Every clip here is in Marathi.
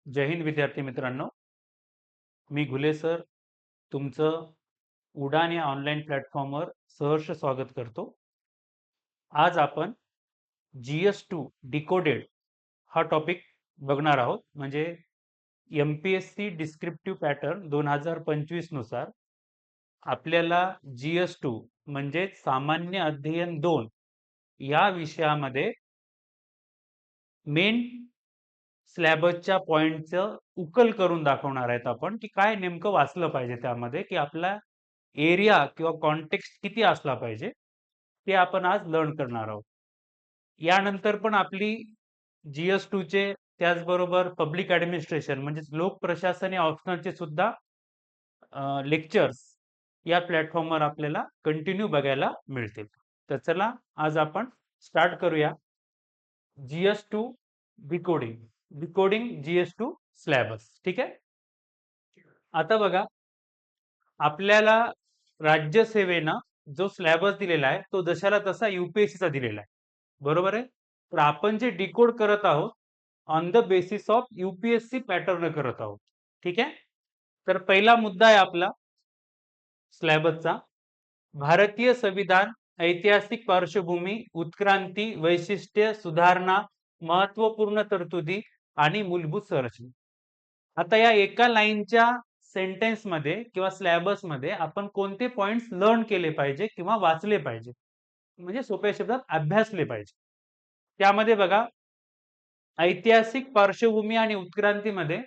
जय हिंद विद्यार्थी मित्रांनो. मी घुले सर तुमचं उडान या ऑनलाईन प्लॅटफॉर्मवर सहर्ष स्वागत करतो. आज आपण GS2 डिकोडेड हा टॉपिक बघणार आहोत. म्हणजे MPSC डिस्क्रिप्टिव्ह पॅटर्न 2025 नुसार आपल्याला GS2 म्हणजे सामान्य अध्ययन 2 या विषयामध्ये मेन स्लॅबच्या पॉइंटचं उकल करून दाखवणार आहेत आपण, की काय नेमकं वाचलं पाहिजे त्यामध्ये, की आपला एरिया किंवा कॉन्टेक्स्ट किती असला पाहिजे ते आपण आज लर्न करणार आहोत. यानंतर पण आपली GS2 चे त्याचबरोबर पब्लिक ॲडमिनिस्ट्रेशन म्हणजे लोक प्रशासन या ऑप्शनलचे सुद्धा लेक्चर्स या प्लॅटफॉर्मवर आपल्याला कंटिन्यू बघायला मिळतील. तर चला आज आपण स्टार्ट करूया. GS2 decoding GS2 स्लॅबस. ठीक आहे. आता बघा, आपल्याला राज्यसेवेनं जो स्लॅबस दिलेला आहे तो जशाला तसा UPSCचा दिलेला आहे, बरोबर आहे. तर आपण जे डिकोड करत आहोत on the basis of UPSC pattern करत आहोत. ठीक आहे. तर पहिला मुद्दा आहे आपला स्लॅबसचा, भारतीय संविधान, ऐतिहासिक पार्श्वभूमी, उत्क्रांती, वैशिष्ट्य, सुधारणा, महत्वपूर्ण तरतुदी आणि मूलभूत संरचना. आता या एका लाईनच्या सेंटेन्स मध्ये किंवा स्लॅबस मध्ये आपण कोणते पॉइंट्स लर्न केले पाहिजे किंवा वाचले पाहिजे, म्हणजे सोप्या शब्दात अभ्यासले पाहिजे. त्यामध्ये बघा, ऐतिहासिक पार्श्वभूमी आणि उत्क्रांतीमध्ये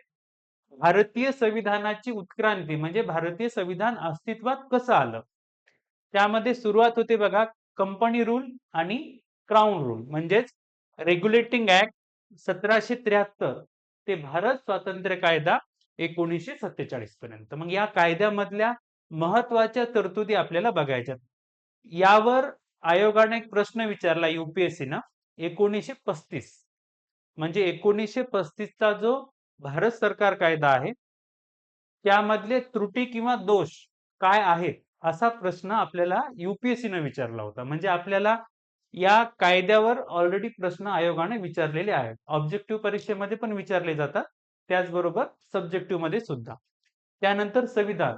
भारतीय संविधानाची उत्क्रांती म्हणजे भारतीय संविधान अस्तित्वात कसं आलं, त्यामध्ये सुरुवात होते बघा कंपनी रूल आणि क्राऊन रूल म्हणजेच रेग्युलेटिंग ऍक्ट 1773 ते भारत स्वातंत्र्य कायदा 1947 पर्यंत. मग या कायद्यामधल्या महत्वाच्या तरतुदी आपल्याला बघायच्या. यावर आयोगाने एक प्रश्न विचारला UPSC ना 1935, म्हणजे 1935 चा जो भारत सरकार कायदा आहे त्यामधले त्रुटी किंवा दोष काय आहेत असा प्रश्न आपल्याला UPSC ने विचारला होता. म्हणजे आपल्याला या कायद्यावर ऑलरेडी प्रश्न आयोगाने विचारलेले आहेत. ऑब्जेक्टिव्ह परीक्षेमध्ये पण विचारले जातात, त्याचबरोबर सब्जेक्टिव्ह मध्ये सुद्धा. त्यानंतर संविधान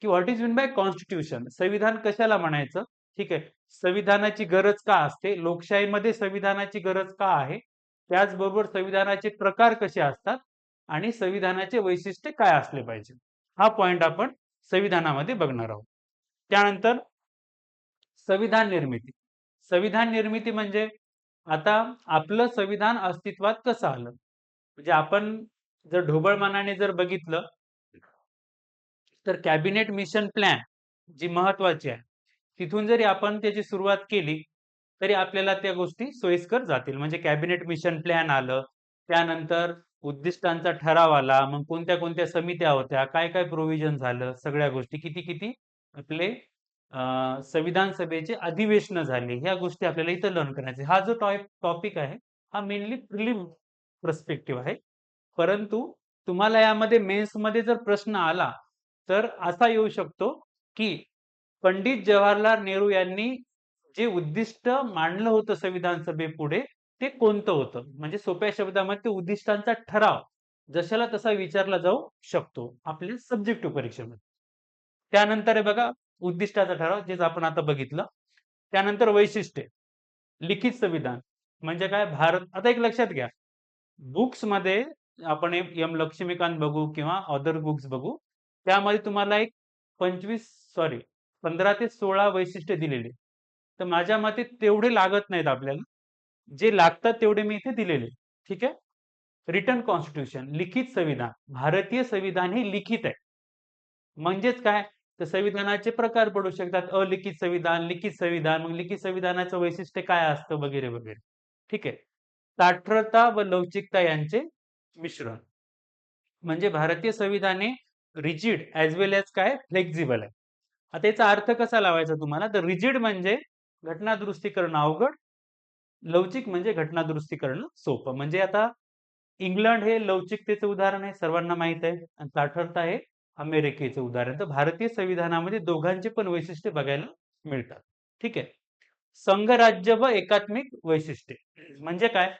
की what is mean by constitution, संविधान कशाला म्हणायचं. ठीक आहे. संविधानाची गरज का असते, लोकशाहीमध्ये संविधानाची गरज का आहे, त्याचबरोबर संविधानाचे प्रकार कसे असतात आणि संविधानाचे वैशिष्ट्य काय असले पाहिजे, हा पॉइंट आपण संविधानामध्ये बघणार आहोत. त्यानंतर संविधान निर्मिती. संविधान निर्मिती म्हणजे आता आपलं संविधान अस्तित्वात कसं आलं, म्हणजे आपण जर ढोबळमानाने जर बघितलं तर कॅबिनेट मिशन प्लॅन जी महत्वाची आहे तिथून जरी आपण त्याची सुरुवात केली तरी आपल्याला त्या गोष्टी सोयीस्कर जातील. म्हणजे कॅबिनेट मिशन प्लॅन आलं, त्यानंतर उद्दिष्टांचा ठराव आला, मग कोणत्या कोणत्या समित्या होत्या, काय काय प्रोव्हिजन झालं, सगळ्या गोष्टी किती किती आपले संविधान सभेचे अधिवेशन झाले, ह्या गोष्टी आपल्याला इथं लर्न करायचे. हा जो टॉपिक आहे हा मेनली प्रिलिम पर्स्पेक्टिव्ह आहे. परंतु तुम्हाला यामध्ये मेन्स मध्ये जर प्रश्न आला तर असा येऊ शकतो की पंडित जवाहरलाल नेहरू यांनी जे उद्दिष्ट मांडलं होतं संविधान सभेपुढे ते कोणतं होतं, म्हणजे सोप्या शब्दामध्ये ते उद्दिष्टांचा ठराव जशाला तसा विचारला जाऊ शकतो आपल्या सब्जेक्टिव्ह परीक्षेमध्ये. त्यानंतर आहे बघा उद्दिष्टाचा ठराव, जे आपण आता बघितलं. त्यानंतर वैशिष्ट्य, लिखित संविधान म्हणजे काय भारत. आता एक लक्षात घ्या, बुक्स मध्ये आपण एम लक्ष्मीकांत बघू किंवा अदर बुक्स बघू, त्यामध्ये तुम्हाला एक 15 ते 16 वैशिष्ट्य दिलेले. तर माझ्या मते तेवढे लागत नाहीत आपल्याला, जे लागतात तेवढे मी इथे दिलेले. ठीक आहे. रिटन कॉन्स्टिट्यूशन, लिखित संविधान, भारतीय संविधान हे लिखित आहे. म्हणजेच काय, तर संविधानाचे प्रकार पडू शकतात, अलिखित संविधान, लिखित संविधान, मग लिखित संविधानाचं वैशिष्ट्य काय असतं वगैरे वगैरे. ठीक आहे. ताठरता व लवचिकता यांचे मिश्रण, म्हणजे भारतीय संविधान हे रिजिड ऍज वेल एज काय फ्लेक्झिबल आहे. आता याचा अर्थ कसा लावायचा तुम्हाला, तर रिजिड म्हणजे घटना दुरुस्ती करणं अवघड, लवचिक म्हणजे घटना दुरुस्ती करणं सोपं. म्हणजे आता इंग्लंड हे लवचिकतेचं उदाहरण आहे, सर्वांना माहित आहे, आणि साक्षरता हे अमेरिकेचं उदाहरण. तर भारतीय संविधानामध्ये दोघांचे पण वैशिष्ट्य बघायला मिळतात. ठीक आहे. संघराज्य व एकात्मिक वैशिष्ट्ये म्हणजे काय,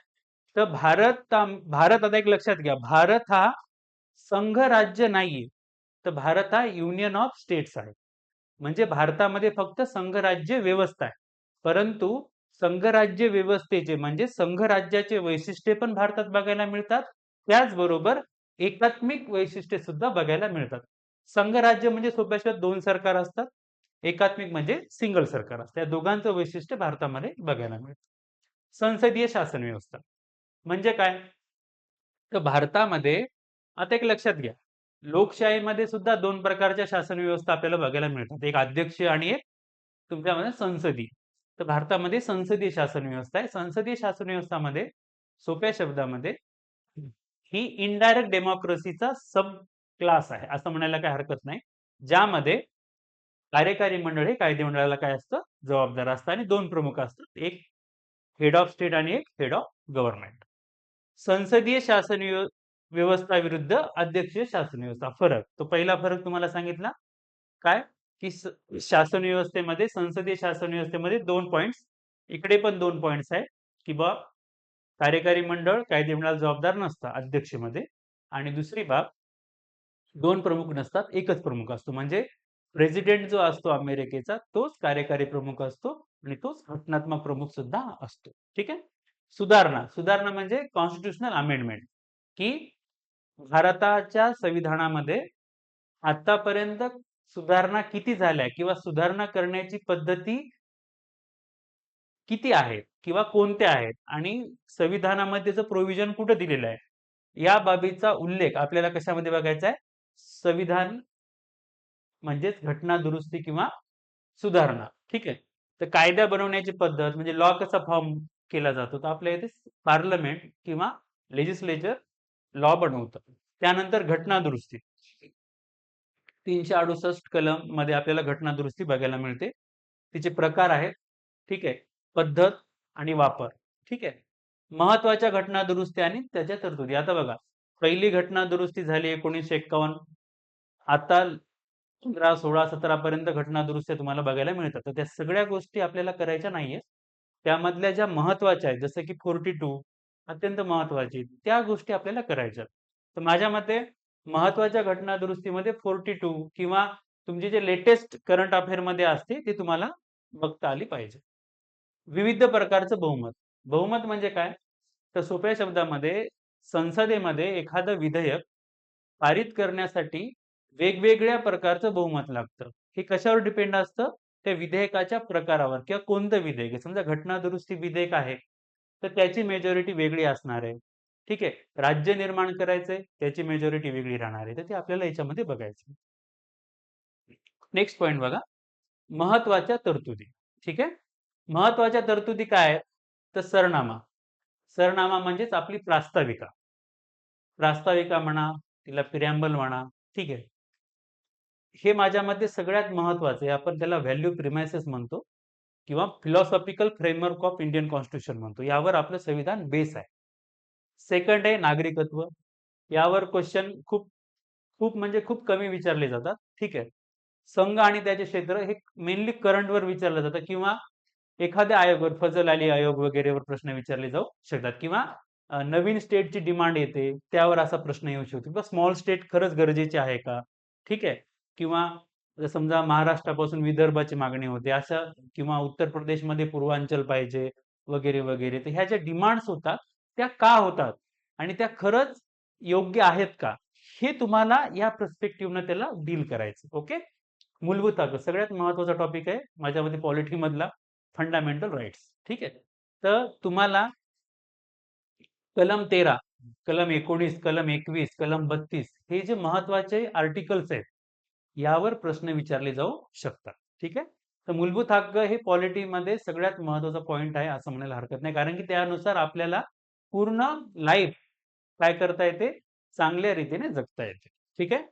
तर भारत आता एक लक्षात घ्या, भारत हा संघ राज्य नाहीये. तर भारत हा युनियन ऑफ स्टेट्स आहे. म्हणजे भारतामध्ये फक्त संघराज्य व्यवस्था आहे. परंतु संघराज्य व्यवस्थेचे म्हणजे संघराज्याचे वैशिष्ट्ये पण भारतात बघायला मिळतात. त्याचबरोबर एकात्मिक वैशिष्ट्ये सुद्धा बघायला मिळतात. संघराज्य म्हणजे सोप्या शब्दात 2 सरकार असतात. एकात्मिक म्हणजे सिंगल सरकार असतं. या दोघांचं वैशिष्ट्य भारतामध्ये बघायला मिळतं. संसदीय शासन व्यवस्था म्हणजे काय? तर भारतामध्ये आता एक लक्षात घ्या, लोकशाहीमध्ये सुद्धा 2 प्रकारच्या शासन व्यवस्था आपल्याला बघायला मिळतात. एक अध्यक्षीय आणि एक तुमच्यामध्ये संसदीय. तर भारतामध्ये संसदीय शासन व्यवस्था आहे. संसदीय शासन व्यवस्थामध्ये सोप्या शब्दामध्ये ही इनडायरेक्ट डेमोक्रेसीचा सब क्लास आहे असं म्हणायला काही हरकत नाही. ज्यामध्ये कार्यकारी मंडळ हे कायदेमंडळाला काय असतं? जबाबदार असतं आणि 2 प्रमुख असतात. एक हेड ऑफ स्टेट आणि एक हेड ऑफ गव्हर्नमेंट. संसदीय शासन व्यवस्था विरुद्ध अध्यक्षीय शासन व्यवस्था फरक. तो पहिला फरक तुम्हाला सांगितला. काय? की शासन व्यवस्थेमध्ये संसदीय शासन व्यवस्थेमध्ये 2 पॉइंट्स, इकडे पण 2 पॉइंट्स आहेत, की बा कार्यकारी मंडळ कायदेमंडळाला जबाबदार नसतं अध्यक्षेमध्ये आणि दुसरी बाब 2 प्रमुख नसतात, एकच प्रमुख असतो. म्हणजे प्रेसिडेंट जो असतो अमेरिकेचा तोच कार्यकारी प्रमुख असतो आणि तोच घटनात्मक प्रमुख सुद्धा असतो. ठीक आहे? सुधारणा म्हणजे कॉन्स्टिट्यूशनल अमेंडमेंट, की भारताच्या संविधानामध्ये आतापर्यंत सुधारणा किती झाल्या किंवा सुधारणा करण्याची पद्धती किती आहेत किंवा कोणत्या आहेत आणि संविधानामध्ये त्याचं प्रोव्हिजन कुठं दिलेलं आहे. या बाबीचा उल्लेख आपल्याला कशामध्ये बघायचा आहे? संविधान म्हणजेच घटना दुरुस्ती किंवा सुधारणा. ठीक आहे. तर कायदा बनवण्याची पद्धत म्हणजे लॉ कसा फॉर्म केला जातो, तर आपल्या इथे पार्लमेंट किंवा लेजिस्लेचर लॉ बनवतं. त्यानंतर घटना दुरुस्ती 368 कलम मध्ये आपल्याला घटना दुरुस्ती बघायला मिळते. तिचे प्रकार आहेत. ठीक आहे. पद्धत आणि वापर. ठीक आहे. महत्वाच्या घटना दुरुस्ती आणि त्याच्या तरतुदी. आता बघा, पहिली घटना दुरुस्ती झाली 1951. आता 15, 16, 17 पर्यंत घटना दुरुस्त्या तुम्हाला बघायला मिळतात. तर त्या सगळ्या गोष्टी आपल्याला करायच्या नाहीयेत. त्यामधल्या ज्या महत्वाच्या आहेत, जसं की 42 अत्यंत महत्वाची, त्या गोष्टी आपल्याला करायच्या. तर माझ्या मते महत्वाच्या घटना दुरुस्तीमध्ये 42 किंवा तुमची जे लेटेस्ट करंट अफेअरमध्ये असते, ती तुम्हाला बघता आली पाहिजे. विविध प्रकारचं बहुमत. बहुमत म्हणजे काय? तर सोप्या शब्दामध्ये संसदेमध्ये एखादं विधेयक पारित करण्यासाठी वेगवेगळ्या प्रकारचं बहुमत लागतं. हे कशावर डिपेंड असतं? त्या विधेयकाच्या प्रकारावर किंवा कोणतं विधेयक आहे. समजा घटना दुरुस्ती विधेयक आहे, तर त्याची मेजॉरिटी वेगळी असणार आहे. ठीक आहे. राज्य निर्माण करायचंय, त्याची मेजॉरिटी वेगळी राहणार आहे. तर ते आपल्याला याच्यामध्ये बघायचं. नेक्स्ट पॉइंट बघा. महत्वाच्या तरतुदी. ठीक आहे. महत्वाच्या तरतुदी काय आहेत? तर सरनामा. सरनामा म्हणजेच आपली प्रास्ताविका. प्रास्ताविका म्हणा, तिला प्रिॲम्बल म्हणा. ठीक आहे. हे माझ्या मते सगळ्यात महत्वाचं आहे. आपण त्याला व्हॅल्यू प्रिमाइसेस म्हणतो किंवा philosophical framework of Indian constitution म्हणतो. यावर आपलं संविधान बेस आहे. सेकंड आहे नागरिकत्व. यावर क्वेश्चन खूप खूप म्हणजे खूप कमी विचारले जातात. ठीक आहे. संघ आणि त्याचे क्षेत्र हे मेनली करंटवर विचारलं जातं किंवा एखाद्या आयोगावर फजल अली आयोग वगैरेवर प्रश्न विचारले जाऊ शकतात किंवा नवीन स्टेटची डिमांड येते त्यावर असा प्रश्न येऊ शकतो किंवा स्मॉल स्टेट खरंच गरजेचे आहे का? ठीक आहे. किंवा जर समजा महाराष्ट्रापासून विदर्भाची मागणी होते अशा किंवा उत्तर प्रदेशमध्ये पूर्वांचल पाहिजे वगैरे वगैरे. तर ह्या ज्या डिमांड्स होतात त्या का होतात आणि त्या खरंच योग्य आहेत का? हे तुम्हाला या पर्स्पेक्टिव्हनं त्याला डील करायचं. ओके. मूलभूत हक्क सगळ्यात महत्वाचा टॉपिक आहे माझ्यामध्ये पॉलिटी मधला फंडामेंटल राईट्स. ठीक आहे. तर तुम्हाला कलम 13, कलम 19, कलम 21, कलम 32 हे जे महत्वाचे आर्टिकल्स आहेत यावर प्रश्न विचारले जाऊ शकतात. ठीक आहे. तर मूलभूत हक्क हे पॉलिटीमध्ये सगळ्यात महत्वाचा पॉइंट आहे असं म्हणायला हरकत नाही कारण की त्यानुसार आपल्याला पूर्ण लाईफ काय करता येते? चांगल्या रीतीने जगता येते. ठीक आहे.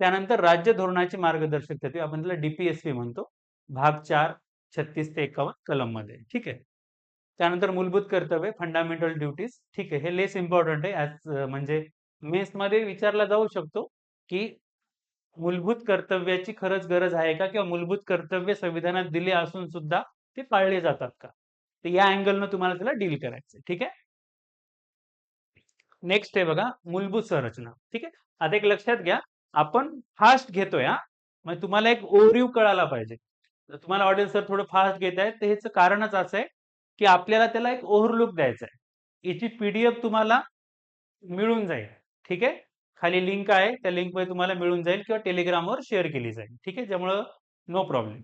त्यानंतर राज्य धोरणाची मार्गदर्शक तत्त्वे आपण त्याला DPSP म्हणतो. भाग 4 36 ते 51 कलम मध्ये. ठीक आहे. त्यानंतर मूलभूत कर्तव्य फंडामेंटल ड्युटीज. ठीक आहे. हे लेस इम्पॉर्टंट आहे म्हणजे मेन्समध्ये विचारला जाऊ शकतो, की मूलभूत कर्तव्याची खरंच गरज आहे का? किंवा मूलभूत कर्तव्य संविधानात दिले असून सुद्धा ते पाळले जातात का? तर या अँगलनं तुम्हाला त्याला डील करायचं. ठीक आहे. नेक्स्ट आहे बघा मूलभूत संरचना. ठीक आहे. आता एक लक्षात घ्या, आपण फास्ट घेतोय हा, म्हणजे तुम्हाला एक ओव्हरव्ह्यू कळायला पाहिजे. तर तुम्हाला वाटेल सर थोडं फास्ट घेत आहे, तर ह्याचं कारणच असं आहे की आपल्याला त्याला एक ओव्हरलुक द्यायचा आहे. याची पीडीएफ तुम्हाला मिळून जाईल. ठीक आहे. खाली लिंक आहे, त्या लिंकमध्ये तुम्हाला मिळून जाईल किंवा टेलिग्रामवर शेअर केली जाईल. ठीक आहे. त्यामुळं नो प्रॉब्लेम.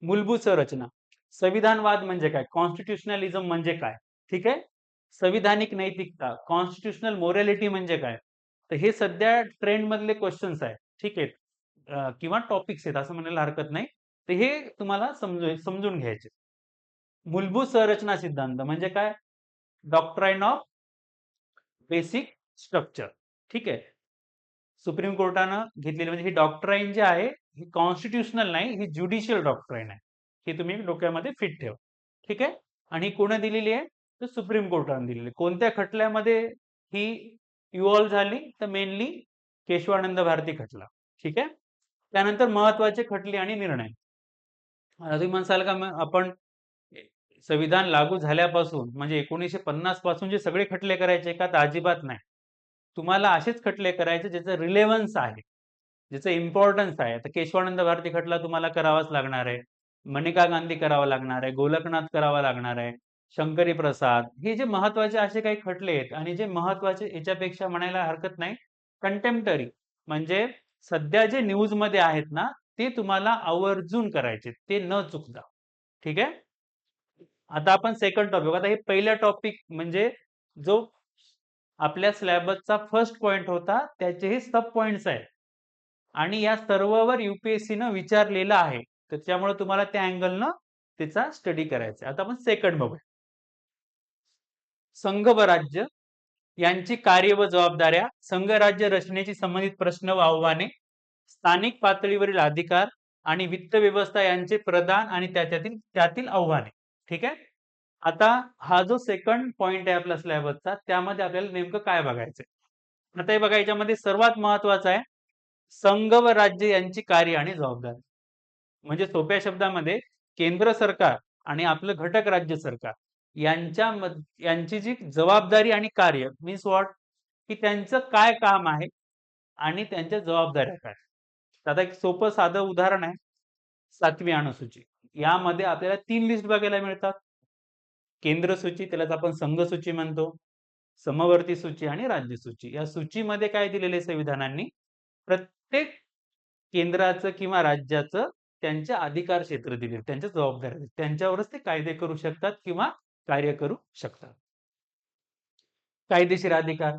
मूलभूत संरचना. संविधानवाद म्हणजे काय? कॉन्स्टिट्युशनलिझम म्हणजे काय? ठीक आहे. संविधानिक नैतिकता, कॉन्स्टिट्युशनल मोरॅलिटी म्हणजे काय? तर हे सध्या ट्रेंड मधले क्वेश्चन्स आहेत. ठीक आहे. किंवा टॉपिक्स आहेत असं म्हणायला हरकत नाही. तर हे तुम्हाला समजून घ्यायचे. मूलभूत संरचना सिद्धांत म्हणजे काय? डॉक्ट्राईन ऑफ बेसिक स्ट्रक्चर. ठीक आहे. सुप्रीम कोर्टानं घेतलेली म्हणजे ही डॉक्ट्राईन जी आहे ही कॉन्स्टिट्युशनल नाही, ही ज्युडिशियल डॉक्ट्राईन आहे. हे तुम्ही डोक्यामध्ये फिट ठेवा. ठीक आहे. आणि ही कोण दिलेली आहे? तर सुप्रीम कोर्टाने दिलेली. कोणत्या खटल्यामध्ये ही इव्हॉल्व झाली? तर मेनली केशवानंद भारती खटला. ठीक आहे. त्यानंतर महत्वाचे खटले आणि निर्णय. आता तुम्ही म्हणसाल का मग आपण संविधान लागू झाल्यापासून म्हणजे 1950 पासून जे सगळे खटले करायचे का? तर अजिबात नाही. तुम्हाला असेच खटले करायचे ज्याचं रिलेव्हन्स आहे, ज्याचं इम्पॉर्टन्स आहे. तर केशवानंद भारती खटला तुम्हाला करावाच लागणार आहे. मनेका गांधी करावा लागणार आहे. गोलकनाथ करावा लागणार आहे. शंकरी प्रसाद हे जे महत्वाचे असे काही खटले आहेत आणि जे महत्वाचे याच्यापेक्षा म्हणायला हरकत नाही कंटेम्पररी म्हणजे सध्या जे न्यूज मध्ये आहेत ना ते तुम्हाला आवर्जून करायचे ते न चुकता. ठीक आहे. आता आपण सेकंड टॉपिक आता हे पहिला टॉपिक म्हणजे जो आपल्या सिलेबसचा फर्स्ट पॉइंट होता त्याचे हे सब पॉइंट्स आहेत आणि या सर्ववर युपीएससी न विचारलेलं आहे. तर त्यामुळे तुम्हाला त्या अँगलनं त्याचा स्टडी करायचा. आता आपण सेकंड बघूया. संघ व राज्य यांची कार्य व जबाबदाऱ्या, संघराज्य रचनेशी संबंधित प्रश्न व आव्हाने, स्थानिक पातळीवरील अधिकार आणि वित्त व्यवस्था यांचे प्रदान आणि त्यातील आव्हाने. ठीक आहे. आता हा जो सेकंड पॉइंट आहे आपल्या सिलेबसचा त्यामध्ये आपल्याला नेमकं काय बघायचंय. आता हे बघा याच्यामध्ये सर्वात महत्वाचं आहे संघ व राज्य यांची कार्य आणि जबाबदारी. म्हणजे सोप्या शब्दामध्ये केंद्र सरकार आणि आपलं घटक राज्य सरकार यांची जी जबाबदारी आणि कार्य मीन्स व्हॉट की त्यांचं काय काम आहे आणि त्यांच्या जबाबदाऱ्या काय. आता एक सोपं साधं उदाहरण आहे 7वी अनुसूची. यामध्ये आपल्याला 3 लिस्ट बघायला मिळतात. केंद्र सूची त्यालाच आपण संघ सूची म्हणतो. समवर्ती सूची आणि राज्य सूची. या सूचीमध्ये काय दिलेले संविधानांनी प्रत्येक केंद्राचं किंवा राज्याचं त्यांच्या अधिकार क्षेत्र दिले, त्यांच्या जबाबदाऱ्या दिल्या. त्यांच्यावरच ते कायदे करू शकतात किंवा कार्य करू शकतात. कायदेशीर अधिकार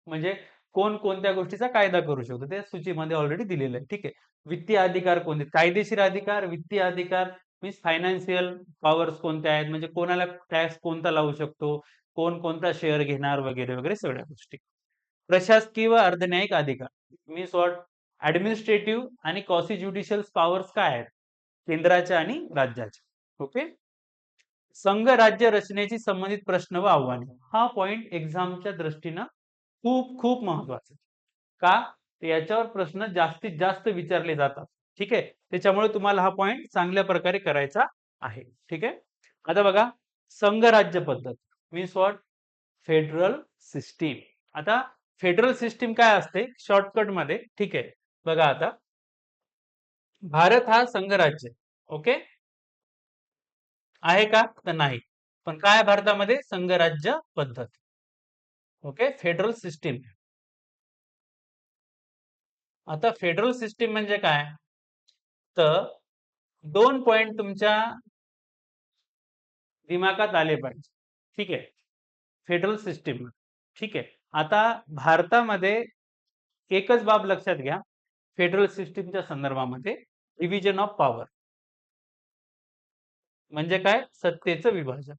म्हणजे कोण कोणत्या गोष्टीचा कायदा करू शकतो त्या सूचीमध्ये ऑलरेडी दिलेलं आहे. ठीक आहे. वित्तीय अधिकार कोणते? कायदेशीर अधिकार, वित्तीय अधिकार मीन्स फायनान्शियल पॉवर्स कोणत्या आहेत म्हणजे कोणाला टॅक्स कोणता लावू शकतो, कोण कोणता शेअर घेणार वगैरे वगैरे सगळ्या गोष्टी. प्रशासकीय व अर्धन्यायिक अधिकार मीन्स व्हॉट ऍडमिनिस्ट्रेटिव्ह आणि कॉसी ज्युडिशियल पॉवर्स काय आहेत केंद्राच्या आणि राज्याच्या. ओके. संघ राज्य रचनेशी संबंधित प्रश्न व आव्हाने हा पॉइंट एक्झामच्या दृष्टीनं खूप खूप महत्वाचा. का? याच्यावर प्रश्न जास्तीत जास्त विचारले जातात. ठीक आहे. त्याच्यामुळे तुम्हाला हा पॉइंट चांगल्या प्रकारे करायचा आहे. ठीक आहे. आता बघा संघ राज्य पद्धत मीन्स व्हॉट फेडरल सिस्टीम. आता फेडरल सिस्टीम काय असते शॉर्टकट मध्ये. ठीक आहे. बघा आता भारत हा संघराज्य ओके आहे का? तर नाही. पण काय भारतामध्ये संघराज्य पद्धत. ओके. Federal system. आता फेडरल सिस्टीम म्हणजे काय? तर 2 पॉइंट तुमच्या दिमागात आले पाहिजे. ठीक आहे. Federal system. ठीक आहे. आता भारतामध्ये एकच बाब लक्षात घ्या फेडरल सिस्टीमच्या संदर्भामध्ये डिव्हिजन ऑफ पॉवर म्हणजे काय? सत्तेचं विभाजन.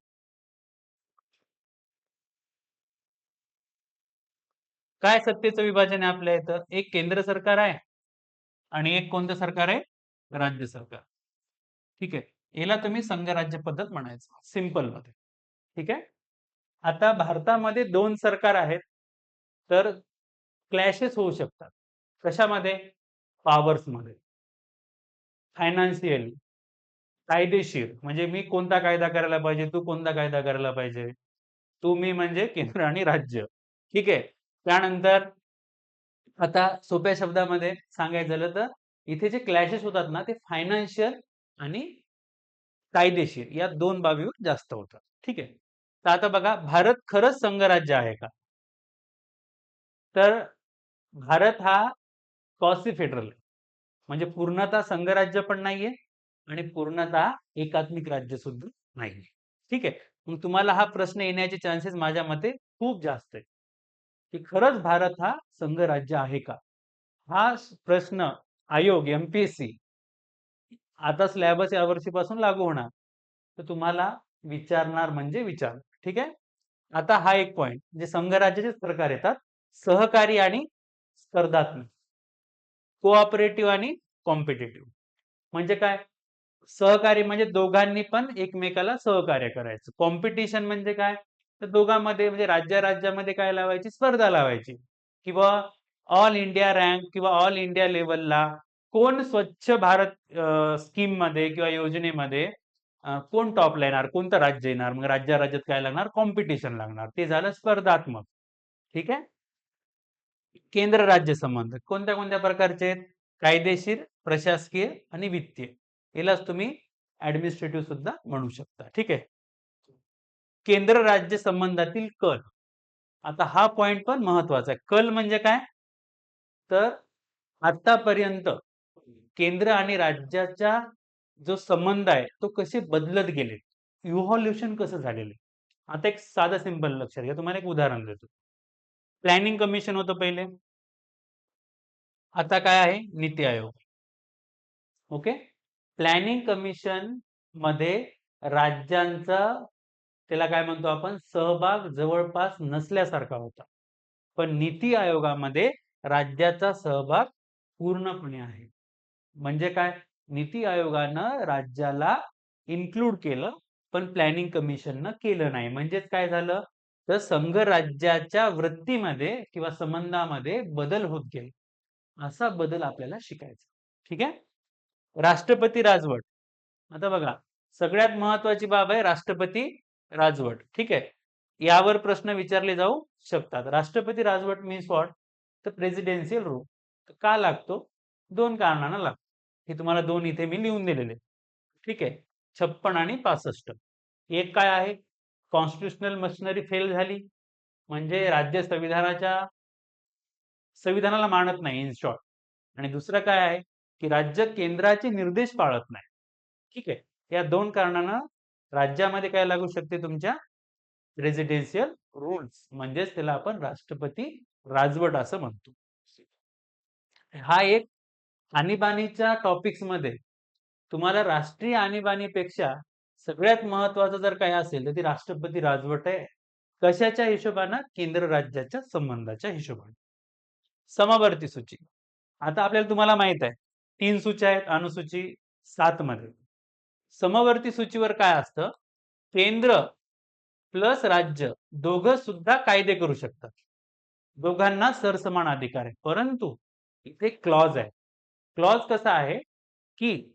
काय सत्तेचं विभाजन आहे आपल्या इथं? एक केंद्र सरकार आहे आणि एक कोणतं सरकार आहे? राज्य सरकार. ठीक आहे. याला तुम्ही संघराज्य पद्धत म्हणायचं सिंपल मध्ये. ठीक आहे. आता भारतामध्ये 2 सरकार आहेत तर क्लॅशेस होऊ शकतात. कशामध्ये? पॉवर्स मध्ये. फायनान्शियली, कायदेशीर म्हणजे मी कोणता कायदा करायला पाहिजे, तू कोणता कायदा करायला पाहिजे. तू मी म्हणजे केंद्र आणि राज्य. ठीक आहे. त्यानंतर आता सोप्या शब्दामध्ये सांगायचं झालं तर इथे जे क्लॅशेस होतात ना ते फायनान्शियल आणि कायदेशीर या दोन बाबीवर जास्त होतात. ठीक आहे. तर आता बघा, भारत खरंच संघराज्य आहे का? तर भारत हा कॉसी फेडरल आहे. म्हणजे पूर्णतः संघराज्य पण नाहीये आणि पूर्णतः एकात्मिक राज्य सुद्धा नाहीये. ठीक आहे. मग तुम्हाला हा प्रश्न येण्याचे चान्सेस माझ्या मते खूप जास्त आहे, की खरंच भारत हा संघराज्य आहे का? हा प्रश्न आयोग एमपीएससी आता सिलेबस या वर्षीपासून लागू होणार. तर तुम्हाला विचारणार म्हणजे विचार. ठीक आहे. आता हा एक पॉइंट जे संघराज्याचे प्रकार येतात, सहकारी आणि स्पर्धात्मक, कोऑपरेटिव्ह आणि कॉम्पिटिटिव्ह. म्हणजे काय? सहकारी म्हणजे दोघांनी पण एकमेकाला सहकार्य करायचं. कॉम्पिटिशन म्हणजे काय? तर दोघांमध्ये म्हणजे राज्यामध्ये काय लावायची? स्पर्धा लावायची. किंवा ऑल इंडिया रँक किंवा ऑल इंडिया लेवलला कोण स्वच्छ भारत स्कीम मध्ये किंवा योजनेमध्ये कोण टॉपला येणार, कोणतं राज्य येणार, मग राज्यात काय लागणार? कॉम्पिटिशन लागणार. ते झालं स्पर्धात्मक. ठीक आहे. केंद्र राज्य संबंध कोणत्या कोणत्या प्रकारचे आहेत? कायदेशीर, प्रशासकीय आणि वित्तीय. यालाच तुम्ही ऍडमिनिस्ट्रेटिव्ह सुद्धा म्हणू शकता. ठीक आहे. केंद्र राज्य संबंधातील कल, आता हा पॉइंट पण महत्वाचा आहे. कल म्हणजे काय? तर आतापर्यंत केंद्र आणि राज्याचा जो संबंध आहे तो कसे बदलत गेले, इव्हॉल्युशन कसं झालेलं आहे. आता एक साधं सिंपल लक्षात घ्या, तुम्हाला एक उदाहरण देतो. प्लॅनिंग कमिशन होतं पहिले, आता काय आहे? NITI Aayog. Okay. Planning commission मध्ये राज्यांचा, त्याला काय म्हणतो आपण, सहभाग जवळपास नसल्यासारखा होता. पण नीती आयोगामध्ये राज्याचा सहभाग पूर्णपणे आहे. म्हणजे काय? नीती आयोगानं राज्याला इन्क्लूड केलं पण प्लॅनिंग कमिशननं केलं नाही. म्हणजेच काय झालं? तर संघ राज्याच्या वृत्तीमध्ये किंवा संबंधामध्ये बदल होत गेले. असा बदल आपल्याला शिकायचा. ठीक आहे. राष्ट्रपती राजवट, आता बघा, सगळ्यात महत्वाची बाब आहे राष्ट्रपती राजवट. ठीक आहे. यावर प्रश्न विचारले जाऊ शकतात. राष्ट्रपती राजवट मीन्स व्हॉट? तर प्रेसिडेन्शियल रूल. का लागतो? दोन कारणानं लागतो. हे तुम्हाला दोन इथे मी लिहून दिलेले. ठीक आहे. 56 आणि 65. एक काय आहे? कॉन्स्टिट्युशनल मशिनरी फेल झाली, म्हणजे राज्य संविधानाला मानत नाही इन शॉर्ट. आणि दुसरं काय आहे? की राज्य केंद्राचे निर्देश पाळत नाही. ठीक आहे. या दोन कारणानं राज्यामध्ये काय लागू शकते? तुमच्या रेसिडेन्शियल रूल्स, म्हणजेच त्याला आपण राष्ट्रपती राजवट असं म्हणतो. हा एक आणीबाणीच्या टॉपिक्स मध्ये तुम्हाला राष्ट्रीय आणीबाणीपेक्षा सगळ्यात महत्वाचं जर काय असेल तर ती राष्ट्रपती राजवट आहे. कशाच्या हिशोबानं? केंद्र राज्याच्या संबंधाच्या हिशोबाने. समवर्ती सूची, आता आपल्याला तुम्हाला माहित आहे 3 सूच्या आहेत अनुसूची 7 मध्ये. समवर्ती सूचीवर काय असतं? केंद्र प्लस राज्य दोघं सुद्धा कायदे करू शकतात. दोघांना सरसमान अधिकार आहे. परंतु इथे क्लॉज आहे. क्लॉज कसा आहे? की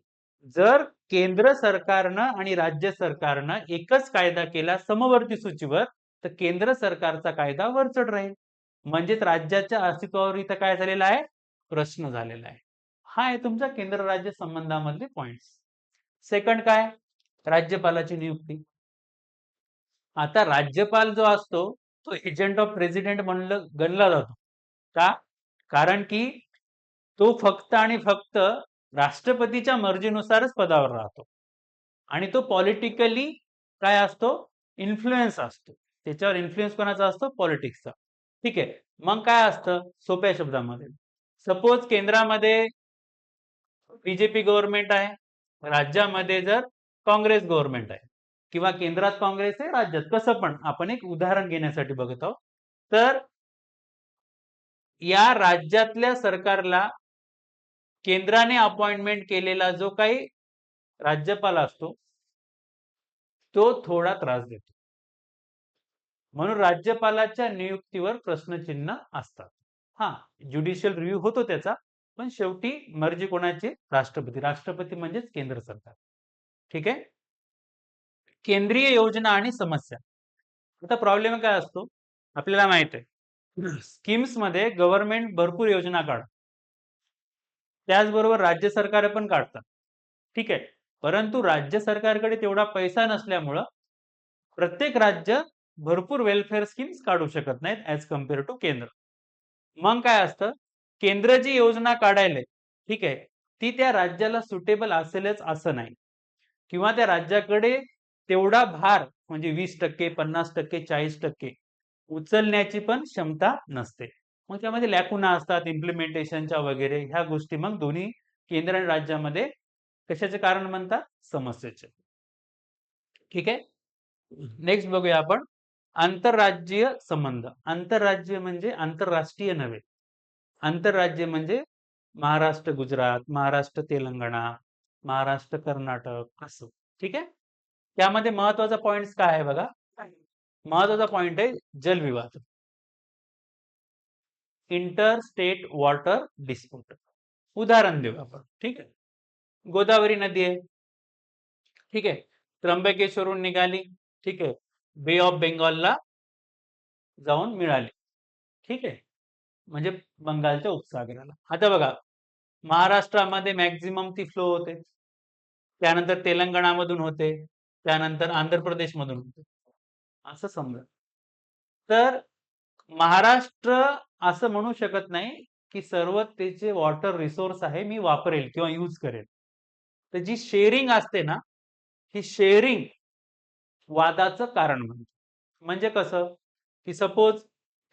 जर केंद्र सरकारनं आणि राज्य सरकारनं एकच कायदा केला समवर्ती सूचीवर, तर केंद्र सरकारचा कायदा वरचढ राहील. म्हणजेच राज्याच्या अस्तित्वावर इथं काय झालेला आहे? प्रश्न झालेला आहे. हा आहे तुमचा केंद्र राज्य संबंधामधले पॉइंट्स. सेकंड काय? राज्यपालाची नियुक्ती. आता राज्यपाल जो असतो तो एजंट ऑफ प्रेसिडेंट म्हणलं गणला जातो. का? कारण की तो फक्त आणि फक्त राष्ट्रपतीच्या मर्जीनुसारच पदावर राहतो आणि तो पॉलिटिकली काय असतो? इन्फ्लुएन्स असतो. त्याच्यावर इन्फ्लुएन्स कोणाचा असतो? पॉलिटिक्सचा. ठीक आहे. मग काय असतं सोप्या शब्दामध्ये? सपोज केंद्रामध्ये बीजेपी गव्हर्नमेंट आहे, राज्यामध्ये जर काँग्रेस गव्हर्नमेंट आहे, किंवा केंद्रात काँग्रेस आहे, राज्यात कसं पण, आपण एक उदाहरण घेण्यासाठी बघत आहोत. तर या राज्यातल्या सरकारला केंद्राने अपॉइंटमेंट केलेला जो काही राज्यपाल असतो तो थोडा त्रास देतो. म्हणून राज्यपालाच्या नियुक्तीवर प्रश्नचिन्ह असतात. हा, ज्युडिशियल रिव्ह्यू होतो त्याचा, पण शेवटी मर्जी कोणाची? राष्ट्रपती. राष्ट्रपती म्हणजेच केंद्र सरकार. ठीक आहे. केंद्रीय योजना आणि समस्या, आता प्रॉब्लेम काय असतो? आपल्याला माहित आहे स्कीम्स मध्ये गव्हर्नमेंट भरपूर योजना काढतात, त्याचबरोबर राज्य सरकार पण काढतात. ठीक आहे, परंतु राज्य सरकारकडे तेवढा पैसा नसल्यामुळं प्रत्येक राज्य भरपूर वेलफेअर स्कीम्स काढू शकत नाहीत ऍज कम्पेअर टू केंद्र. मग काय असतं, केंद्र जी योजना काढायला, ठीक आहे, ती त्या राज्याला सुटेबल असेलच असं नाही, किंवा त्या राज्याकडे तेवढा भार म्हणजे 20%, 50%, 40% उचलण्याची पण क्षमता नसते. मग त्यामध्ये लॅकुना असतात इम्प्लिमेंटेशनच्या वगैरे, ह्या गोष्टी मग दोन्ही केंद्र आणि राज्यामध्ये कशाचे कारण म्हणतात, समस्येचे. ठीक आहे, नेक्स्ट बघूया आपण आंतरराज्यीय संबंध. आंतरराज्य म्हणजे आंतरराष्ट्रीय नव्हे, आंतरराज्य म्हणजे महाराष्ट्र गुजरात, महाराष्ट्र तेलंगणा, महाराष्ट्र कर्नाटक असं. ठीक आहे, त्यामध्ये महत्वाचा पॉइंट काय आहे बघा, महत्वाचा पॉइंट आहे जलविवाद, इंटर स्टेट वॉटर डिस्प्यूट. उदाहरण देऊ आपण. ठीक आहे, गोदावरी नदी आहे, ठीक आहे, त्र्यंबकेश्वरून निघाली, ठीक आहे, बे ऑफ बेंगॉलला जाऊन मिळाली. ठीक आहे, म्हणजे बंगालच्या उपसागराला. आता बघा, महाराष्ट्रामध्ये मॅक्झिमम ती फ्लो होते, त्यानंतर तेलंगणामधून होते, त्यानंतर आंध्र प्रदेशमधून होते, असं समजा. तर महाराष्ट्र असं म्हणू शकत नाही की सर्व त्याचे वॉटर रिसोर्स आहे मी वापरेल किंवा यूज करेल. तर जी शेअरिंग असते ना, ही शेअरिंग वादाचं कारण बनते. म्हणजे कसं, की सपोज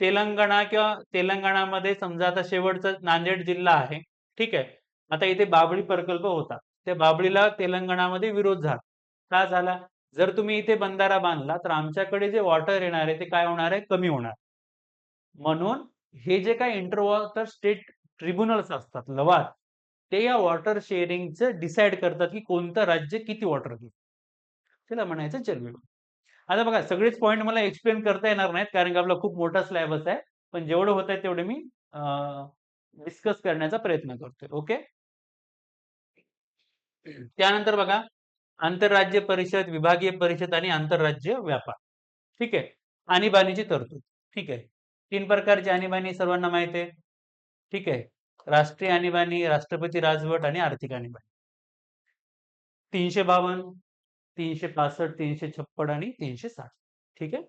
तेलंगणा किंवा तेलंगणामध्ये समजा आता शेवटचा नांदेड जिल्हा आहे, ठीक आहे, आता इथे बाबळी प्रकल्प होता, त्या बाबळीला तेलंगणामध्ये विरोध झाला. का झाला, जर तुम्ही इथे बंधारा बांधला तर आमच्याकडे जे वॉटर येणार आहे ते काय होणार आहे, कमी होणार. म्हणून हे जे काही इंटर वॉटर स्टेट ट्रिब्युनल्स असतात, लवाद, ते या वॉटर शेअरिंगचं डिसाइड करतात की कोणतं राज्य किती वॉटर घेईल. त्याला म्हणायचं जलविवाद. आता बघा, सगळेच पॉइंट मला एक्सप्लेन करता येणार नाहीत कारण की आपला खूप मोठा सिलेबस आहे, पण जेवढं होत आहे तेवढे मी डिस्कस करण्याचा प्रयत्न करतोय. ओके, त्यानंतर बघा, आंतरराज्य परिषद, विभागीय परिषद आणि आंतरराज्य व्यापार. ठीक आहे, आणीबाणीची तरतूद. ठीक आहे, 3 प्रकारची आणीबाणी सर्वांना माहिती आहे. ठीक आहे, राष्ट्रीय आणीबाणी, राष्ट्रपती राजवट आणि आर्थिक आणीबाणी. 352, 365, 356 आणि 360. ठीक आहे,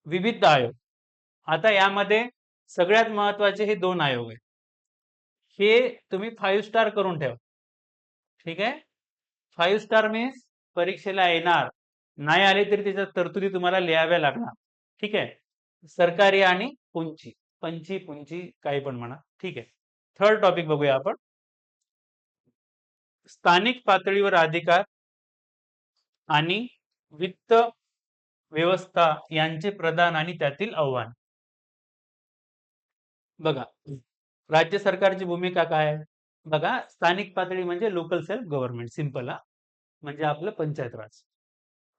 विविध आयोग. आता यामध्ये सगळ्यात महत्वाचे हे 2 आयोग आहेत, हे तुम्ही 5 स्टार करून ठेवा. ठीक आहे, 5 स्टार मीन्स परीक्षेला येणार, नाही आले तरी त्याच्या तरतुदी तुम्हाला लिहाव्या लागणार. ठीक आहे, सरकारी आणि पुंची, पंची पुंची काही पण म्हणा. ठीक आहे, थर्ड टॉपिक बघूया आपण, स्थानिक पातळीवर अधिकार आणि वित्त व्यवस्था यांचे प्रदान आणि त्यातील आव्हान. बघा, राज्य सरकारची भूमिका काय आहे बघा, स्थानिक पातळी म्हणजे लोकल सेल्फ गव्हर्नमेंट, सिंपल हा, म्हणजे आपलं पंचायत राज.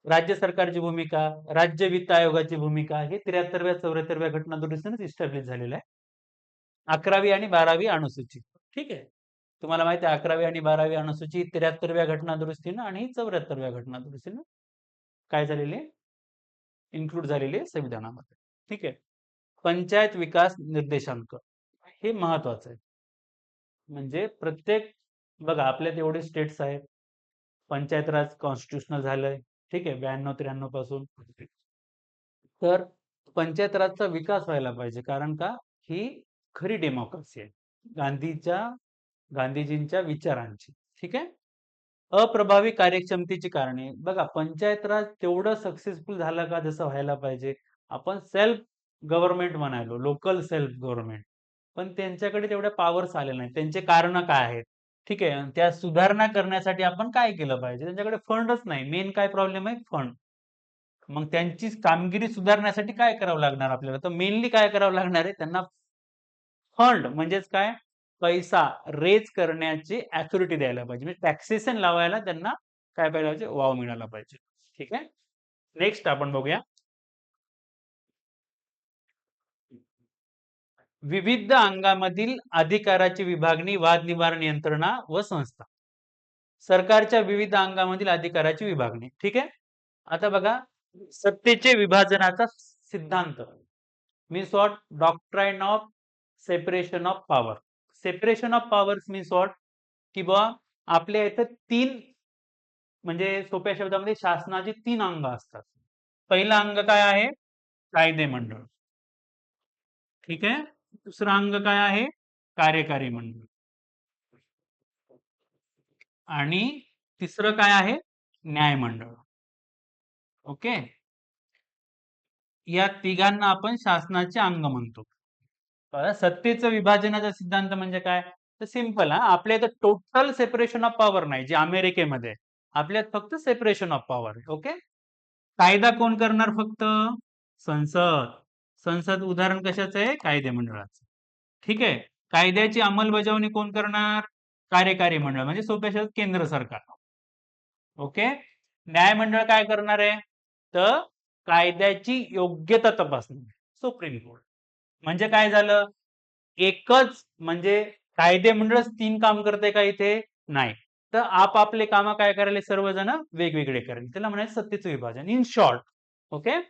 राज्य सरकारची भूमिका, राज्य वित्त आयोगाची भूमिका, हे 73व्या 74व्या घटना दुरुस्तीने इस्टॅब्लिश झालेलं आहे. 11वी आणि 12वी अनुसूची. ठीक आहे, तुम्हाला माहिती आहे 11वी आणि 12वी अनुसूची 73व्या घटना दुरुस्तीनं आणि 74व्या घटना दुरुस्तीनं काय झालेली आहे, इन्क्लूड झालेली आहे संविधानामध्ये. ठीक आहे, पंचायत विकास निर्देशांक हे महत्वाचं आहे. म्हणजे प्रत्येक, बघा आपल्यात एवढे स्टेट्स आहेत, पंचायत राज कॉन्स्टिट्युशनल झालंय, ठीक आहे, 92-93 पासून. तर पंचायत राजचा विकास व्हायला पाहिजे, कारण का, ही खरी डेमोक्रेसी आहे, गांधीजींच्या विचारांची. ठीक आहे, अप्रभावी कार्यक्षमतेची कारणे. बघा, पंचायत राज तेवढं सक्सेसफुल झालं का जसं व्हायला पाहिजे. आपण सेल्फ गव्हर्नमेंट म्हणालो, लोकल सेल्फ गव्हर्नमेंट, पण त्यांच्याकडे तेवढ्या पॉवर्स आले नाही. त्यांचे कारण काय आहेत, ठीक आहे, त्या सुधारणा करण्यासाठी आपण काय केलं पाहिजे, त्यांच्याकडे फंडच नाही. मेन काय प्रॉब्लेम आहे, फंड. मग त्यांची कामगिरी सुधारण्यासाठी काय करावं लागणार आपल्याला, तर मेनली काय करावं लागणार आहे त्यांना, फंड म्हणजेच काय, पैसा रेज करण्याची अथॉरिटी द्यायला पाहिजे, म्हणजे टॅक्सेशन लावायला त्यांना काय पाहिजे, वाव मिळाला पाहिजे. ठीक आहे, नेक्स्ट आपण बघूया, विविध अंगामधील अधिकाराची विभागणी, वाद निवारण यंत्रणा व संस्था. सरकारच्या विविध अंगामधील अधिकाराची विभागणी. ठीक आहे, आता बघा, सत्तेचे विभाजनाचा सिद्धांत. Means what? Doctrine of separation of power. Separation of powers means what? की बुवा आपल्या इथं 3 म्हणजे सोप्या शब्दामध्ये शासनाची 3 अंग असतात. पहिलं अंग काय आहे? कायदे मंडळ. ठीक आहे. दुसरं अंग काय आहे? कार्यकारी मंडळ. आणि तिसरं काय आहे? न्यायमंडळ. ओके. या तिघांना आपण शासनाचे अंग म्हणतो. सत्तेचं विभाजनाचा सिद्धांत म्हणजे काय? तर सिंपल हा. आपल्या इथं टोटल सेपरेशन ऑफ पॉवर नाही, जे अमेरिकेमध्ये आहे. आपल्यात फक्त सेपरेशन ऑफ पॉवर आहे. ओके. कायदा कोण करणार फक्त? संसद. संसद उदाहरण कशाचं आहे? कायदे मंडळाचं. ठीक आहे. कायद्याची अंमलबजावणी कोण करणार? कार्यकारी मंडळ म्हणजे सोप्या शब्दात केंद्र सरकार. ओके. न्यायमंडळ काय करणार आहे? तर कायद्याची योग्यता तपासणार. Supreme court. म्हणजे काय झालं? एकच म्हणजे कायदे मंडळच 3 काम करते का इथे? नाही. तर आपापले काम काय करायला सर्वजण वेगवेगळे करायला. त्याला म्हणायचं सत्तेचं विभाजन. In short, okay.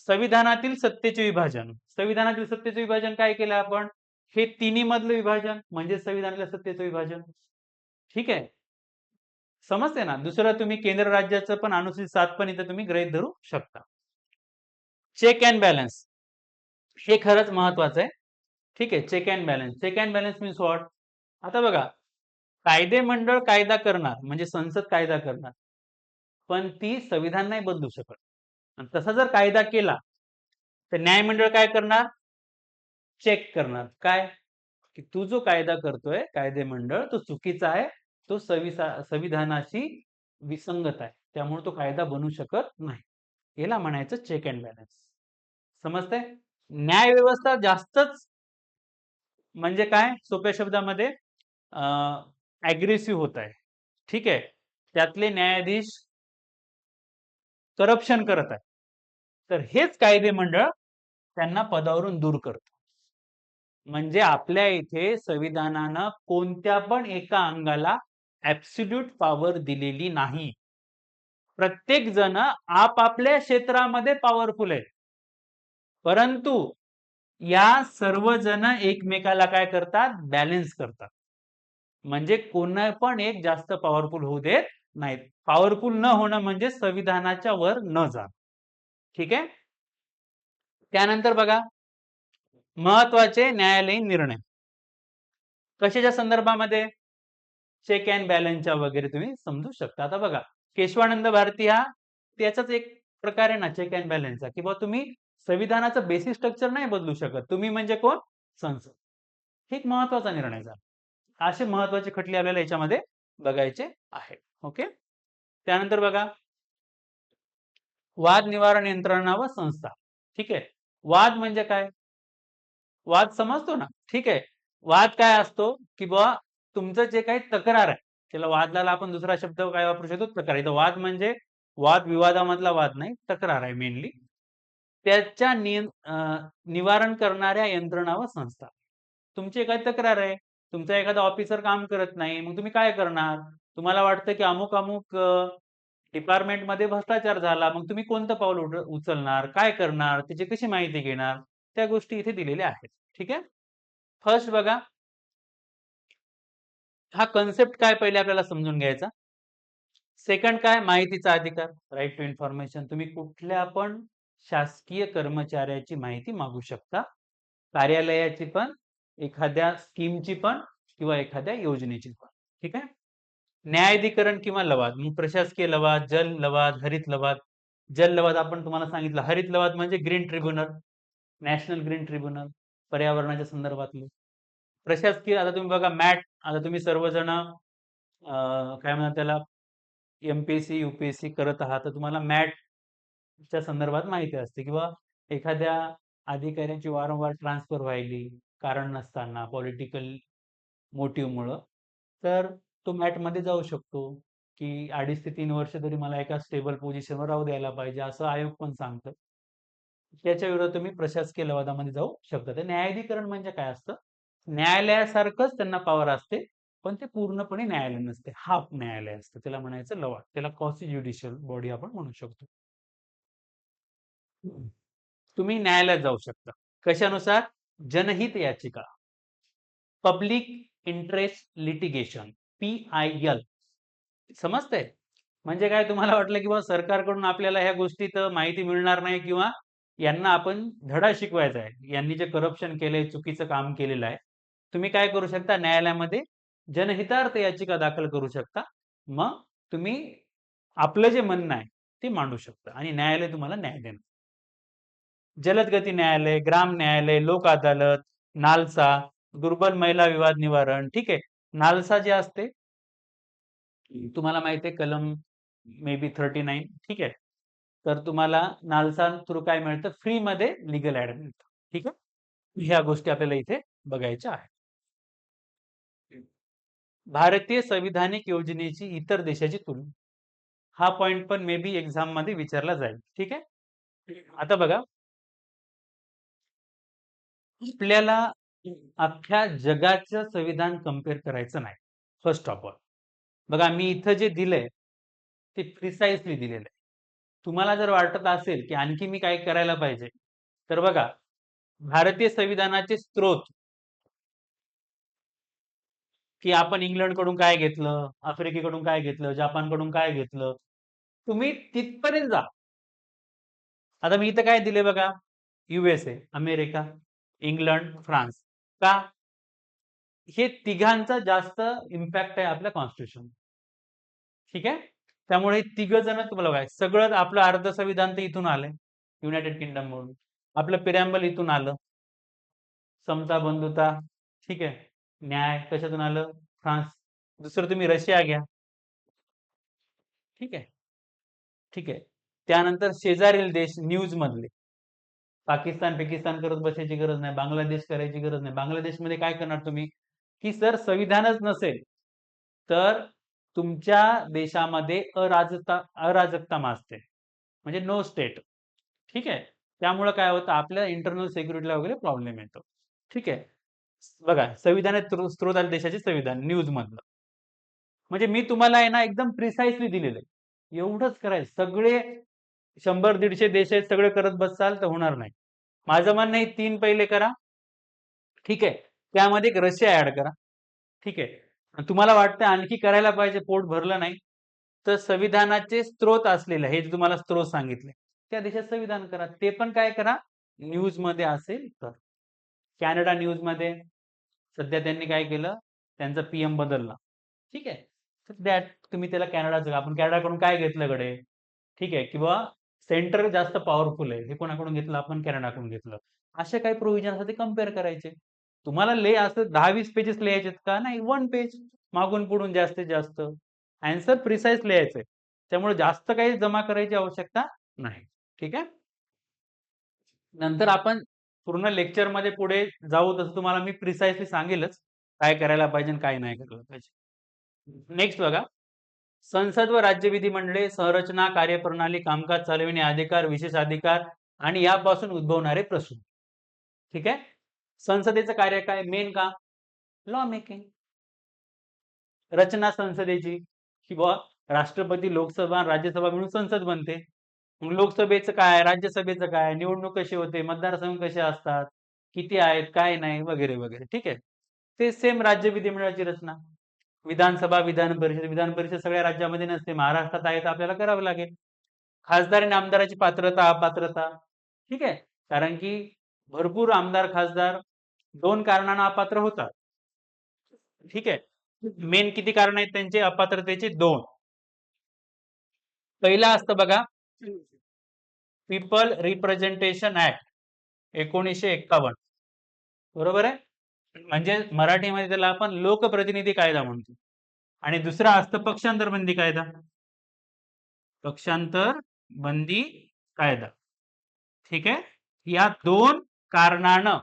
संविधानातील सत्तेचे विभाजन. संविधानातील सत्तेचे विभाजन काय केलं आपण? हे तिन्ही मधलं विभाजन म्हणजे संविधानातल्या सत्तेचं विभाजन. ठीक आहे. समजते ना? दुसरं तुम्ही केंद्र राज्याचं पण अनुसूचित 7 पण इथं तुम्ही गृहीत धरू शकता. चेक अँड बॅलन्स हे खरंच महत्वाचं आहे. ठीक आहे. Check and balance. Check and balance means what? आता बघा, कायदे मंडळ कायदा करणार म्हणजे संसद कायदा करणार, पण ती संविधान नाही बदलू शकत. आणि तसा जर कायदा केला तर न्यायमंडळ काय करणार? चेक करणार. काय? की तू जो कायदा करतोय कायदे मंडळ तो चुकीचा आहे, तो संविधानाशी विसंगत आहे, त्यामुळे तो कायदा बनू शकत नाही. याला म्हणायचं चेक अँड बॅलन्स. समजतंय? न्याय व्यवस्था जास्तच म्हणजे काय? सोप्या शब्दामध्ये अग्रेसिव्ह होत आहे. ठीक आहे. त्यातले न्यायाधीश करप्शन करत आहे. तर हेच कायदे मंडळ त्यांना पदावरून दूर करतं. म्हणजे आपल्या इथे संविधानानं कोणत्या पण एका अंगाला ॲब्सोल्यूट पॉवर दिलेली नाही. प्रत्येक जण आपापल्या क्षेत्रामध्ये पॉवरफुल आहे. परंतु या सर्वजण एकमेकाला काय करतात? बॅलन्स करतात. म्हणजे कोणा पण एक जास्त पॉवरफुल होऊ देत नाहीत. पॉवरफुल न होणं म्हणजे संविधानाच्या वर न जाणं. ठीक आहे. त्यानंतर बघा, महत्वाचे न्यायालयीन निर्णय कशाच्या संदर्भामध्ये? चेक अँड बॅलन्सच्या वगैरे तुम्ही समजू शकता. आता बघा, केशवानंद भारती हा त्याचाच एक प्रकार आहे ना चेक अँड बॅलन्सचा, की बुवा तुम्ही संविधानाचं बेसिक स्ट्रक्चर नाही बदलू शकत. तुम्ही म्हणजे कोण? संसद. हे एक महत्वाचा निर्णय झाला. असे महत्वाचे खटले आपल्याला याच्यामध्ये बघायचे आहेत. ओके. त्यानंतर बघा, वाद निवारण यंत्रणा व संस्था. ठीक आहे. वाद म्हणजे काय? वाद समजतो ना? ठीक आहे. वाद काय असतो? की बुवा तुमचं जे काही तक्रार आहे, त्याला वादाला आपण दुसरा शब्द काय वापरू शकतो? तक्रार. इथं वाद म्हणजे वाद-विवादामधला वाद नाही, तक्रार आहे मेनली. त्याच्या निवारण करणाऱ्या यंत्रणा व संस्था. तुमची एखादी तक्रार आहे, तुमचा एखादा ऑफिसर काम करत नाही, मग तुम्ही काय करणार? तुम्हाला वाटतं की अमुक-अमुक डिपार्टमेंटमध्ये भ्रष्टाचार झाला, मग तुम्ही कोणतं पाऊल उचलणार? काय करणार? त्याची कशी माहिती घेणार? त्या गोष्टी इथे दिलेल्या आहेत. ठीक आहे. फर्स्ट बघा, हा कन्सेप्ट काय पहिले आपल्याला समजून घ्यायचा. सेकंड काय? माहितीचा अधिकार, राईट टू इन्फॉर्मेशन. तुम्ही कुठल्या पण शासकीय कर्मचाऱ्याची माहिती मागू शकता. कार्यालयाची पण, एखाद्या स्कीमची पण किंवा एखाद्या योजनेची पण. ठीक आहे. न्यायाधिकरण किंवा लवाद. मग प्रशासकीय लवाद, जल लवाद, हरित लवाद. जल लवाद आपण तुम्हाला सांगितलं. हरित लवाद म्हणजे green tribunal, national green tribunal, पर्यावरणाच्या संदर्भातलं. प्रशासकीय आता तुम्ही बघा मॅट, आता तुम्ही सर्वजण काय म्हणतात त्याला, एम-पी-एस-सी, यू-पी-एस-सी करत आहात, तर तुम्हाला मॅटच्या संदर्भात माहिती असते किंवा एखाद्या अधिकाऱ्याची वारंवार ट्रान्सफर व्हायली कारण नसताना पॉलिटिकल मोटिव्हमुळं, तर तो मॅटमध्ये जाऊ शकतो, की 2.5 ते 3 वर्ष तरी मला एका स्टेबल पोझिशनवर राहू द्यायला पाहिजे, असं आयोग पण सांगतं. त्याच्या विरुद्ध तुम्ही प्रशासकीय लवादामध्ये जाऊ शकता. तर न्यायाधिकरण म्हणजे काय असतं? न्यायालयासारखंच त्यांना पॉवर असते, पण ते पूर्णपणे न्यायालय नसते. हाफ न्यायालय असतं. त्याला म्हणायचं लवाद. त्याला क्वासी ज्युडिशियल बॉडी आपण म्हणू शकतो. तुम्ही न्यायालयात जाऊ शकता. कशानुसार? जनहित याचिका, पब्लिक इंटरेस्ट लिटिगेशन, PIL. समजतंय? म्हणजे काय तुम्हाला वाटलं की सरकारकडून आपल्याला ह्या गोष्टीत माहिती मिळणार नाही किंवा यांना आपण धडा शिकवायचा आहे. यांनी जे करप्शन केलंय, चुकीचं काम केलेलं आहे. तुम्ही काय करू शकता? न्यायालयामध्ये जनहितार्थ याचिका दाखल करू शकता. मग तुम्ही आपलं जे म्हणणं आहे ते मांडू शकता आणि न्यायालय तुम्हाला न्याय देणार. जलद गती न्यायालय, ग्राम न्यायालय, लोक अदालत, नालसा, दुर्बल महिला विवाद निवारण. ठीक आहे. नालसा जे असते तुम्हाला माहिती आहे कलम मे बी 39. ठीक आहे. तर तुम्हाला नालसा थ्रू काय मिळतं? फ्रीमध्ये लीगल ऍड मिळतं. ठीक आहे. ह्या गोष्टी आपल्याला इथे बघायच्या आहेत. भारतीय संविधानिक योजनेची इतर देशाची तुलना. हा पॉइंट पण मे बी एक्झाम मध्ये विचारला जाईल. ठीक आहे. आता बघा, आपल्याला अख्ख्या जगाचं संविधान कम्पेअर करायचं नाही. फर्स्ट ऑफ ऑल बघा, मी इथं जे दिलंय ते प्रिसाइसली दिलेलं आहे. तुम्हाला जर वाटत असेल की आणखी मी काय करायला पाहिजे, तर बघा, भारतीय संविधानाचे स्त्रोत, की आपण इंग्लंडकडून काय घेतलं, आफ्रिकेकडून काय घेतलं, जपानकडून काय घेतलं, तुम्ही तिथपर्यंत जा. आता मी इथं काय दिले बघा, USA, अमेरिका, इंग्लंड, फ्रान्स. का? हे तिघांचा जास्त इम्पॅक्ट आहे आपल्या कॉन्स्टिट्यूशन. ठीक आहे. त्यामुळे तिघ जण तुम्हाला बघा, सगळं आपलं अर्ध संविधान तर इथून आलंय, युनायटेड किंगडम म्हणून. आपलं पिरॅम्बल इथून आलं, समता बंधुता. ठीक आहे. न्याय कशातून आलं? फ्रान्स. दुसरं तुम्ही रशिया घ्या. ठीक आहे. ठीक आहे. त्यानंतर शेजारील देश न्यूज मधले, पाकिस्तान करत बसायची गरज नाही, बांगलादेश करायची गरज नाही. बांगलादेशमध्ये काय करणार तुम्ही, की जर संविधानच नसेल तर तुमच्या देशामध्ये अराजकता माजते, म्हणजे नो स्टेट. ठीक आहे. त्यामुळे काय होतं, आपल्या इंटरनल सिक्युरिटीला वगैरे प्रॉब्लेम येतो. ठीक आहे. बघा, संविधान स्त्रोत आले देशाचे संविधान न्यूज मधलं. म्हणजे मी तुम्हाला आहे ना एकदम प्रिसाइसली दिलेलं आहे. एवढंच करायचं. सगळे 100-150 देश आहेत, सगळे करत बसाल तर होणार नाही. माझं म्हणणं आहे 3 पहिले करा. ठीक आहे. त्यामध्ये एक रशिया ऍड करा. ठीक आहे. आणि तुम्हाला वाटतं आणखी करायला पाहिजे, पोट भरलं नाही, तर संविधानाचे स्त्रोत असलेले हे जे तुम्हाला स्त्रोत सांगितले त्या देशात संविधान करा. ते पण काय करा, न्यूज मध्ये असेल तर. कॅनडा न्यूज मध्ये सध्या त्यांनी काय केलं, त्यांचा PM बदलला. ठीक आहे. तर दॅट तुम्ही त्याला कॅनडाचं, आपण कॅनडाकडून काय घेतलं कडे. ठीक आहे. किंवा सेंटर जास्त पॉवरफुल आहे, हे कोणाकडून घेतलं, आपण कॅनडाकडून घेतलं. असे काही प्रोव्हिजन असतात ते कम्पेअर करायचे. तुम्हाला असं 10-20 पेजेस लिहायचे का? नाही, 1 पेज मागून पुढून जास्तीत जास्त. आन्सर प्रिसाइज लिहायचंय. त्यामुळे जास्त काही जमा करायची आवश्यकता नाही. ठीक आहे. नंतर आपण पूर्ण लेक्चर मध्ये पुढे जाऊ, तसं तुम्हाला मी प्रिसाइसली सांगेलच काय करायला पाहिजे आणि काय नाही करायला पाहिजे. नेक्स्ट बघा, संसद व राज्य विधिमंडळे, संरचना, कार्यप्रणाली, कामकाज चालविणे, अधिकार, विशेष अधिकार आणि यापासून उद्भवणारे प्रश्न. ठीक आहे. संसदेचं कार्य काय? मेन काम लॉ मेकिंग. रचना संसदेची, किंवा राष्ट्रपती, लोकसभा, राज्यसभा मिळून संसद बनते. मग लोकसभेचं काय, राज्यसभेचं काय, निवडणूक कशी होते, मतदारसंघ कसे असतात, किती आहेत, काय नाही, वगैरे वगैरे. ठीक आहे. ते सेम राज्य विधिमंडळाची रचना. विधानसभा, विधान परिषद सगळ्या राज्यामध्ये नसते, महाराष्ट्रात आहे तर आपल्याला करावं लागेल. खासदार आणि आमदाराची पात्रता अपात्रता. ठीक आहे. कारण की भरपूर आमदार खासदार 2 कारणांना अपात्र होतात. ठीक आहे. मेन किती कारण आहेत त्यांचे अपात्रतेचे? 2. पहिला असतं बघा, पीपल रिप्रेझेंटेशन ऍक्ट 1951. बरोबर आहे. म्हणजे मराठीमध्ये त्याला आपण लोकप्रतिनिधी कायदा म्हणतो. आणि दुसरा असतं पक्षांतर बंदी कायदा. पक्षांतर बंदी कायदा. ठीक आहे. या 2 कारणानं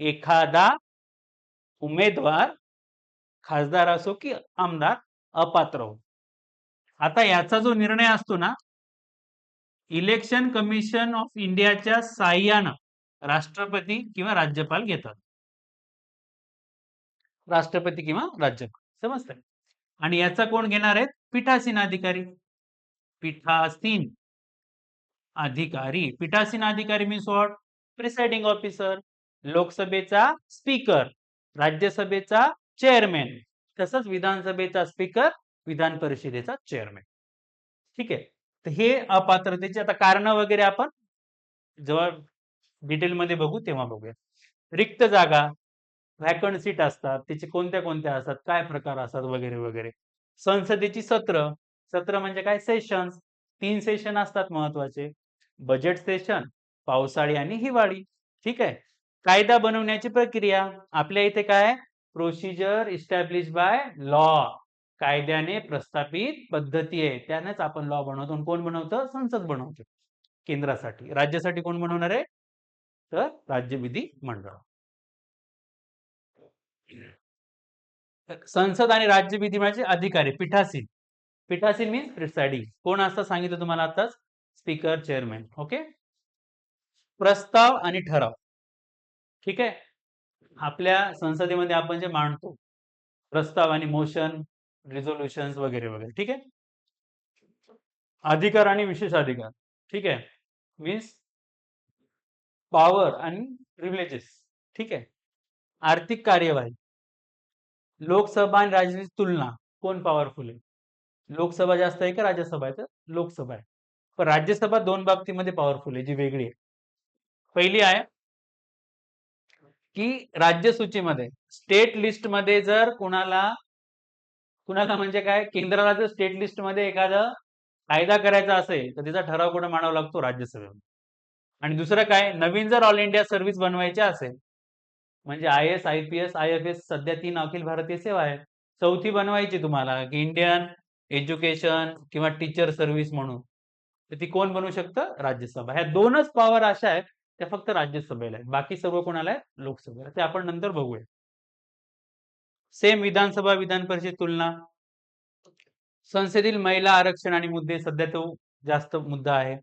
एखादा उमेदवार, खासदार असो की आमदार, अपात्र हो. आता याचा जो निर्णय असतो ना, इलेक्शन कमिशन ऑफ इंडियाच्या साह्यानं राष्ट्रपती किंवा राज्यपाल घेतात. राष्ट्रपती किंवा राज्यपाल. समजतंय? आणि याचा कोण घेणार आहेत? पीठासीन अधिकारी. पीठासीन अधिकारी. पीठासीन अधिकारी मीन्स व्हॉट? प्रिसाइडिंग ऑफिसर, लोकसभेचा स्पीकर, राज्यसभेचा चेअरमॅन, तसंच विधानसभेचा स्पीकर, विधान परिषदेचा चेअरमॅन. ठीक आहे. तर हे अपात्रतेची आता कारण वगैरे आपण जेव्हा डिटेलमध्ये बघू तेव्हा बघूया. रिक्त जागा, व्हॅकंट सीट असतात, त्याचे कोणत्या कोणत्या असतात, काय प्रकार असतात वगैरे वगैरे. संसदेची सत्र, सत्र म्हणजे काय, सेशन. 3 सेशन असतात महत्वाचे, बजेट सेशन, पावसाळी आणि हिवाळी. ठीक आहे. कायदा बनवण्याची प्रक्रिया, आपल्या इथे काय, प्रोसिजर इस्टॅब्लिश बाय लॉ, कायद्याने प्रस्थापित पद्धती आहे, त्यानेच आपण लॉ बनवतो. कोण बनवतं, संसद बनवते केंद्रासाठी. राज्यासाठी कोण बनवणार आहे, तर राज्य विधी मंडळ. संसद आणि राज्य विधिमंडळाचे अधिकारी, पीठासीन. पीठासीन मीन्स प्रिसाइडिंग. कोण असतं सांगितलं तुम्हाला आताच, स्पीकर, चेअरमॅन. ओके. प्रस्ताव आणि ठराव. ठीक आहे. आपल्या संसदेमध्ये आपण जे मांडतो प्रस्ताव आणि मोशन, रिझोल्युशन वगैरे वगैरे. ठीक आहे. अधिकार आणि विशेषाधिकार. ठीक आहे. मीन्स पॉवर आणि प्रिव्हिलेजेस. ठीक आहे. आर्थिक कार्यवाही, लोकसभा आणि राज्याची तुलना, कोण पॉवरफुल आहे, लोकसभा जास्त आहे का राज्यसभा आहे, तर लोकसभा आहे. पण राज्यसभा दोन बाबतीमध्ये पॉवरफुल आहे, जी वेगळी आहे. पहिली आहे की राज्य सूचीमध्ये, स्टेट लिस्ट मध्ये जर कुणाला म्हणजे काय, केंद्राला जर स्टेट लिस्ट मध्ये एखादा कायदा करायचा असेल तर त्याचा ठराव कुठे मांडावा लागतो, राज्यसभेमध्ये. आणि दुसरं काय, नवीन जर ऑल इंडिया सर्व्हिस बनवायची असेल, म्हणजे IAS, IPS, IFS सध्या 3 अखिल भारतीय सेवा आहेत, चौथी बनवायची तुम्हाला की इंडियन एज्युकेशन किंवा टीचर सर्व्हिस म्हणून, तर ती कोण बनवू शकतं, राज्यसभा. ह्या दोनच पॉवर अशा आहेत त्या फक्त राज्यसभेला आहेत, बाकी सर्व कोणाला आहेत, लोकसभेला. ते आपण नंतर बघूया. सेम विधानसभा विधान परिषद तुलना, संसदेतील महिला आरक्षण आणि मुद्दे, सध्या तो जास्त मुद्दा आहे.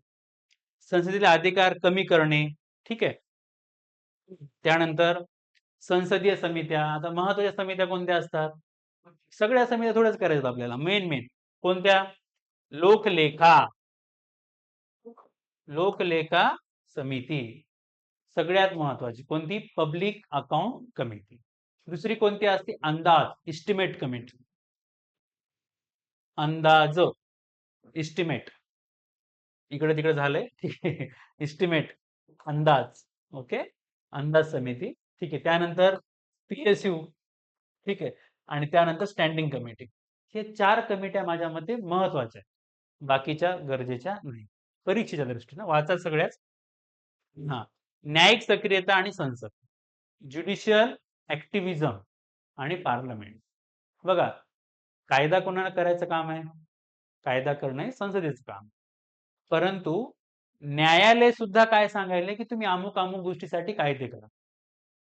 संसदेतील अधिकार कमी करणे. ठीक आहे. त्यानंतर संसदीय समित्या, आता महत्वाच्या समित्या कोणत्या असतात, सगळ्या समित्या थोड्याच करायचं आपल्याला, मेन कोणत्या, लोकलेखा, लोकलेखा समिती सगळ्यात महत्वाची. कोणती, पब्लिक अकाउंट कमिटी. दुसरी कोणती असते, अंदाज, इस्टिमेट कमिटी, अंदाज, इस्टिमेट, इकडे तिकडे झालंय, ठीक आहे. इस्टिमेट, अंदाज. ओके. अंदाज समिती. ठीक आहे. त्यानंतर PSU. ठीक आहे. आणि त्यानंतर स्टँडिंग कमिटी. हे 4 कमिट्या माझ्या मते महत्वाच्या आहेत, बाकीच्या गरजेच्या नाही. परीक्षेच्या दृष्टीने वाचा सगळ्याच. हा, न्यायिक सक्रियता आणि संसद, ज्युडिशियल ऍक्टिव्हिजम आणि पार्लमेंट. बघा, कायदा कोणाला करायचं काम आहे, कायदा करणं हे संसदेचं काम. परंतु न्यायालय सुद्धा काय सांगायले की तुम्ही अमुक अमुक गोष्टीसाठी कायदे करा.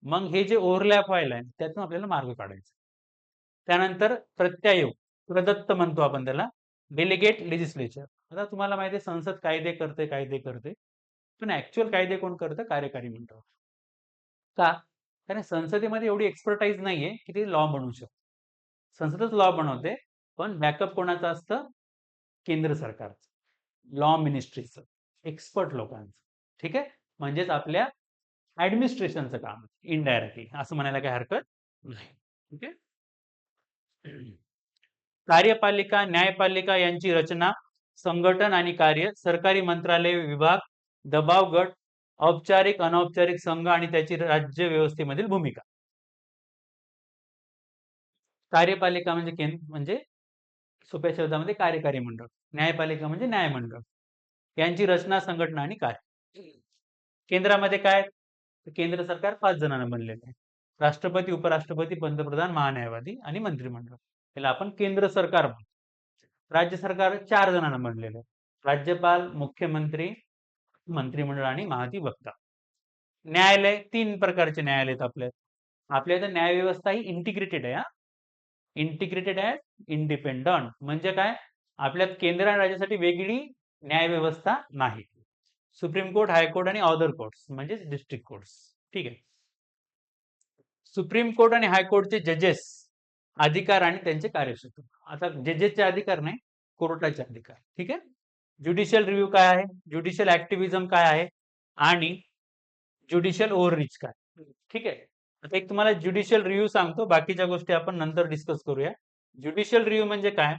मग हे जे ओव्हरलॅप व्हायलाय त्यातून आपल्याला मार्ग काढायचा. त्यानंतर प्रत्यायोग, प्रदत्त म्हणतो आपण त्याला, डेलिगेट लेजिस्लेचर. आता तुम्हाला माहिती आहे संसद कायदे करते, पण ऍक्च्युअल कायदे कोण करतं, कार्यकारी मंडळ. का, कारण संसदेमध्ये एवढी एक्सपर्टाईज नाहीये की ते लॉ बनवू शकते. संसदच लॉ बनवते, पण बॅकअप कोणाचं असतं, केंद्र सरकारचं, लॉ मिनिस्ट्रीचं, एक्सपर्ट लोकांचं. ठीक आहे. म्हणजेच आपल्या ऍडमिनिस्ट्रेशनचं काम, इनडायरेक्टली असं म्हणायला काही हरकत नाही. ठीक आहे. कार्यपालिका, न्यायपालिका यांची रचना, संघटन आणि कार्य, सरकारी मंत्रालय, विभाग, दबाव गट, औपचारिक अनौपचारिक संघ आणि त्याची राज्य व्यवस्थेमधील भूमिका. कार्यपालिका म्हणजे सोप्या शब्दामध्ये कार्यकारी मंडळ, न्यायपालिका म्हणजे न्यायमंडळ, यांची रचना, संघटना आणि कार्य. केंद्रामध्ये काय, केंद्र सरकार 5 जणांना बनलेलं आहे, राष्ट्रपती, उपराष्ट्रपती, पंतप्रधान, महान्यायवादी आणि मंत्रिमंडळ. याला आपण केंद्र सरकार म्हणतो. राज्य सरकार 4 जणांना बनलेलं आहे, राज्यपाल, मुख्यमंत्री, मंत्रिमंडळ आणि महाधिवक्ता. न्यायालय, 3 प्रकारचे न्यायालय आहेत आपल्या इथं. न्याय व्यवस्था ही इंटिग्रेटेड आहे. इंटिग्रेटेड आहे, इंडिपेंडंट. म्हणजे काय, आपल्यात केंद्र आणि राज्यासाठी वेगळी न्याय व्यवस्था नाही. सुप्रीम कोर्ट, हायकोर्ट आणि अदर कोर्ट्स म्हणजे डिस्ट्रिक्ट कोर्ट्स. ठीक आहे. सुप्रीम कोर्ट आणि हायकोर्टचे जजेस, अधिकार आणि त्यांचे कार्यक्षेत्र. आता जजेसचे अधिकार नाही, कोर्टाचे अधिकार. ठीक आहे. ज्युडिशियल रिव्ह्यू काय आहे, ज्युडिशियल ऍक्टिव्हिजम काय आहे, आणि ज्युडिशियल ओव्हररीच काय. ठीक आहे. आता एक तुम्हाला ज्युडिशियल रिव्ह्यू सांगतो, बाकीच्या गोष्टी आपण नंतर डिस्कस करूया. ज्युडिशियल रिव्ह्यू म्हणजे काय,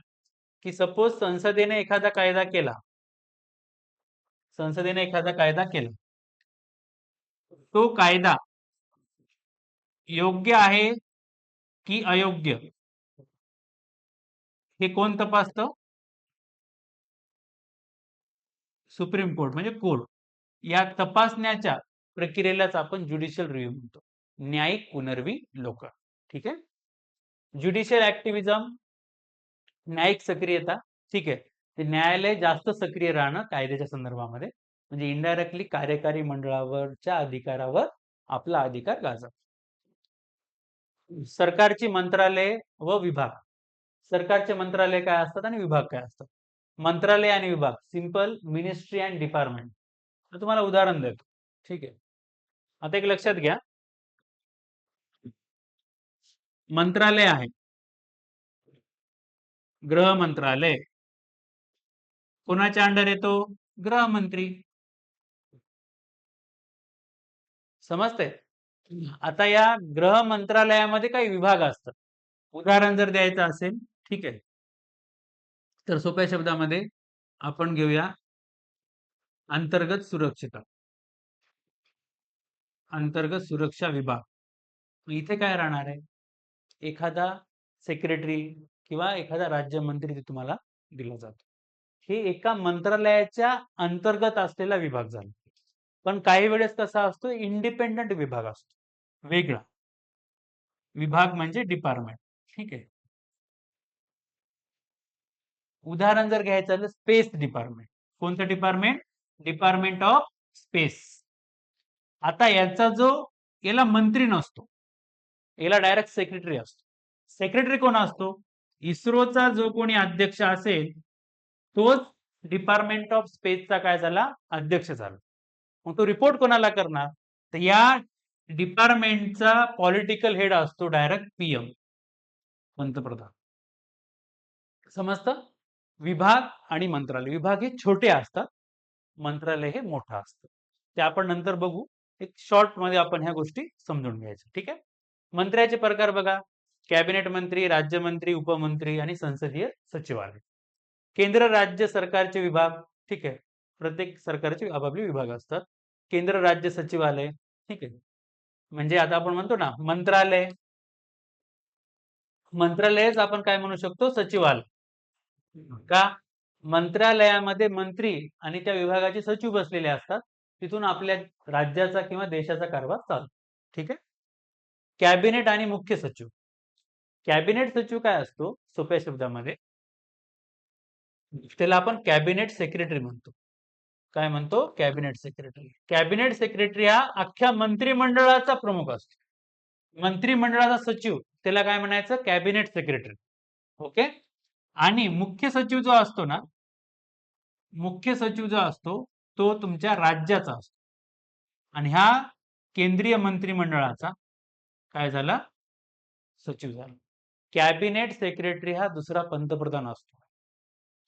की सपोज संसदेने एखादा कायदा केला, तो कायदा योग्य आहे की अयोग्य हे कोण तपासतं? सुप्रीम कोर्ट म्हणजे कोर्ट. या तपासण्याच्या प्रक्रियेलाच आपण ज्युडिशियल रिव्ह्यू म्हणतो, न्यायिक पुनर्विलोकन. ठीक आहे. ज्युडिशियल ऍक्टिव्हिजम, न्यायिक सक्रियता. ठीक आहे. ते न्यायालय जास्त सक्रिय राहणं कायद्याच्या संदर्भामध्ये, म्हणजे इनडायरेक्टली कार्यकारी मंडळावरच्या अधिकारावर आपला अधिकार गाजवतो. सरकारची मंत्रालय व विभाग. सरकारचे मंत्रालय काय असतात आणि विभाग काय असतात? मंत्रालय आणि विभाग, सिंपल मिनिस्ट्री अँड डिपार्टमेंट. तर तुम्हाला उदाहरण देतो. ठीक आहे. आता एक लक्षात घ्या, मंत्रालय आहे, गृह मंत्रालय. कोणाच्या अंडर येतो? गृहमंत्री. समजतंय? आता या गृह मंत्रालयामध्ये काही विभाग असतात. उदाहरण जर द्यायचं असेल, ठीक आहे, तर सोप्या शब्दामध्ये आपण घेऊया अंतर्गत सुरक्षिता, अंतर्गत सुरक्षा विभाग. इथे काय राहणार आहे? एखादा सेक्रेटरी किंवा एखादा राज्यमंत्री ते तुम्हाला दिला जातो. हे एका मंत्रालयाच्या अंतर्गत असलेला विभाग झाला. पण काही वेळेस कसा असतो, इंडिपेंडंट विभाग असतो, वेगळा विभाग म्हणजे डिपार्टमेंट. ठीक आहे. उदाहरण जर घ्यायचं तर स्पेस डिपार्टमेंट. कोणतं डिपार्टमेंट? Department of space. आता याला मंत्री नसतो, याला डायरेक्ट सेक्रेटरी असतो. सेक्रेटरी कोण असतो? इस्रोचा जो कोणी अध्यक्ष असेल तोच डिपार्टमेंट ऑफ स्पेसचा काय झाला? अध्यक्ष झाला. मग तो रिपोर्ट कोणाला करणार? तर या डिपार्टमेंटचा पॉलिटिकल हेड असतो डायरेक्ट पीएम, पंतप्रधान. समजतं? विभाग आणि मंत्रालय, विभाग हे छोटे असतात, मंत्रालय हे मोठं असतं. ते आपण नंतर बघू. एक शॉर्ट मध्ये आपण ह्या गोष्टी समजून घ्यायच्या. ठीक आहे. मंत्र्याचे प्रकार बघा, कॅबिनेट मंत्री, राज्यमंत्री, उपमंत्री आणि संसदीय सचिवालय. केंद्र राज्य सरकारचे विभाग. ठीक आहे. प्रत्येक सरकारचे आपापले विभाग असतात. केंद्र राज्य सचिवालय. ठीक आहे. म्हणजे आता आपण म्हणतो ना मंत्रालय, मंत्रालयच आपण काय म्हणू शकतो? सचिवालय. का? मंत्रालयामध्ये मंत्री आणि त्या विभागाचे सचिव बसलेले असतात, तिथून आपल्या राज्याचा किंवा देशाचा कारभार चालतो. ठीक आहे. कॅबिनेट आणि मुख्य सचिव. कॅबिनेट सचिव काय असतो? सोप्या शब्दामध्ये त्याला आपण कॅबिनेट सेक्रेटरी म्हणतो. काय म्हणतो? Cabinet secretary. कॅबिनेट सेक्रेटरी हा अख्ख्या मंत्रिमंडळाचा प्रमुख असतो. मंत्रिमंडळाचा सचिव त्याला काय म्हणायचं? Cabinet secretary. ओके. आणि मुख्य सचिव जो असतो ना, मुख्य सचिव जो असतो तो तुमच्या राज्याचा असतो, आणि ह्या केंद्रीय मंत्रिमंडळाचा काय झाला? सचिव झाला. कॅबिनेट सेक्रेटरी हा दुसरा पंतप्रधान असतो.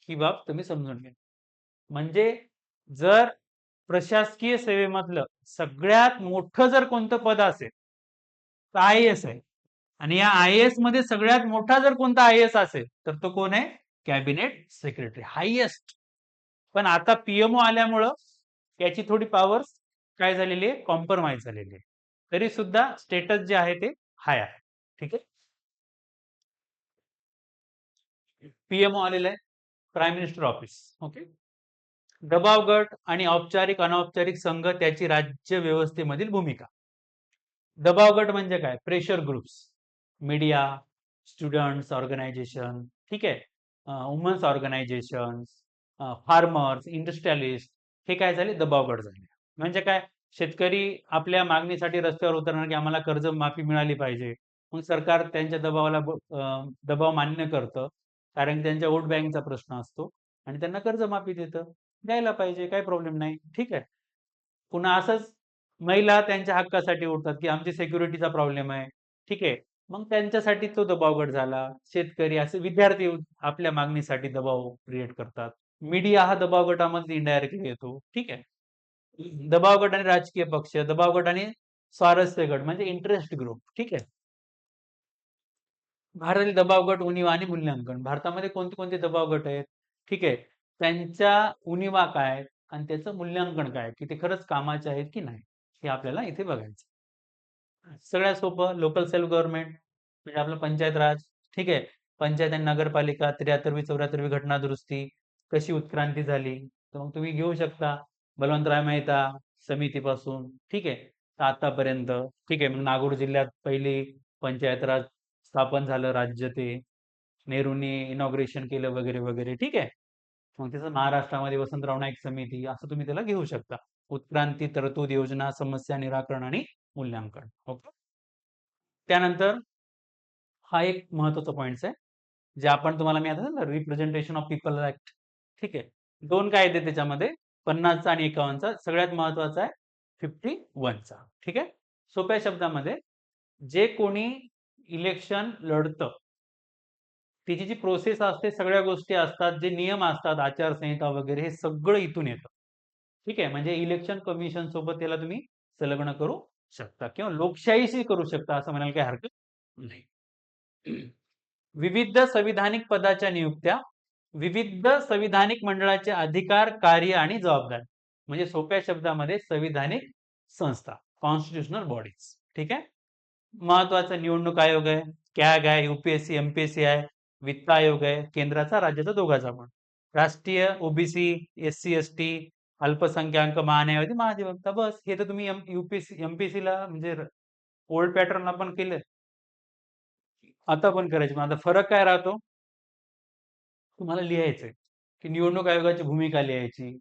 ही बाब तुम्ही समजून घ्या. म्हणजे जर प्रशासकीय सेवेमधलं सगळ्यात मोठं जर कोणतं पद असेल तर IAS आहे, आणि या IAS मध्ये सगळ्यात मोठा जर कोणता IAS असेल तर तो कोण आहे? Cabinet secretary, highest. पण आता पीएमओ आल्यामुळं याची थोडी पॉवर काय झालेली आहे? कॉम्प्रोमाइज झालेली आहे. तरी सुद्धा स्टेटस जे आहे ते हाय आहे. ठीक आहे. पीएमओ आलेलं आहे, प्राईम मिनिस्टर ऑफिस. ओके. दबाव गट आणि औपचारिक अनौपचारिक संघ, त्याची राज्य व्यवस्थेमधील भूमिका. दबाव गट म्हणजे काय? Pressure groups, media, students organisation. ठीक आहे. वुमन्स ऑर्गनायझेशन, फार्मर्स, इंडस्ट्रियलिस्ट, हे काय झाले? दबाव गट झाले. म्हणजे काय? शेतकरी आपल्या मागणीसाठी रस्त्यावर उतरणार की आम्हाला कर्ज माफी मिळाली पाहिजे. मग सरकार त्यांच्या दबाव मान्य करतं, कारण त्यांच्या वोट बँकचा प्रश्न असतो, आणि त्यांना कर्जमाफी देतं. द्यायला पाहिजे, काही प्रॉब्लेम नाही. ठीक आहे. पुन्हा असंच महिला त्यांच्या हक्कासाठी उठतात की आमची सिक्युरिटीचा प्रॉब्लेम आहे. ठीक आहे. मग त्यांच्यासाठी तो दबाव गट झाला. शेतकरी, असे विद्यार्थी आपल्या मागणीसाठी दबाव क्रिएट करतात. मीडिया हा दबाव गटामध्ये इनडायरेक्टली येतो. ठीक आहे. दबाव गट आणि राजकीय पक्ष, दबाव गट आणि स्वारस्य गट म्हणजे इंटरेस्ट ग्रुप. ठीक आहे. भारतातील दबाव गट, उणिवा आणि मूल्यांकन. भारतामध्ये कोणते कोणते दबाव गट आहेत? ठीक आहे. त्यांच्या उणिवा काय आहेत आणि त्याचं मूल्यांकन काय आहे, की ते खरंच कामाचे आहेत की नाही, हे आपल्याला इथे बघायचं. सगळ्यात सोपं लोकल सेल्फ गव्हर्नमेंट म्हणजे आपलं पंचायत राज. ठीक आहे. पंचायत आणि नगरपालिका 73वी 74वी घटना दुरुस्ती कशी उत्क्रांती झाली, तर मग तुम्ही घेऊ शकता बलवंतराय मेहता समितीपासून. ठीक आहे. तर आतापर्यंत. ठीक आहे. मग नागपूर जिल्ह्यात पहिली पंचायत राज स्थापन झालं राज्य ते. नेहरूंनी इनॉग्रेशन केलं वगैरे वगैरे. ठीक आहे. मग त्याचं महाराष्ट्रामध्ये वसंतराव नाईक समिती असं तुम्ही त्याला घेऊ शकता. उत्क्रांती, तरतूद, योजना, समस्या निराकरण आणि मूल्यांकन. ओके. त्यानंतर हा एक महत्वाचा पॉइंट आहे, जे आपण तुम्हाला मी आता ना रिप्रेझेंटेशन ऑफ पीपल ऍक्ट. ठीक आहे. 2 कायदे त्याच्यामध्ये 50चा आणि 51चा. सगळ्यात महत्वाचा आहे 51चा. ठीक आहे. सोप्या शब्दामध्ये जे कोणी इलेक्शन लढतं त्याची जी प्रोसेस असते, सगळ्या गोष्टी असतात, जे नियम असतात, आचारसंहिता वगैरे हे सगळं इथून येतं. ठीक आहे. म्हणजे इलेक्शन कमिशन सोबत त्याला तुम्ही संलग्न करू शकता किंवा लोकशाहीशी करू शकता असं म्हणायला काही हरकत नाही. विविध संविधानिक पदाच्या नियुक्त्या, विविध संविधानिक मंडळाचे अधिकार, कार्य आणि जबाबदारी. म्हणजे सोप्या शब्दामध्ये संविधानिक संस्था, कॉन्स्टिट्युशनल बॉडीज. ठीक आहे. महत्वाचा निवडणूक आयोग आहे, कॅग आहे, युपीएससी एमपीएससी आहे, वित्त आयोग आहे, केंद्राचा राज्याचा दोघाचा पण. राष्ट्रीय ओबीसी, एससी एसटी, अल्पसंख्याक महान्यायवादी महाधिवक्ता. बस हे तर तुम्ही युपीएससी एमपीएससी ला म्हणजे ओल्ड पॅटर्न आपण केलं, आता पण करायचे. मग आता फरक काय राहतो? तुम्हाला लिहायचंय की निवडणूक आयोगाची भूमिका लिहायची.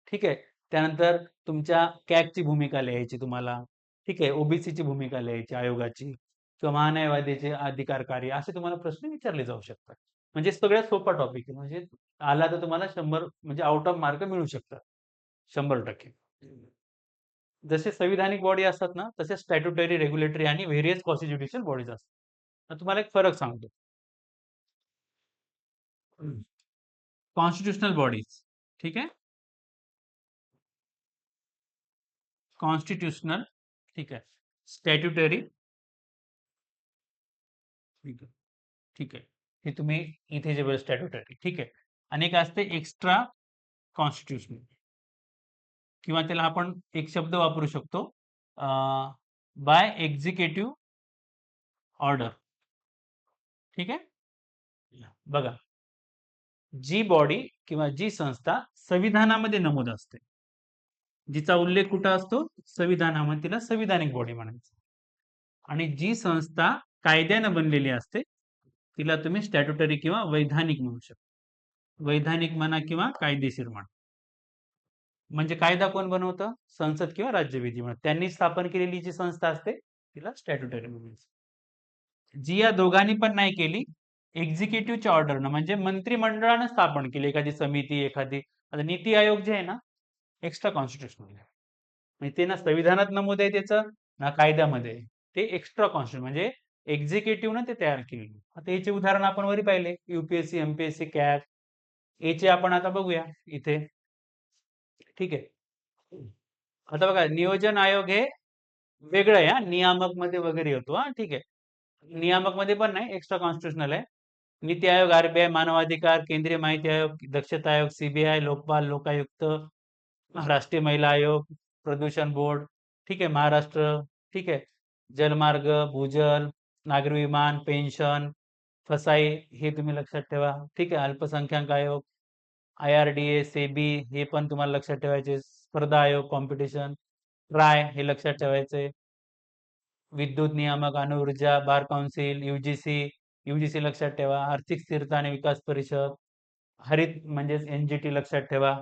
ठीक आहे. त्यानंतर तुमच्या कॅगची भूमिका लिहायची तुम्हाला. ठीक आहे. ओबीसीची भूमिका लिहायची आयोगाची किंवा महान्यायवादीचे अधिकार कार्य असे तुम्हाला प्रश्न विचारले जाऊ शकतात. म्हणजे सगळ्यात सोपा टॉपिक आहे. म्हणजे आला तर तुम्हाला 100 म्हणजे आउट ऑफ मार्क मिळू शकतात. 100%. जसे संविधानिक बॉडी असतात ना, तसे स्टॅट्युटरी, रेग्युलेटरी आणि व्हेरियस कॉन्स्टिट्युशनल बॉडीज असतात. आता तुम्हाला एक फरक सांगतो. Constitutional bodies. ठीक आहे. कॉन्स्टिट्युशनल. ठीक आहे. स्टॅट्युटरी. ठीक आहे. ठीक आहे. हे तुम्ही इथे जे स्टॅट्युटरी. ठीक आहे. आणि एक असते एक्स्ट्रा कॉन्स्टिट्युशनल किंवा त्याला आपण एक शब्द वापरू शकतो बाय एक्झिक्युटिव्ह ऑर्डर. ठीक आहे. बघा, जी बॉडी किंवा जी संस्था संविधानामध्ये नमूद असते, जिचा उल्लेख कुठं असतो संविधानामध्ये, तिला संविधानिक बॉडी म्हणायचं. आणि जी संस्था कायद्यानं बनलेली असते तिला तुम्ही स्टॅट्युटरी किंवा वैधानिक म्हणू शकता. वैधानिक म्हणा किंवा कायदेशीर म्हणा. म्हणजे कायदा कोण बनवतं? संसद किंवा राज्यविधी म्हणा. त्यांनी स्थापन केलेली जी संस्था असते तिला स्टॅट्युटरी म्हणायचं. जी या दोघांनी पण नाही केली, एक्झिक्युटिव्हच्या ऑर्डरनं म्हणजे मंत्रिमंडळानं स्थापन केली एखादी समिती, एखादी. आता नीती आयोग जे आहे ना, एक्स्ट्रा कॉन्स्टिट्युशनल आहे. म्हणजे ते ना संविधानात नमूद आहे त्याचं, ना कायद्यामध्ये आहे. ते एक्स्ट्रा कॉन्स्टिट्युशन म्हणजे एक्झिक्युटिव्हनं ते तयार केलेलं. आता याचे उदाहरण आपण वरी पाहिले, युपीएससी, एमपीएससी, कॅग. याचे आपण आता बघूया इथे. ठीक आहे. आता बघा, नियोजन आयोग हे वेगळं आहे हा, नियामक मध्ये वगैरे होतो हा. ठीक आहे. नियामक मध्ये पण नाही, एक्स्ट्रा कॉन्स्टिट्युशनल आहे. नीती आयोग, आरबीआय, मानवाधिकार, केंद्रीय माहिती आयोग, दक्षता आयोग, सीबीआय, लोकपाल, लोकायुक्त, राष्ट्रीय महिला आयोग, प्रदूषण बोर्ड. ठीक आहे. महाराष्ट्र. ठीक आहे. जलमार्ग, भूजल, नागरी विमान, पेन्शन, फसाई हे तुम्ही लक्षात ठेवा. ठीक आहे. अल्पसंख्याक आयोग, IRDA, सेबी हे पण तुम्हाला लक्षात ठेवायचे. स्पर्धा आयोग, कॉम्पिटिशन, ट्राय हे लक्षात ठेवायचे. विद्युत नियामक, अणुऊर्जा, बार काउन्सिल, यूजीसी. यूजीसी लक्षात ठेवा. आर्थिक स्थिरता आणि विकास परिषद, हरित म्हणजेच एनजीटी लक्षात ठेवा.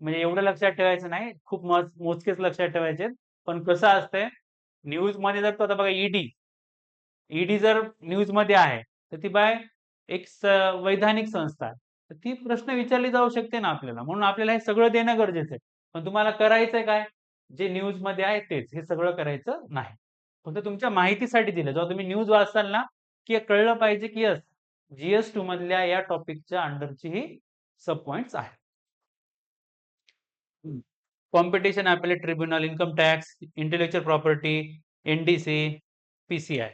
म्हणजे एवढं लक्षात ठेवायचं नाही, खूप मोजकेच लक्षात ठेवायचे. पण कसं असतंय, न्यूज मध्ये जर तो आता बघा ईडी, ईडी जर न्यूज मध्ये आहे तर ती बाय एक वैधानिक संस्था आहे. तर ती प्रश्न विचारली जाऊ शकते ना आपल्याला, म्हणून आपल्याला हे सगळं देणं गरजेचं आहे. पण तुम्हाला करायचंय काय, जे न्यूज मध्ये आहे तेच, हे सगळं करायचं नाही. फक्त तुमच्या माहितीसाठी दिलं. जेव्हा तुम्ही न्यूज वाचाल ना, की कळलं पाहिजे की यस, GS2 मधल्या या टॉपिकच्या अंडरची ही सब पॉइंट्स आहेत. Competition appellate tribunal, income tax, intellectual property, NDC, PCI.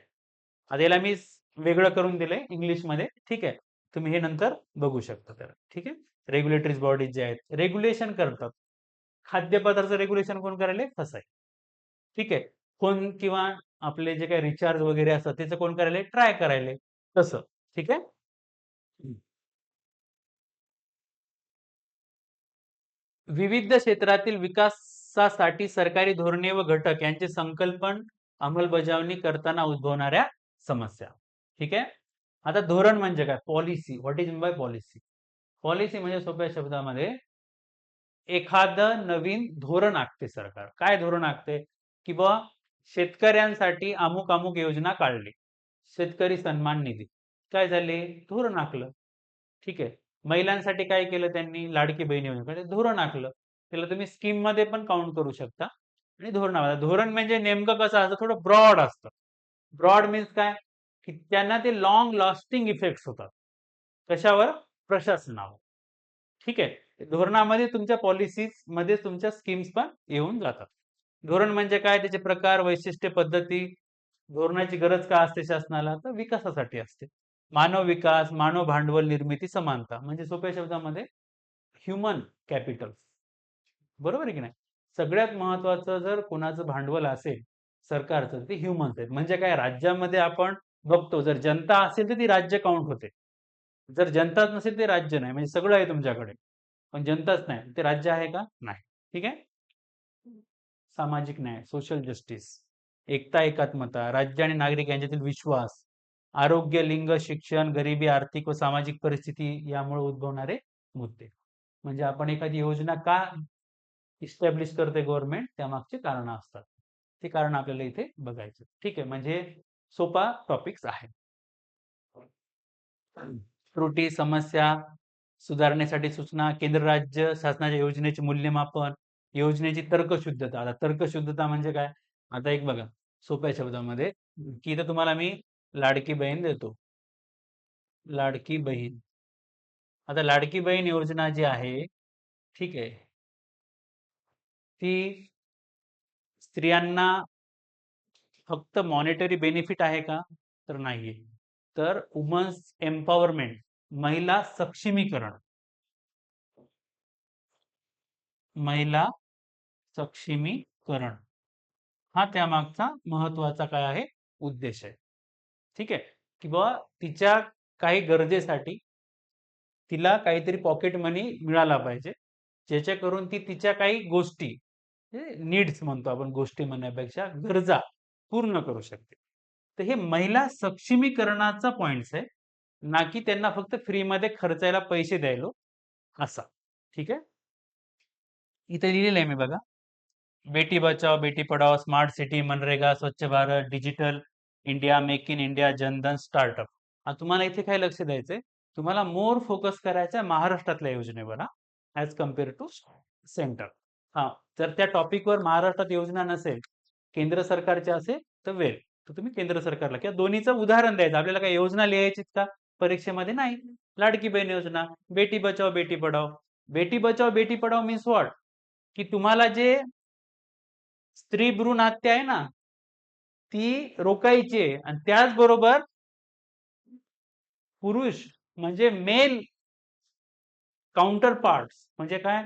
आता याला मी वेगळं करून दिलंय इंग्लिशमध्ये. ठीक आहे, तुम्ही हे नंतर बघू शकता त्याला. ठीक आहे, रेग्युलेटरी बॉडीज जे आहेत रेग्युलेशन करतात. खाद्यपदार्थाचं रेग्युलेशन कोण करायले? फसाय. ठीक आहे, कोण किंवा आपले जे काही रिचार्ज वगैरे असतात त्याचं कोण करायले? ट्राय करायले तसं. ठीक आहे. विविध क्षेत्रातील विकासासाठी सरकारी धोरणे व घटक यांचे संकल्पन अंमलबजावणी करताना उद्भवणाऱ्या समस्या. ठीक आहे. आता धोरण म्हणजे काय? Policy. What is by policy? Policy म्हणजे सोप्या शब्दामध्ये एखादं नवीन धोरण आखते सरकार. काय धोरण आखते? की बा शेतकऱ्यांसाठी अमुक अमुक योजना काढली, शेतकरी सन्मान निधी. काय झाले? धोरण आखलं. ठीक आहे. महिलांसाठी काय केलं त्यांनी? लाडकी बहीण योजना धोरण आखलं. त्याला तुम्ही स्कीम मध्ये पण काउंट करू शकता आणि धोरण म्हणजे नेमकं कसं असतं? थोडं ब्रॉड असतं. ब्रॉड मीन्स काय? की त्यांना ते लॉंग लास्टिंग इफेक्ट्स होतात. कशावर? प्रशासनावर. ठीक आहे. धोरणामध्ये तुमच्या पॉलिसीज मध्ये तुमच्या स्कीम्स पण येऊन जातात. धोरण म्हणजे काय? त्याचे प्रकार, वैशिष्ट्य, पद्धती. धोरणाची गरज का असते शासनाला? तर विकासासाठी असते. मानव विकास, मानव भांडवल निर्मिती, समानता. म्हणजे सोप्या शब्दामध्ये ह्युमन कॅपिटल. बरोबर आहे की नाही? सगळ्यात महत्वाचं जर कोणाचं भांडवल असेल सरकारचं, ते ह्युमन्स आहेत. म्हणजे काय? राज्यामध्ये आपण बघतो, जर जनता असेल तर ती राज्य काउंट होते. जर जनताच नसेल ते राज्य नाही. म्हणजे सगळं आहे तुमच्याकडे पण जनताच नाही, ते राज्य आहे का? नाही. ठीक आहे. सामाजिक न्याय, सोशल जस्टिस, एकता एकात्मता, राज्य आणि नागरिक यांच्यातील विश्वास, आरोग्य, लिंग, शिक्षण, गरिबी, आर्थिक व सामाजिक परिस्थिती यामुळे उद्भवणारे मुद्दे. म्हणजे आपण एखादी योजना का इस्टॅब्लिश करते गव्हर्नमेंट, त्यामागची कारण असतात. ते कारण आपल्याला इथे बघायचं. ठीक आहे, म्हणजे सोपा टॉपिक्स आहे. त्रुटी, समस्या सुधारण्यासाठी सूचना, केंद्र राज्य शासनाच्या योजनेचे मूल्यमापन, योजनेची तर्कशुद्धता. आता तर्कशुद्धता म्हणजे काय? आता एक बघा सोप्या शब्दामध्ये, की इथं तुम्हाला मी लाडकी बहीण देतो. लाडकी बहीण. आता लाडकी बहीण योजना जी आहे, ठीक आहे, ती स्त्रियांना फक्त मॉनिटरी बेनिफिट आहे का? तर नाहीये. तर वुमन्स एम्पॉवरमेंट, महिला सक्षमीकरण, महिला सक्षमीकरण हा त्यामागचा महत्वाचा काय आहे? उद्देश आहे. ठीक आहे, की बाबा तिच्या काही गरजेसाठी तिला काहीतरी पॉकेट मनी मिळाला पाहिजे, ज्याच्याकरून ती तिच्या काही गोष्टी, नीड्स म्हणतो आपण, गोष्टी म्हणण्यापेक्षा गरजा पूर्ण करू शकते. तर हे महिला सक्षमीकरणाचा पॉइंट्स आहे, ना की त्यांना फक्त फ्रीमध्ये खर्चायला पैसे द्यायलो असा. ठीक आहे. इथे लिहिलेलं आहे मी बघा, बेटी बचाओ बेटी पढाओ, स्मार्ट सिटी, मनरेगा, स्वच्छ Bharat, digital India, make in India, Jan Dhan, startup. तुम्हाला इथे काय लक्ष द्यायचंय? तुम्हाला मोर फोकस करायचा महाराष्ट्रातल्या योजनेवर, ऍज कम्पेअर टू सेंटर. हा, जर त्या टॉपिकवर महाराष्ट्रात योजना नसेल, केंद्र सरकारची असेल तर वेल, तर तुम्ही केंद्र सरकारला किंवा दोन्हीचं उदाहरण द्यायचं. आपल्याला काय योजना लिहायची का परीक्षेमध्ये? नाही. लाडकी बहीण योजना, बेटी बचाओ बेटी पढाओ. Beti Bachao Beti Padhao means what? की तुम्हाला जे स्त्री भ्रूण हत्या आहे ना, ती रोखायची आहे. आणि त्याचबरोबर पुरुष म्हणजे मेल काउंटर पार्ट्स म्हणजे काय?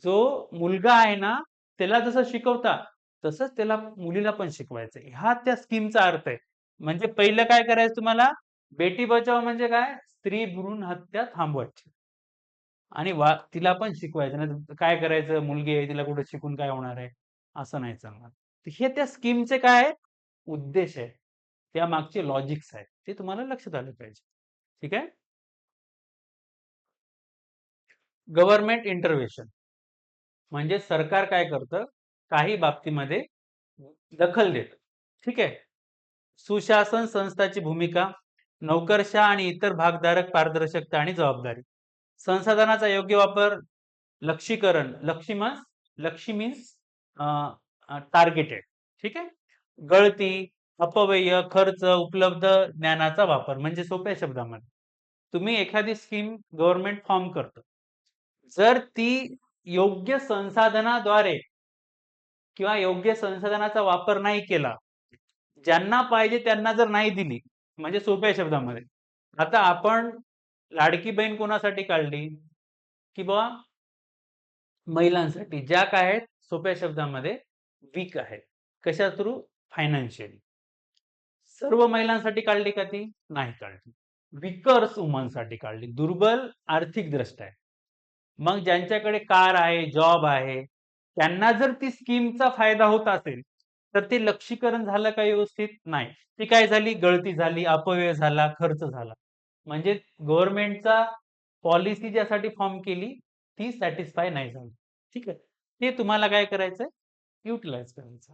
जो मुलगा आहे ना, त्याला जसं शिकवता तसंच त्याला मुलीला पण शिकवायचं. हा त्या स्कीमचा अर्थ आहे. म्हणजे पहिलं काय करायचं तुम्हाला? बेटी बचाव म्हणजे काय? स्त्री भ्रूण हत्या थांबवायची आणि तिला पण शिकवायचं. नाही काय करायचं? मुलगी आहे, तिला कुठे शिकून काय होणार आहे? असं नाही चालणार. हे त्या स्कीमचे काय आहे? उद्देश आहे. त्या मागचे लॉजिक्स आहेत. ते तुम्हाला लक्षात आलं पाहिजे. ठीक आहे. गव्हर्नमेंट इंटरव्हेन्शन म्हणजे सरकार काय करतं? काही बाबतीमध्ये दखल देतं. ठीक आहे. सुशासन संस्थाची भूमिका, नोकरशाह आणि इतर भागधारक, पारदर्शकता आणि जबाबदारी, संसाधनाचा योग्य वापर, लक्षीकरण, लक्षी मीन्स टार्गेटेड. ठीक आहे. गळती, अपव्यय, खर्च, उपलब्ध ज्ञानाचा वापर. म्हणजे सोप्या शब्दामध्ये तुम्ही एखादी स्कीम गव्हर्नमेंट फॉर्म करतं, जर ती योग्य संसाधनाद्वारे किंवा योग्य संसाधनाचा वापर नाही केला, ज्यांना पाहिजे त्यांना जर नाही दिली, म्हणजे सोप्या शब्दामध्ये, आता आपण लाडकी बहीण कोणासाठी काढली, की बाबा महिलांसाठी ज्या काय आहेत सोप्या शब्दामध्ये वीक आहेत, कशा थ्रू, फायनान्शियली. सर्व महिलांसाठी काढली का ती? नाही काढली. विकर्स वुमनसाठी काढली, दुर्बल आर्थिक दृष्ट्या. मग ज्यांच्याकडे कार आहे, जॉब आहे, त्यांना जर ती स्कीमचा फायदा होत असेल, तर ते लक्षीकरण झालं का व्यवस्थित? नाही. ती काय झाली? गळती झाली, अपव्यय झाला, खर्च झाला. म्हणजे गव्हर्नमेंटचा पॉलिसी ज्यासाठी फॉर्म केली ती सॅटिस्फाय नाही झाली. ठीक आहे. ते तुम्हाला काय करायचंय? युटिलाइज करायचं.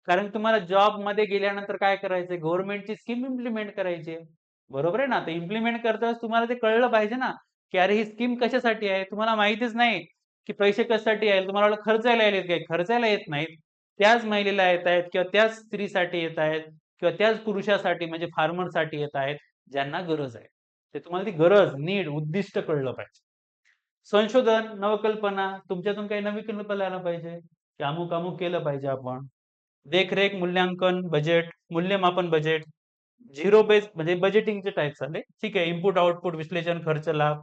कारण तुम्हाला जॉबमध्ये गेल्यानंतर काय करायचंय? गव्हर्नमेंटची स्कीम इम्प्लिमेंट करायची आहे. बरोबर आहे ना? तर इम्प्लिमेंट करताना तुम्हाला ते कळलं पाहिजे ना, की अरे ही स्कीम कशासाठी आहे? तुम्हाला माहितीच नाही, की पैसे कशासाठी आहेत? तुम्हाला वाटलं खर्चायला यायलेत काय? खर्चायला येत नाहीत. त्याच महिलेला येत आहेत किंवा त्याच स्त्रीसाठी येत आहेत किंवा त्याच पुरुषासाठी म्हणजे फार्मरसाठी येत आहेत, ज्यांना गरज आहे. ते तुम्हाला ती गरज, नीड, उद्दिष्ट कळलं पाहिजे. संशोधन, नवकल्पना, तुमच्यातून काही नवी कल्पना आला पाहिजे, की अमुक-अमुक केलं पाहिजे आपण. देखरेख, मूल्यांकन, बजेट, मूल्यमापन बजेट, झिरो बेस म्हणजे बजेटिंगचे टाइप्स आले. ठीक आहे. इनपुट, आउटपुट, विश्लेषण, खर्च, लाभ,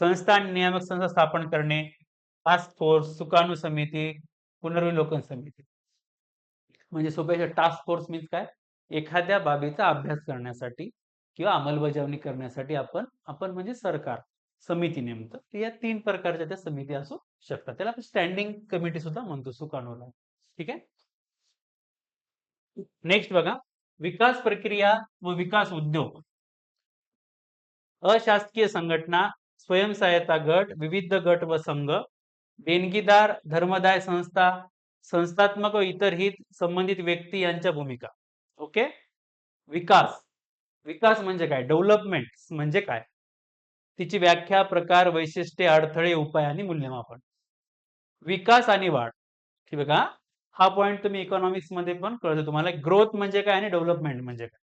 संस्था आणि नियामक संस्था स्थापन करणे, टास्क फोर्स, सुकाणू समिती, पुनर्विलोकन समिती. म्हणजे सोप्या टास्क फोर्स मीन्स काय? एखाद्या बाबीचा अभ्यास करण्यासाठी किंवा अंमलबजावणी करण्यासाठी आपण आपण म्हणजे सरकार, समिती नेमतं. तर या 3 प्रकारच्या त्या समिती असू शकतात. त्याला आपण स्टँडिंग कमिटी सुद्धा म्हणतो सुकाणूला. ठीक आहे. नेक्स्ट बघा, विकास प्रक्रिया व विकास उद्योग. अशासकीय संघटना, स्वयंसहायता गट, विविध गट व संघ, देणगीदार, धर्मदाय संस्था, संस्थात्मक व इतर हित संबंधित व्यक्ती यांच्या भूमिका. ओके. विकास, विकास म्हणजे काय? डेव्हलपमेंट म्हणजे काय? तिची व्याख्या, प्रकार, वैशिष्ट्ये, अडथळे, उपाय आणि मूल्यमापन. विकास आणि वाढ. ठीक बघा, हा पॉइंट तुम्ही इकॉनॉमिक्स मध्ये पण कळतो तुम्हाला. ग्रोथ म्हणजे काय आणि डेव्हलपमेंट म्हणजे काय.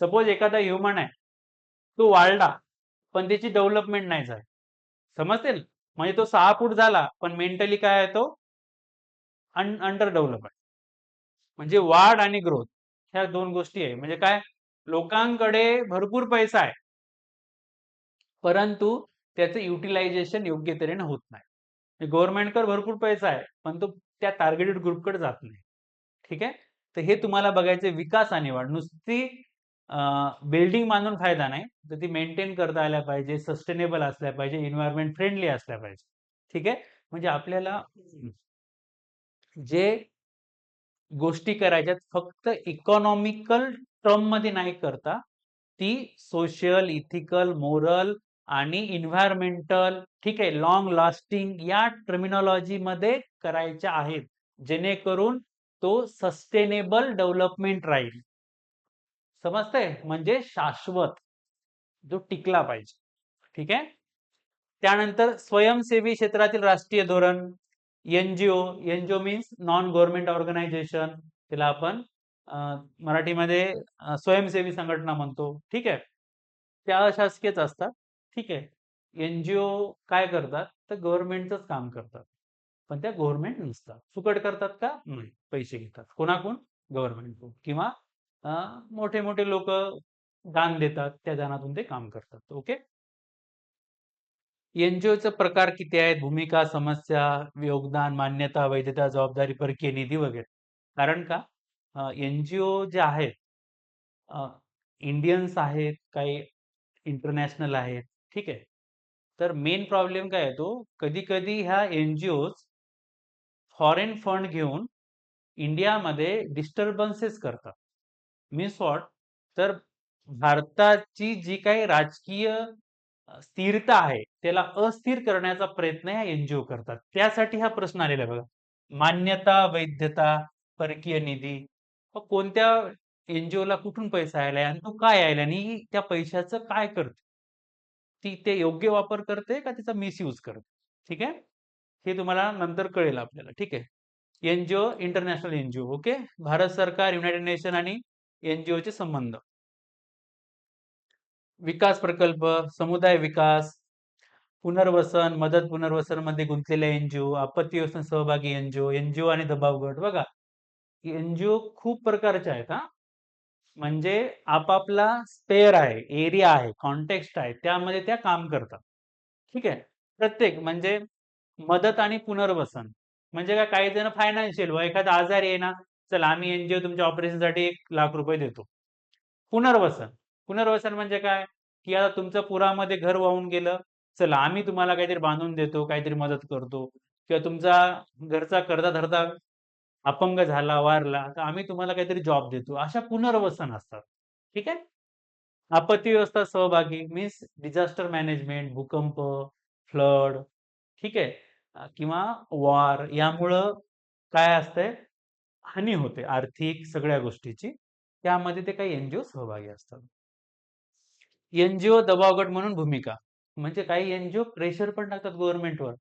सपोज एखादा ह्युमन आहे, तो वाढला पण त्याची डेव्हलपमेंट नाही झाली, समजते ना? म्हणजे तो 6 फूट झाला पण मेंटली काय आहे, तो अंडर डेव्हलप आहे. म्हणजे वाढ आणि ग्रोथ ह्या 2 गोष्टी आहे. म्हणजे काय? लोकांकडे भरपूर पैसा आहे, परंतु त्याचं युटिलायझेशन योग्य तऱ्हेने होत नाही. गव्हर्नमेंटकडे भरपूर पैसा आहे, पण तो त्या टार्गेटेड ग्रुपकडे जात नाही. ठीक आहे. तर हे तुम्हाला बघायचे विकास आणि वाढ. नुसती बिल्डिंग बांधून फायदा नाही, तर ती मेंटेन करता आल्या पाहिजे, सस्टेनेबल असल्या पाहिजे, एन्व्हायरमेंट फ्रेंडली असल्या पाहिजे. ठीक आहे. म्हणजे आपल्याला जे गोष्टी करायच्यात फक्त इकॉनॉमिकल टर्म मध्ये नाही करता, ती सोशल, इथिकल, मोरल आणि इन्व्हायरमेंटल, ठीक आहे, लॉंग लास्टिंग या टर्मिनॉलॉजी मध्ये करायच्या आहेत, जेणेकरून तो सस्टेनेबल डेव्हलपमेंट राहील. समजतंय? म्हणजे शाश्वत, जो टिकला पाहिजे. ठीक आहे. त्यानंतर स्वयंसेवी क्षेत्रातील राष्ट्रीय धोरण, NGO. NGO means non government organisation, त्याला आपण मराठीमध्ये स्वयंसेवी संघटना म्हणतो. ठीक आहे. त्या अशासकीयच असतात. ठीक आहे. एनजीओ काय करतात, तर गव्हर्नमेंटच काम करतात, पण त्या गव्हर्नमेंट नसतात. फुकट करतात का? नाही, पैसे घेतात. कोणाकडून? गव्हर्नमेंटकडून. किंवा मोठे मोठे लोक दान देतात, त्या दानातून ते काम करतात. ओके. एनजीओचे प्रकार किती आहेत? भूमिका, समस्या, योगदान, मान्यता, वैधता, जबाबदारी, परकीय निधी वगैरे. कारण का? एनजीओ जे आहेत, इंडियन्स आहेत, काही इंटरनॅशनल आहेत. ठीक आहे. तर मेन प्रॉब्लेम काय येतो, कधी कधी ह्या एनजीओ फॉरेन फंड घेऊन इंडियामध्ये डिस्टर्बन्सेस करतात. Means what? तर भारताची जी काही राजकीय स्थिरता आहे त्याला अस्थिर करण्याचा प्रयत्न या एनजीओ करतात. त्यासाठी हा प्रश्न आलेला आहे बघा. मान्यता, वैधता, परकीय निधी. मग कोणत्या एनजीओला कुठून पैसा आलाय आणि तो काय आलाय आणि त्या पैशाचं काय करते? ती ते योग्य वापर करते का त्याचा मिसयूज करते? ठीक आहे. हे तुम्हाला नंतर कळेल आपल्याला. ठीक आहे. NGO, international NGO. Okay. Bharat सरकार, युनायटेड नेशन आणि एनजीओचे संबंध. विकास प्रकल्प, समुदाय विकास, पुनर्वसन, मदत पुनर्वसन मध्ये गुंतलेल्या एनजीओ, आपत्ती व्यवस्थापन सहभागी एनजीओ, एनजीओ आणि दबाव गट. बघा, एनजीओ खूप प्रकारचे आहेत हा. म्हणजे आपापला स्पेअर आहे, एरिया आहे, कॉन्टेक्स्ट आहे, त्यामध्ये त्या काम करतात. ठीक आहे. प्रत्येक म्हणजे मदत आणि पुनर्वसन म्हणजे काय, काही जण फायनान्शियल एखादा आजार आहे ना, चला आम्ही एनजीओ तुमच्या ऑपरेशनसाठी 1,00,000 रुपये देतो. पुनर्वसन पुनर्वसन म्हणजे काय, की आता तुमचं पुरामध्ये घर वाहून गेलं, चला आम्ही तुम्हाला काहीतरी बांधून देतो, काहीतरी मदत करतो, किंवा तुमचा घरचा करता धरता अपंग झाला, वारला, तर आम्ही तुम्हाला काहीतरी जॉब देतो. अशा पुनर्वसन असतात. ठीक आहे. आपत्ती व्यवस्था सहभागी मीन्स डिझास्टर मॅनेजमेंट, भूकंप, फ्लड, ठीक आहे, किंवा वॉर, यामुळं काय असतंय, हानी होते आर्थिक सगळ्या गोष्टीची. त्यामध्ये ते काही एनजीओ सहभागी असतात. एनजीओ दबाव गट म्हणून भूमिका म्हणजे काही एनजीओ प्रेशर पण टाकतात गव्हर्नमेंटवर.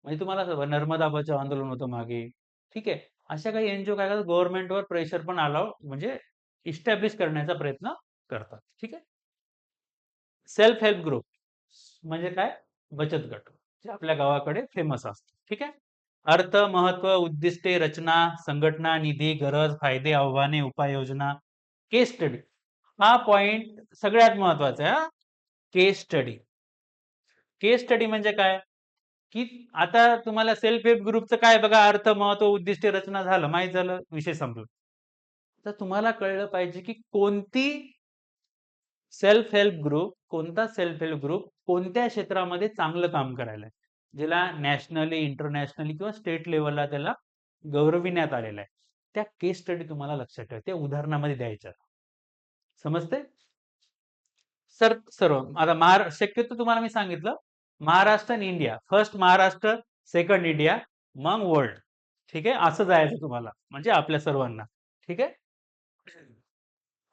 म्हणजे तुम्हाला नर्मदा बचाव आंदोलन होतं मागे. ठीक आहे. अशा काही एनजीओ काय करतात, गव्हर्नमेंटवर प्रेशर पण अलाव म्हणजे इस्टॅब्लिश करण्याचा प्रयत्न करतात. ठीक आहे. सेल्फ हेल्प ग्रुप म्हणजे काय, बचत गट, जे आपल्या गावाकडे फेमस असतं. ठीक आहे. अर्थ, महत्व, उद्दिष्टे, रचना, संघटना, निधी, गरज, फायदे, आव्हाने, उपाययोजना, केस स्टडी. हा पॉइंट सगळ्यात महत्वाचा आहे. केस स्टडी. केस स्टडी म्हणजे काय, की आता तुम्हाला सेल्फ हेल्प ग्रुपचं काय बघा, अर्थ, महत्व, उद्दिष्ट, रचना झालं, माहित झालं, विषय संपला. तर तुम्हाला कळलं पाहिजे की कोणता सेल्फ हेल्प ग्रुप कोणत्या क्षेत्रामध्ये चांगलं काम करायला आहे, ज्याला नॅशनली, इंटरनॅशनली किंवा स्टेट लेवलला त्याला गौरविण्यात आलेलं आहे. त्या केस स्टडी तुम्हाला लक्षात ठेवा, त्या उदाहरणामध्ये द्यायच्या. समजते सर? सर्व आता शक्यतो तुम्हाला मी सांगितलं, महाराष्ट्र आणि India, first Maharashtra, second India, मग वर्ल्ड. ठीक आहे, असं जायचं तुम्हाला, म्हणजे आपल्या सर्वांना. ठीक आहे.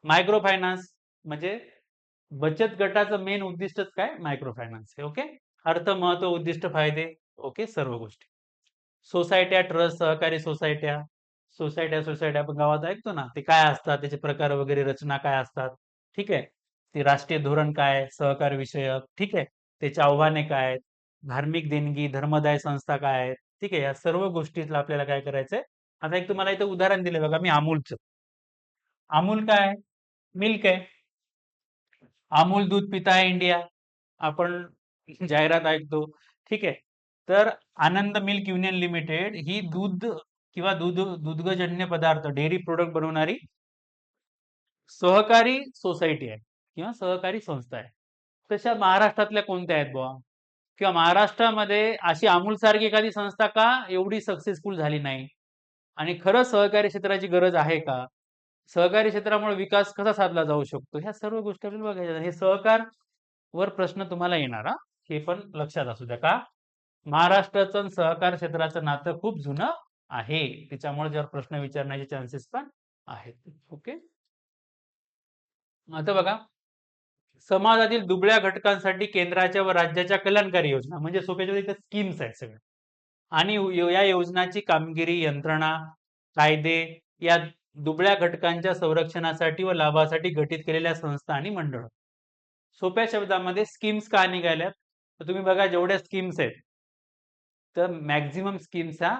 मायक्रो फायनान्स म्हणजे बचत गटाचं मेन उद्दिष्टच काय, मायक्रो फायनान्स आहे. ओके. अर्थ, महत्व, उद्दिष्ट, फायदे, ओके, सर्व गोष्टी. सोसायट्या, ट्रस्ट, सहकारी सोसायट्या, सोसायट्या आपण गावात ऐकतो ना, ते काय असतात, त्याचे प्रकार वगैरे, रचना काय असतात. ठीक आहे. ते राष्ट्रीय धोरण काय, सहकार विषयक, ठीक आहे, त्याची आव्हाने काय आहेत, धार्मिक देणगी, धर्मदाय संस्था काय आहेत. ठीक आहे. या सर्व गोष्टीतलं आपल्याला काय करायचंय. आता एक तुम्हाला इथं उदाहरण दिले बघा मी, अमूलचं. अमूल काय, मिल्क आहे. अमूल दूध पिताय इंडिया, आपण जाहिरात ऐकतो. ठीक आहे. तर आनंद मिल्क युनियन लिमिटेड ही दूध किंवा दुग्धजन्य पदार्थ, डेअरी प्रोडक्ट बनवणारी सहकारी सोसायटी आहे किंवा सहकारी संस्था आहे. तशा महाराष्ट्रातल्या कोणत्या आहेत बुवा, किंवा महाराष्ट्रामध्ये अशी अमूल सारखी एखादी संस्था का एवढी सक्सेसफुल झाली नाही, आणि खरंच सहकारी क्षेत्राची गरज आहे का, सहकारी क्षेत्रामुळे विकास कसा साधला जाऊ शकतो, ह्या सर्व गोष्टी आपल्याला बघायच्या. हे सहकार वर प्रश्न तुम्हाला येणार हा, हे पण लक्षात असू द्या. का महाराष्ट्राचं आणि सहकार क्षेत्राचं नातं खूप जुनं आहे, त्याच्यामुळे जर प्रश्न विचारण्याचे चान्सेस पण आहेत. ओके. आता बघा, समाजातील दुबळ्या घटकांसाठी केंद्राच्या व राज्याच्या कल्याणकारी योजना म्हणजे सोप्या इथे स्कीम्स आहेत सगळ्या, आणि या योजनाची कामगिरी, यंत्रणा, कायदे, या दुबळ्या घटकांच्या संरक्षणासाठी व लाभासाठी गठीत केलेल्या संस्था आणि मंडळ. सोप्या शब्दामध्ये स्कीम्स का निघाल्यात, तर तुम्ही बघा जेवढ्या स्कीम्स आहेत, तर मॅक्झिमम स्कीम्स ह्या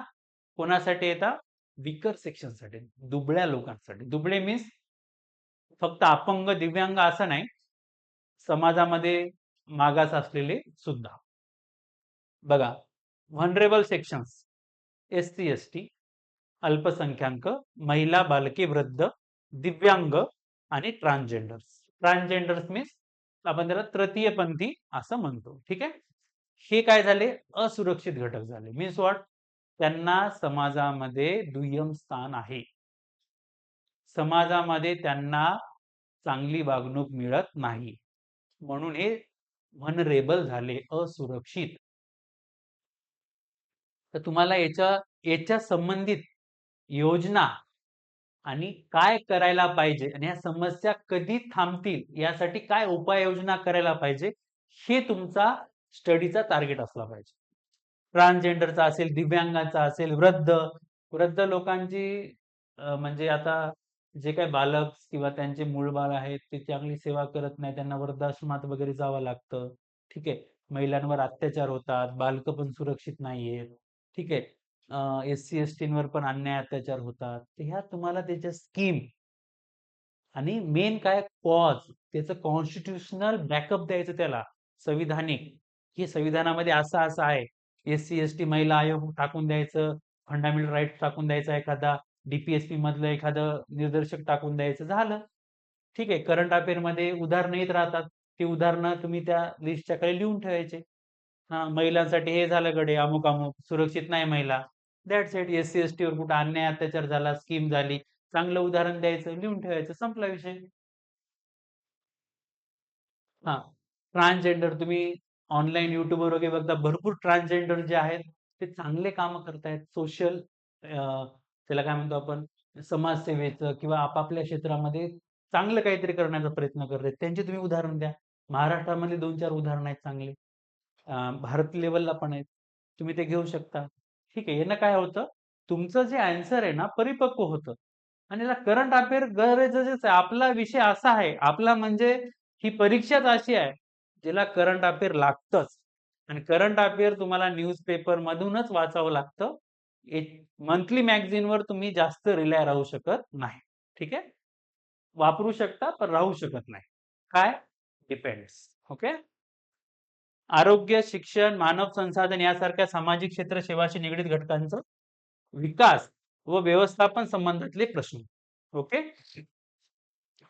कोणासाठी येतात, विकर सेक्शनसाठी, दुबळ्या लोकांसाठी. दुबळे मीन्स फक्त अपंग, दिव्यांग असं नाही, समाजामध्ये मागास असलेले सुद्धा. बघा, व्हनरेबल सेक्शन्स, एससी एसटी, अल्पसंख्याक, महिला, बालके, वृद्ध, दिव्यांग आणि ट्रान्सजेंडर्स. ट्रान्सजेंडर्स मीन्स आपण त्याला तृतीयपंथी असं म्हणतो. ठीक आहे. हे काय झाले, असुरक्षित घटक झाले. मीन्स व्हॉट, त्यांना समाजामध्ये दुय्यम स्थान आहे, समाजामध्ये त्यांना चांगली वागणूक मिळत नाही, म्हणून हे व्हनरेबल झाले, असुरक्षित. तर तुम्हाला याच्या संबंधित योजना आणि काय करायला पाहिजे, आणि या समस्या कधी थांबतील यासाठी काय उपाययोजना करायला पाहिजे, हे तुमचा स्टडीचा टार्गेट असला पाहिजे. ट्रान्सजेंडरचा असेल, दिव्यांगाचा असेल, वृद्ध वृद्ध लोकांची म्हणजे आता जे काही बालक किंवा त्यांचे मूळ बाळ आहेत ते चांगली सेवा करत नाही, त्यांना वृद्धाश्रमात वगैरे जावं लागतं. ठीक आहे. महिलांवर अत्याचार होतात, बालकं पण सुरक्षित नाहीयेत. ठीक आहे. एस-सी, एस-टींवर पण अन्याय अत्याचार होतात. तर ह्या तुम्हाला त्याच्या स्कीम आणि मेन काय कॉज त्याचं कॉन्स्टिट्यूशनल बॅकअप द्यायचं त्याला, संविधानिक. हे संविधानामध्ये असं-असं आहे. एस-सी, एस-टी महिला आयोग टाकून द्यायचं, फंडामेंटल राइट्स टाकून द्यायचा एखादा, डी-पी-एस-पी मधलं एखादं निर्देशक टाकून द्यायचं, झालं. ठीक आहे. करंट अफेअरमध्ये उदाहरणं येत राहतात. ती उदाहरणं तुम्ही त्या लिस्टच्या खाली लिहून ठेवायचे. हां, महिलांसाठी हे झालं गडे अमुक-अमुक, सुरक्षित नाही महिला. That's it. एस-सी, एस-टीवर कुठं अन्याय, अत्याचार झाला, स्कीम झाली. चांगलं उदाहरण द्यायचं, लिहून ठेवायचं, संपला विषय. हां, ट्रान्सजेंडर तुम्ही ऑनलाईन YouTubeवर वगैरे बघता भरपूर ट्रान्सजेंडर जे आहेत, ते चांगले कामं करतायत. सोशल त्याला काय म्हणतो आपण समाजसेवेचं किंवा आपापल्या क्षेत्रामध्ये चांगलं काहीतरी करण्याचा प्रयत्न करतायत. त्यांची तुम्ही उदाहरण द्या. महाराष्ट्रामधले 2-4 उदाहरणं आहेत चांगली. भारत लेव्हलला पण आहेत. तुम्ही ते घेऊ शकता. ठीक आहे. यानं काय होतं, तुमचं जे ॲन्सर आहे ना परिपक्व होतं आणि याला करंट अफेअर गरजेचंच आहे. आपला विषय असा आहे, आपला म्हणजे ही परीक्षाच अशी आहे, जिला करंट अफेअर लागतंच आणि करंट अफेअर तुम्हाला न्यूजपेपरमधूनच वाचावं लागतं. एक मंथली मॅगझीनवर तुम्ही जास्त रिलाय राहू शकत नाही. ठीक आहे? वापरू शकता, पण राहू शकत नाही. काय? डिपेंड्स. ओके? आरोग्य, शिक्षण, मानव संसाधन यासारख्या सामाजिक क्षेत्र सेवाशी निगडीत घटकांचा विकास व व्यवस्थापन संबंधातले प्रश्न. ओके.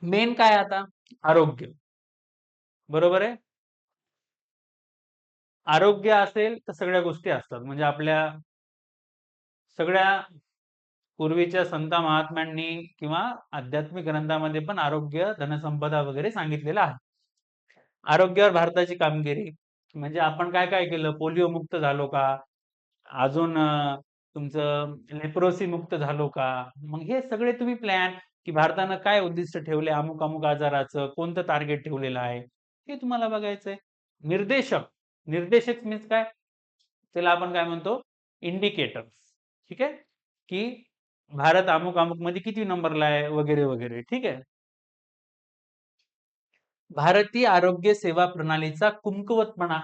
मेन काय आता आरोग्य. बरोबर आहे. आरोग्य असेल तर सगळ्या गोष्टी असतात. म्हणजे आपल्या सगळ्या पूर्वीच्या संत महात्म्यांनी किंवा आध्यात्मिक ग्रंथामध्ये पण आरोग्य, धनसंपदा वगैरे सांगितलेलं आहे. आरोग्यावर भारताची कामगिरी म्हणजे आपण काय काय केलं? पोलिओ मुक्त झालो का? अजून तुमचं लेप्रोसी मुक्त झालो का? मग हे सगळे तुम्ही प्लॅन की भारतानं काय उद्दिष्ट ठेवले अमुक-अमुक आजाराचं, कोणतं टार्गेट ठेवलेलं आहे, हे तुम्हाला बघायचंय. निर्देशक, निर्देशक मीन्स काय? त्याला आपण काय म्हणतो? इंडिकेटर्स. ठीक आहे? की भारत अमुक-अमुक मध्ये किती नंबरला आहे वगैरे, वगैरे. ठीक आहे? भारतीय आरोग्य सेवा प्रणालीचा कमकुवतपणा.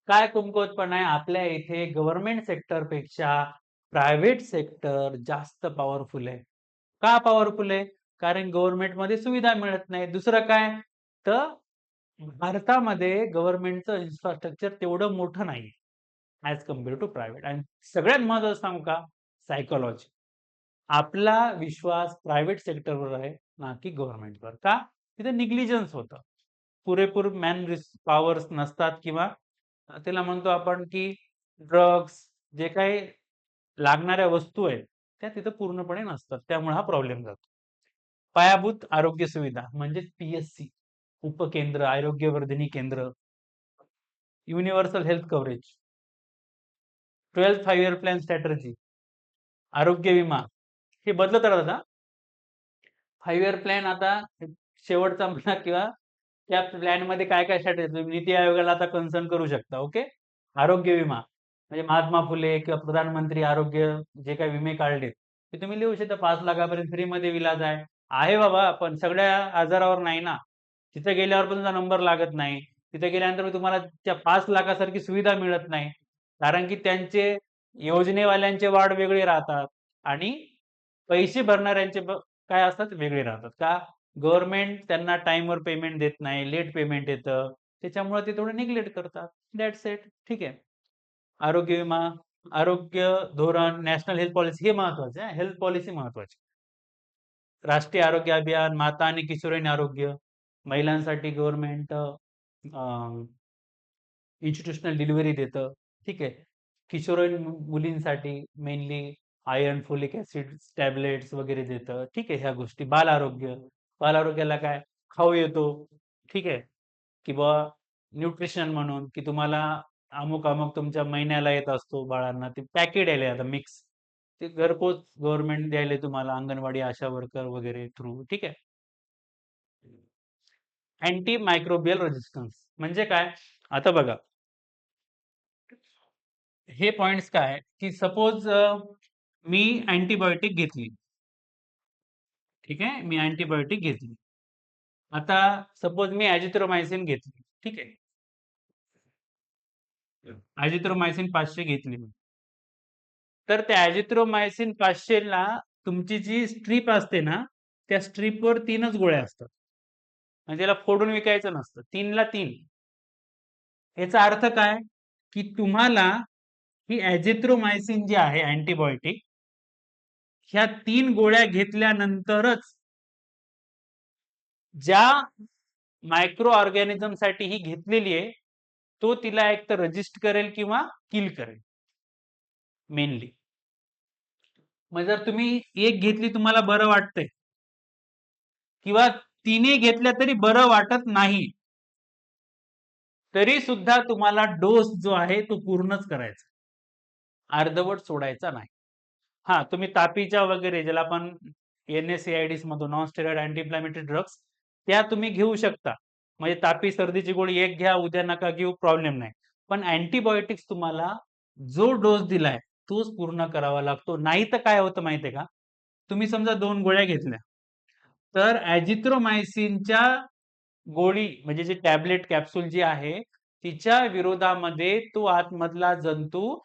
काय कमकुवतपणा आहे? आपल्या इथे गव्हर्नमेंट सेक्टरपेक्षा प्रायव्हेट सेक्टर जास्त पॉवरफुल आहे. का पॉवरफुल आहे? कारण गव्हर्नमेंटमध्ये सुविधा मिळत नाही. दुसरं काय? तर भारतामध्ये गव्हर्नमेंटचं इन्फ्रास्ट्रक्चर तेवढं मोठं नाही ॲज कंपेअर टू प्रायव्हेट आणि सगळ्यात महत्त्वाचं सांगू का? सायकॉलॉजी. आपला विश्वास प्रायव्हेट सेक्टरवर आहे ना की गव्हर्नमेंटवर. का? तिथे निग्लिजन्स होतं. पुरेपूर पॉवर्स नसतात किंवा त्याला म्हणतो आपण की ड्रग्स जे काही लागणाऱ्या वस्तू आहेत, त्या तिथं पूर्णपणे नसतात. त्यामुळे हा प्रॉब्लेम जातो. पायाभूत आरोग्य सुविधा म्हणजेच पी-एस-सी, उपकेंद्र, आरोग्यवर्धिनी केंद्र, universal health coverage, 12th 5 year plan strategy, आरोग्य विमा हे बदलत राहतात हां. 5 इयर प्लॅन आता शेवटचा म्हणा किंवा त्या प्लॅनमध्ये काय-काय स्ट्रॅटेजी तुम्ही नीती आयोगाला आता कन्सर्न करू शकता. ओके. आरोग्य विमा म्हणजे महात्मा फुले किंवा प्रधानमंत्री आरोग्य जे काही विमे काढलेत, ते तुम्ही लिहू शकता 5 लाखापर्यंत फ्रीमध्ये इलाज आहे. आहे बाबा, पण सगळ्या आजारावर नाही ना. तिथे गेल्यावर पण तुमचा नंबर लागत नाही. तिथे गेल्यानंतर तुम्हाला त्या 5 लाखासारखी सुविधा मिळत नाही. कारण की त्यांचे योजनेवाल्यांचे वार्ड वेगळे राहतात आणि पैसे भरणाऱ्यांचे काय असतात वेगळे राहतात. का? गव्हर्नमेंट त्यांना टाईमवर पेमेंट देत नाही, लेट पेमेंट येतं. त्याच्यामुळे ते थोडं निग्लेक्ट करतात. That's it. ठीक आहे. आरोग्य विमा, आरोग्य धोरण, नॅशनल हेल्थ पॉलिसी हे महत्वाचं आहे. हेल्थ पॉलिसी महत्वाची. राष्ट्रीय आरोग्य अभियान, माता आणि किशोरवयीन आरोग्य, महिलांसाठी गव्हर्नमेंट इन्स्टिट्यूशनल डिलिव्हरी देतं. ठीक आहे. किशोरवयीन मुलींसाठी mainly iron, folic acid tablets वगैरे देतं. ठीक आहे ह्या गोष्टी. बालआरोग्य, बालआरोग्याला काय खाऊ येतो. ठीक आहे. किंवा न्यूट्रिशन म्हणून की तुम्हाला अमुक-अमुक तुमच्या महिन्याला येत असतो बाळांना. ते पॅकेट आले आता मिक्स. ते घरपोच गव्हर्नमेंट द्यायलंय तुम्हाला अंगणवाडी आशा वर्कर वगैरे थ्रू. ठीक आहे. अँटी मायक्रोबियल रेझिस्टन्स म्हणजे काय? आता बघा हे पॉइंट्स काय की सपोज मी अँटिबायोटिक घेतली. ठीक आहे. मी अँटिबायोटिक घेतली. आता सपोज मी अझिथ्रोमायसिन घेतली. ठीक आहे. अझिथ्रोमायसिन 500 घेतली मी. तर त्या अझिथ्रोमायसिन 500 ला तुमची जी स्ट्रीप असते ना, त्या स्ट्रीपवर 3च गोळ्या असतात. म्हणजे त्याला फोडून विकायचं नसतं. 3 ला 3. याचा अर्थ काय? की तुम्हाला ही अझिथ्रोमायसिन जी आहे अँटिबायोटिक, ह्या 3 गोळ्या घेतल्यानंतरच ज्या मायक्रो ऑर्गॅनिझमसाठी ही घेतलेली आहे, तो तिला एकतर रजिस्ट करेल किंवा किल करेल मेनली. मग जर तुम्ही एक घेतली तुम्हाला बरं वाटतंय किंवा तिन्ही घेतल्या तरी बरं वाटत नाही, तरी सुद्धा तुम्हाला डोस जो आहे तो पूर्णच करायचा. अर्धवट सोडायचा नाही. हा, तुम्ही तापीच्या वगैरे ज्याला आपण NSAIDs मधून non steroid anti inflammatory drugs त्या तुम्ही घेऊ शकता. म्हणजे तापी सर्दीची गोळी एक घ्या, उद्या नका घेऊ, प्रॉब्लेम नाही. पण अँटीबायोटिक्स तुम्हाला जो डोस दिलाय तोच पूर्ण करावा लागतो. नाही तर काय होतं माहितीये का? तुम्ही समजा 2 गोळ्या घेतल्या, तर अझिथ्रोमायसिनच्या गोळी म्हणजे जी टॅबलेट कॅप्सूल जी आहे, तिच्या विरोधामध्ये तो आतमधला जंतू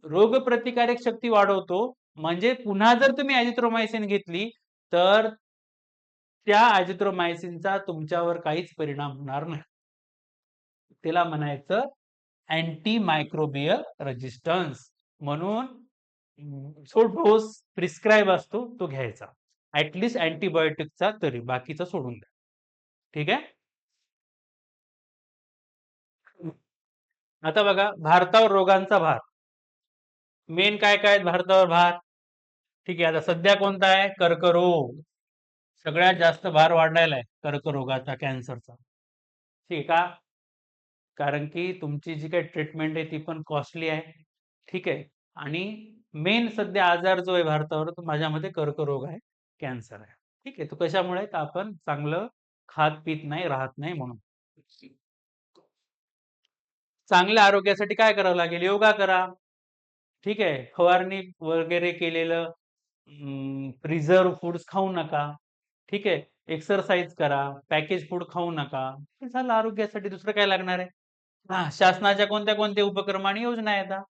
रोगप्रतिकारक शक्ती वाढवतो. म्हणजे पुन्हा जर तुम्ही अझिथ्रोमायसिन घेतली, तर त्या अझिथ्रोमायसिनचा तुमच्यावर काहीच परिणाम होणार नाही. त्याला म्हणायचं अँटी मायक्रोबियल रेजिस्टन्स. म्हणून जो डोस प्रिस्क्राईब असतो तो घ्यायचा. ऍटलिस्ट अँटीबायोटिकचा तरी, बाकीचा सोडून द्या. ठीक आहे. आता बघा, भारतावर रोगांचा भार. मेन काय काय आहेत भारतावर भार? ठीक आहे, आता सध्या कोणता आहे? कर्करोग. सगळ्यात जास्त भार वाढलेला आहे कर्करोगाचा, कॅन्सरचा. ठीक आहे का? कारण की तुमची जी काही ट्रीटमेंट आहे ती पण कॉस्टली आहे. ठीक आहे. आणि मेन सध्या आजार जो आहे भारतावर तो माझ्या मते कर्करोग आहे, कॅन्सर आहे. ठीक आहे. तो कशामुळे? तर आपण चांगलं खात पीत नाही, राहत नाही म्हणून. चांगल्या आरोग्यासाठी काय करावं लागेल? योगा करा. ठीक आहे. फवारणी वगैरे केलेलं प्रिझर्व्ह फूड्स खाऊ नका. ठीक आहे. एक्सरसाइज करा. पॅकेज फूड खाऊ नका. हे झालं आरोग्यासाठी. दुसरं काय लागणार आहे? हां, शासनाच्या कोणत्या कोणत्या उपक्रम आणि योजना येतात,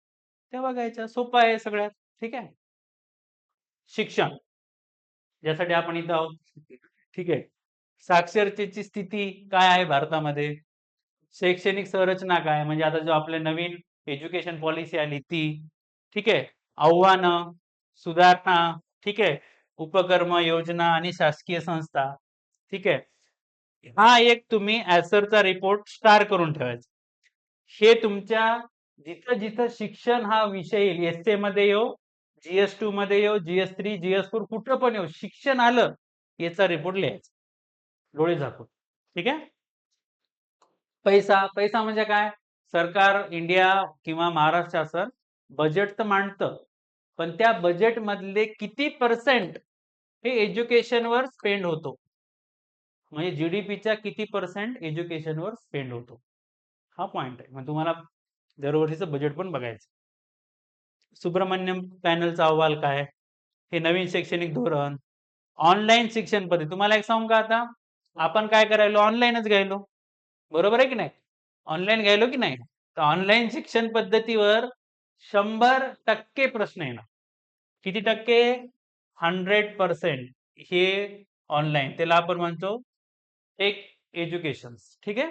त्या बघायच्या. सोपं आहे सगळ्यात. ठीक आहे. शिक्षण, ज्यासाठी आपण इथं आहोत. ठीक आहे. साक्षरतेची स्थिती काय आहे भारतामध्ये? शैक्षणिक संरचना काय? म्हणजे आता जो आपल्या नवीन एज्युकेशन पॉलिसी आली ती. ठीक आहे. आव्हानं, सुधारणा. ठीक आहे. उपक्रम, योजना आणि शासकीय संस्था. ठीक आहे. हा एक तुम्ही ऍसरचा रिपोर्ट स्टार करून ठेवायचा. हे तुमच्या जिथं जिथं शिक्षण हा विषय येईल, एस मध्ये येऊ, GS2 मध्ये येऊ, GS3, GS4 कुठं पण येऊ, शिक्षण आलं याचा रिपोर्ट लिहायचा डोळे झाकून. ठीक आहे. पैसा, पैसा म्हणजे काय? सरकार, इंडिया किंवा महाराष्ट्र शासन बजेट तर मांडतं, पण त्या बजेट मधले किती पर्सेंट हे एज्युकेशनवर स्पेंड होतो? म्हणजे जीडीपीच्या किती पर्सेंट एज्युकेशनवर स्पेंड होतो? हा पॉइंट आहे. मग तुम्हाला दरवर्षीचं बजेट पण बघायचं. सुब्रमण्यम पॅनलचा अहवाल काय? हे नवीन शैक्षणिक धोरण, ऑनलाईन शिक्षण पद्धती. तुम्हाला एक सांगू का आता? आपण काय करायलो? ऑनलाईनच घ्यायलो. बरोबर आहे की नाही? ऑनलाईन घ्यायलो की नाही? तर ऑनलाईन शिक्षण पद्धतीवर 100% प्रश्न येणार. किती टक्के? 100% हे ऑनलाईन. त्याला आपण म्हणतो टेक एज्युकेशन. ठीक आहे.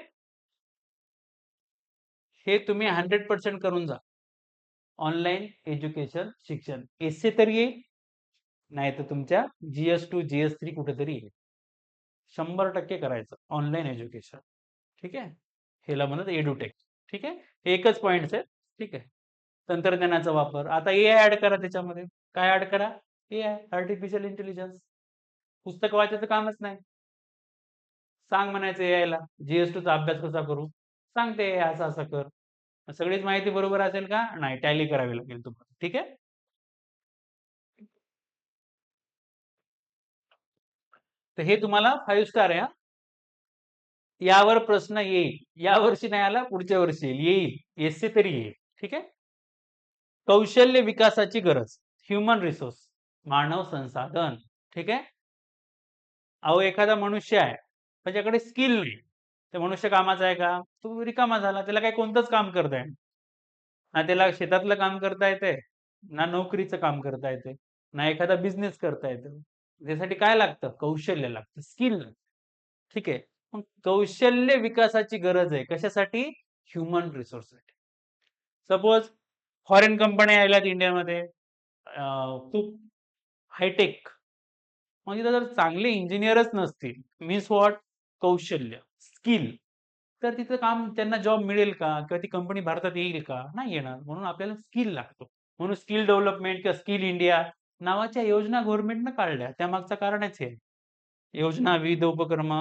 हे तुम्ही 100% करून जा. ऑनलाईन एज्युकेशन शिक्षण. एससे तर येईल, नाही तर तुमच्या GS2, GS3 कुठेतरी येईल. 100% करायचं ऑनलाईन एज्युकेशन. ठीक आहे. ह्याला म्हणत एडुटेक. ठीक आहे. हे एकच पॉइंट आहे. ठीक आहे. तंत्रज्ञानाचा वापर. आता AI ऍड करा त्याच्यामध्ये. काय ऍड करा? AI, artificial intelligence. पुस्तक वाचायचं कामच नाही. सांग म्हणायचं AI ला GS2 चा अभ्यास कसा करू? सांगते AI असं असं कर. सगळीच माहिती बरोबर असेल का? नाही, टॅली करावी लागेल तुम्हाला. ठीक आहे. तर हे तुम्हाला 5 स्टार आहे. यावर प्रश्न येईल. या वर्षी नाही आला, पुढच्या वर्षी येईल. एससे तरी येईल. ठीक आहे. कौशल्य विकासाची गरज. ह्युमन रिसोर्स, मानव संसाधन. ठीक आहे. अहो, एखादा मनुष्य आहे, त्याच्याकडे स्किल नाही, ते मनुष्य कामाचा आहे का? तो रिकामा झाला, त्याला काही कोणतंच काम करता येईल. ना त्याला शेतातलं काम करता येते, ना नोकरीचं काम करता येते, ना एखादा बिझनेस करता येतो. त्यासाठी काय लागतं? कौशल्य लागतं, स्किल लागतं. ठीक आहे. मग कौशल्य विकासाची गरज आहे. कशासाठी? ह्युमन रिसोर्ससाठी. सपोज फॉरेन कंपन्या यायल्यात इंडियामध्ये, खूप हायटेक. मग तिथं जर चांगले इंजिनियरच नसतील, मीन्स व्हॉट? कौशल्य, स्किल, तर तिथं काम त्यांना जॉब मिळेल का? किंवा ती कंपनी भारतात येईल का? नाही येणार. म्हणून आपल्याला स्किल लागतो. म्हणून स्किल डेव्हलपमेंट किंवा स्किल इंडिया नावाच्या योजना गव्हर्नमेंटनं काढल्या. त्यामागचं कारणच हे. योजना, विविध उपक्रम,